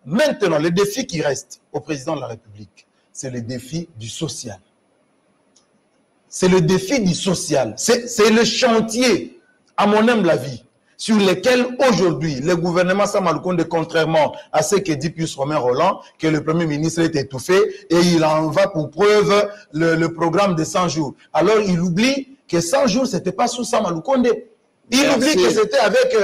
Maintenant, le défi qui reste au président de la République, c'est le défi du social. C'est le défi du social. C'est le chantier, à mon humble avis, sur lequel aujourd'hui le gouvernement Samaloukonde, contrairement à ce que dit Pius Romain Roland, que le Premier ministre est étouffé et il en va pour preuve le programme de 100 jours. Alors il oublie que 100 jours, ce n'était pas sous Samaloukonde. Il Merci. oublie que c'était avec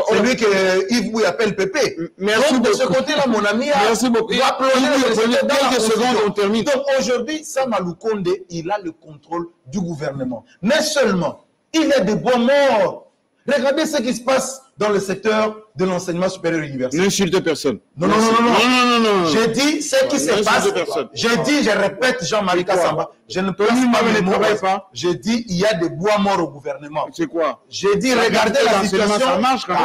celui que Yves Bouy appelle Pépé. Merci Donc de ce beaucoup. côté-là, mon ami, Merci beaucoup. doit plonger le Prenez secteur dans la quelques secondes, constitution. on termine. Donc aujourd'hui, Samaloukonde, il a le contrôle du gouvernement. Mais seulement, il y a des bois morts. Regardez ce qui se passe dans le secteur de l'enseignement supérieur universitaire. N'insultez personne. Non, non, non, non, non. non. J'ai dit ce qui se N'insultez passe. personne. J'ai dit, je répète, Jean-Marie Kassamba, je ne peux pas ne mes mots. travaille pas. J'ai dit, il y a des bois morts au gouvernement. C'est quoi? J'ai dit, Ça regardez marche, la l'enseignement, situation. ça marche quand même.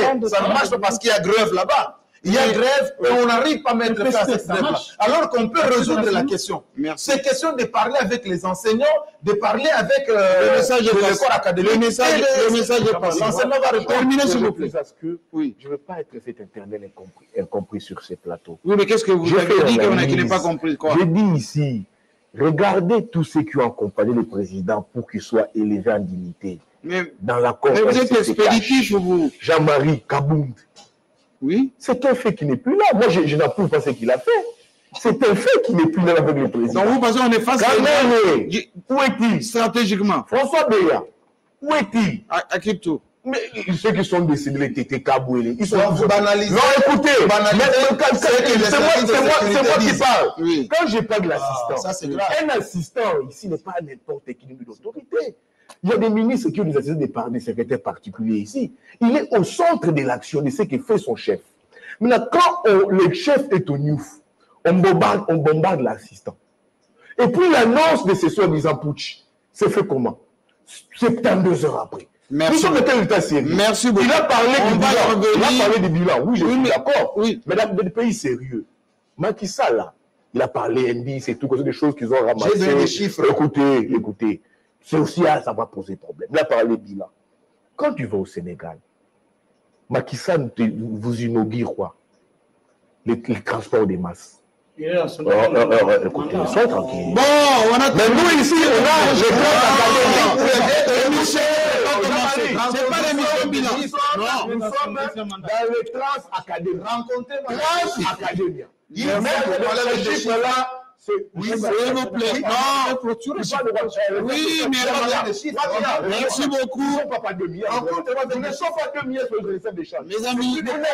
Attendez, ça ne marche pas parce qu'il y a grève là-bas. Il y a grève et on n'arrive pas à mettre fin à cette grève-là. Alors qu'on peut résoudre la question. Merci. C'est question de parler avec les enseignants, de parler avec Le message est le passé. corps académique. Le message est passé. L'enseignement va répondre. Terminez, s'il Je vous plaît. précise à ce que Oui. je ne veux pas être cet éternel incompris sur ces plateaux. Oui, mais qu'est-ce que vous J'ai avez fait dit l'analyse. qu'il n'est pas compris quoi? J'ai dit ici, regardez tous ceux qui ont accompagné le président pour qu'il soit élevé en dignité. Mais Dans l'accord. vous êtes RCCK. expéditif, vous. Jean-Marie Kabound. Oui. C'est un fait qui n'est plus là. Moi, je n'approuve pas ce qu'il a fait. C'est un fait qui n'est plus là avec le président. Donc vous pensez qu'on est face Kamere, où est-il stratégiquement? François Beya, où est-il? À Kipto. Mais ceux qui sont décédés, les Tété Kabouélé, ils sont... Donc, vous banalisez. Non, écoutez, Banalisez ce que les c'est moi services de sécurité qui disent. parle. Oui. Quand je parle de l'assistant, ça, c'est grave. un assistant ici n'est pas n'importe qui d'une autorité. Il y a des ministres qui ont des assistants, des secrétaires particuliers ici. Il est au centre de l'action de ce que fait son chef. Maintenant, quand le chef est au Niouf, on bombarde l'assistant. Et puis l'annonce de ce soi-disant putsch, c'est fait comment? 72 heures après. Merci. Nous sommes dans un état sérieux. Merci beaucoup. Il a parlé On du va bilan. revenir. Il a parlé du bilan. Oui, je Oui, suis mais- d'accord. oui. Mais dans des pays sérieux, Macky Sall, là, il a parlé indice et tout, c'est des choses qu'ils ont ramassées. J'ai donné des chiffres. Écoutez. C'est aussi ça va poser problème. Il a parlé bilan. Quand tu vas au Sénégal, Macky Sall vous inaugure quoi? Les transports des masses. Écoutez, soyez tranquille. Bon, on a... Mais nous ici, on a les C'est pas l'émission bilan. Nous sommes dans les trans académiques. Rencontrez-moi. Trans académiques. Il Mais faut même que ces les chiffres-là Oui, s'il vous plaît. Non. Oui, mais merci beaucoup. Pas 2 milliards. Nous ne sommes pas 2 milliards sur le réserve des charges. Mes amis, Nous ne sommes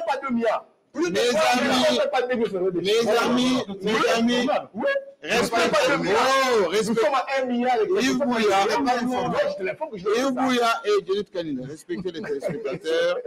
pas 2 milliards. Mes amis, respectez-moi. Nous sommes à 1 milliard. Yves Bouya et Judith Kanine, respectez les téléspectateurs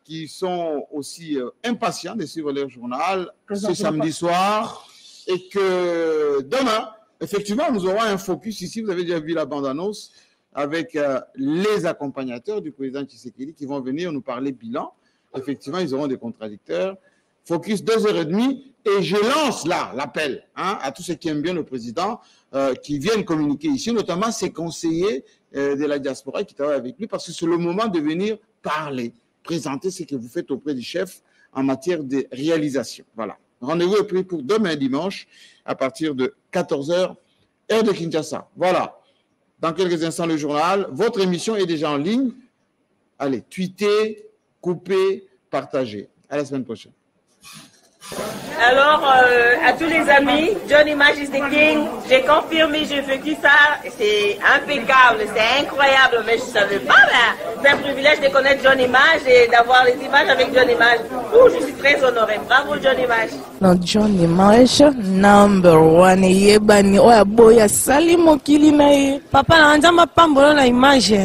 qui sont aussi impatients de suivre leur journal ce samedi soir et que demain, effectivement, nous aurons un focus ici. Vous avez déjà vu la bande-annonce avec les accompagnateurs du président Tshisekedi qui vont venir nous parler bilan. Effectivement, ils auront des contradicteurs. Focus 2h30 et je lance là l'appel à tous ceux qui aiment bien le président qui viennent communiquer ici, notamment ses conseillers de la diaspora qui travaillent avec lui parce que c'est le moment de venir parler, présenter ce que vous faites auprès du chef en matière de réalisation. Voilà. Rendez-vous est pris pour demain dimanche à partir de 14h, heure de Kinshasa. Voilà. Dans quelques instants, le journal. Votre émission est déjà en ligne. Allez, tweetez, coupez, partagez. À la semaine prochaine. Alors, à tous les amis, John Image is the King. J'ai confirmé, j'ai vécu ça. C'est impeccable, c'est incroyable, mais je ne savais pas. C'est un privilège de connaître John Image et d'avoir les images avec John Image. Je suis très honorée. Bravo, John Image. Non, John Image, #1. Yebani, oya boya sali mokili na ye. Papa na nzamba pambolo na image.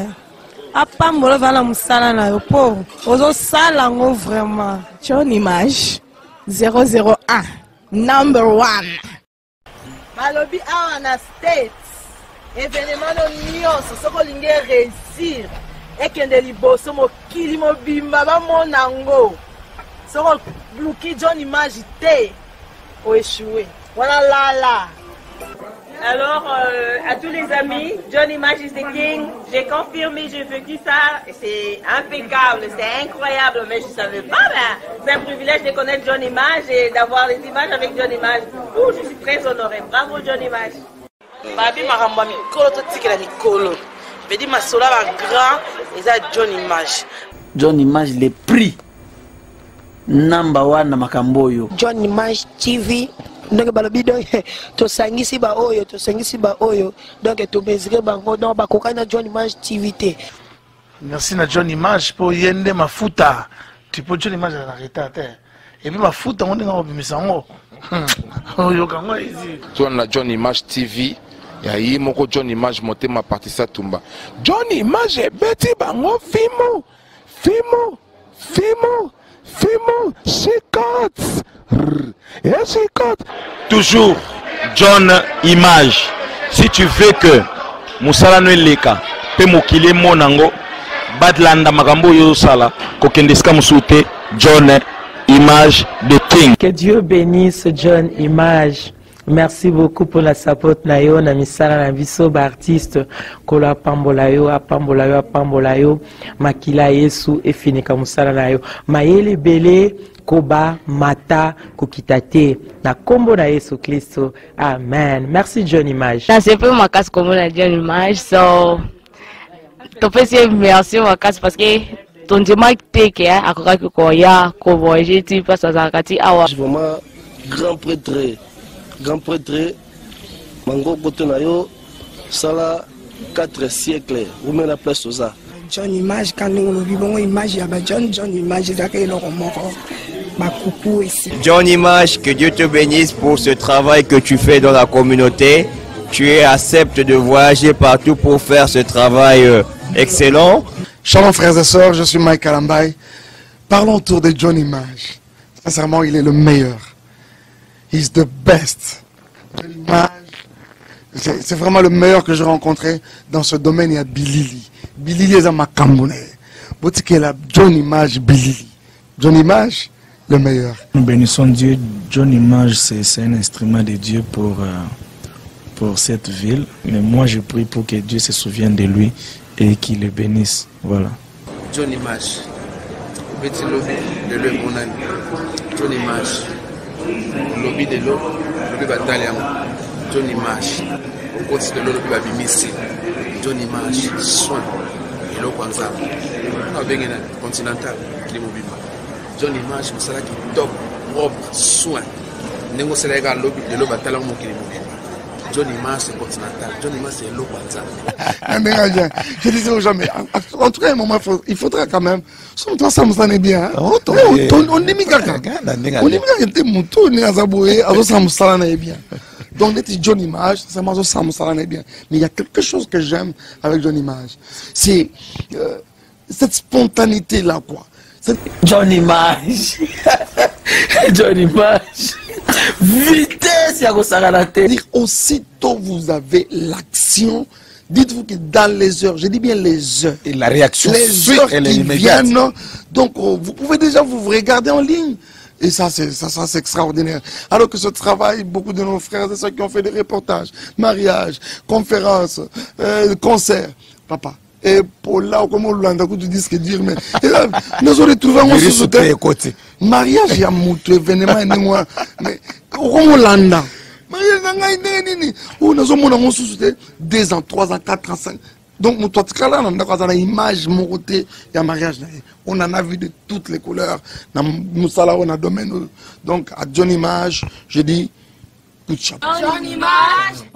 Apambolo vala musala na yo po. Ozo sala ngo vraiment. John Image 001 #1. Malobi awa na States. Événement nyonso soko linge réussir. Ekende liboso mokili mobimba ba monango. Soko luki John Image te o échoué. Voilà là. Alors, à tous les amis, John Image is the King. J'ai confirmé, j'ai vécu ça. C'est impeccable, c'est incroyable, mais je ne savais pas. C'est un privilège de connaître John Image et d'avoir les images avec John Image. Je suis très honorée. Bravo, John Image. Babi maramba mikolo to tikela mikolo. Bedi masola ba grand eza John Image. John Image le prix #1 na makamboyo. John Image TV. Donc balobi donc to sangisi ba oyo donc to bezire bango donc ba kokana John Image TV te. Merci na John Image pour yende mafuta. Tu peux John Image à retard. Et puis mafuta on est dans bimisango. Oyo kangwa ici. John Image TV. Ya yi moko John Image monté ma partie ça tumba. John Image beti bango fimo. Chicotte. Toujours John Image. Si tu veux que Moussala no eleka pe mokili monango badlanda makambo yo sala kokendeska musute John Image the King. Que Dieu bénisse John Image. Merci beaucoup pour la support na yo na misala na biso ba artiste ko la pambola yo makila Yesu e finika musala na yo mayele belé koba mata kokitate na kombo na Yesu Kristo. Amen. Merci John Image. C'est peu ma casse comme la John Image, so to peux merci ma casse parce que ton dimanche teke a ko ya ko voyager tu passes à Kati awa. Vraiment grand prêtre mango kotonayo sala 4 siècles ou même la place aux ça. John Image quand nous vivons image ya ba John Image zakay lo moko. John Image, que Dieu te bénisse pour ce travail que tu fais dans la communauté. Tu acceptes de voyager partout pour faire ce travail excellent. Shalom frères et sœurs, je suis Mike Kalambay. Parlons autour de John Image. Sincèrement, il est le meilleur. He's the best. John Image, c'est vraiment le meilleur que j'ai rencontré dans ce domaine. Il y a Bilili. Bilili est à Makambone. John Image, Bilili. John Image, le meilleur. Nous bénissons Dieu. John Image, c'est un instrument de Dieu pour cette ville. Mais moi, je prie pour que Dieu se souvienne de lui et qu'il le bénisse. Voilà. John Image. Petit lobby de l'eau, mon ami. John Image. Lobby de l'eau, lobby bataille. John Image. Au côté de l'eau, lobby babimisi. John Image. Soin. Et l'eau, Kwanzaa. On a bien continental. John Image, c'est là qui top, propre, soin. ndenge osala eka lobi lelo batala mokili mobimba John Image c'est continental, John Image c'est l'eau. Je disais aux gens, mais en tout cas, à un moment, il faudra quand même. Sommes-toi, ça me sonne bien. On est mis quelqu'un. On est mis quelqu'un. On est bien. Donc, John Image, c'est moi, ça me sonne bien. Mais il y a quelque chose que j'aime avec John Image. C'est cette spontanéité-là, quoi. John Image. John Image. Vitesse, aussitôt vous avez l'action, dites-vous que dans les heures, je dis bien les heures, et la réaction, les heures qui viennent, donc vous pouvez déjà vous regarder en ligne. Et ça, c'est extraordinaire. Alors que ce travail, beaucoup de nos frères et ceux qui ont fait des reportages, mariages, conférences, concerts, papa. Et pour là, comment l'on tu dis ce que dire, mais nous avons trouvé un côté. Mariage, il y a un événement, mais comment l'on nous avons 2 ans, 3 ans, 4 ans, 5. Donc, nous avons une image, il y a mariage. On en a vu de toutes les couleurs. Nous avons un domaine. Donc, à John Image, je dis, coup de chapeau. John Image.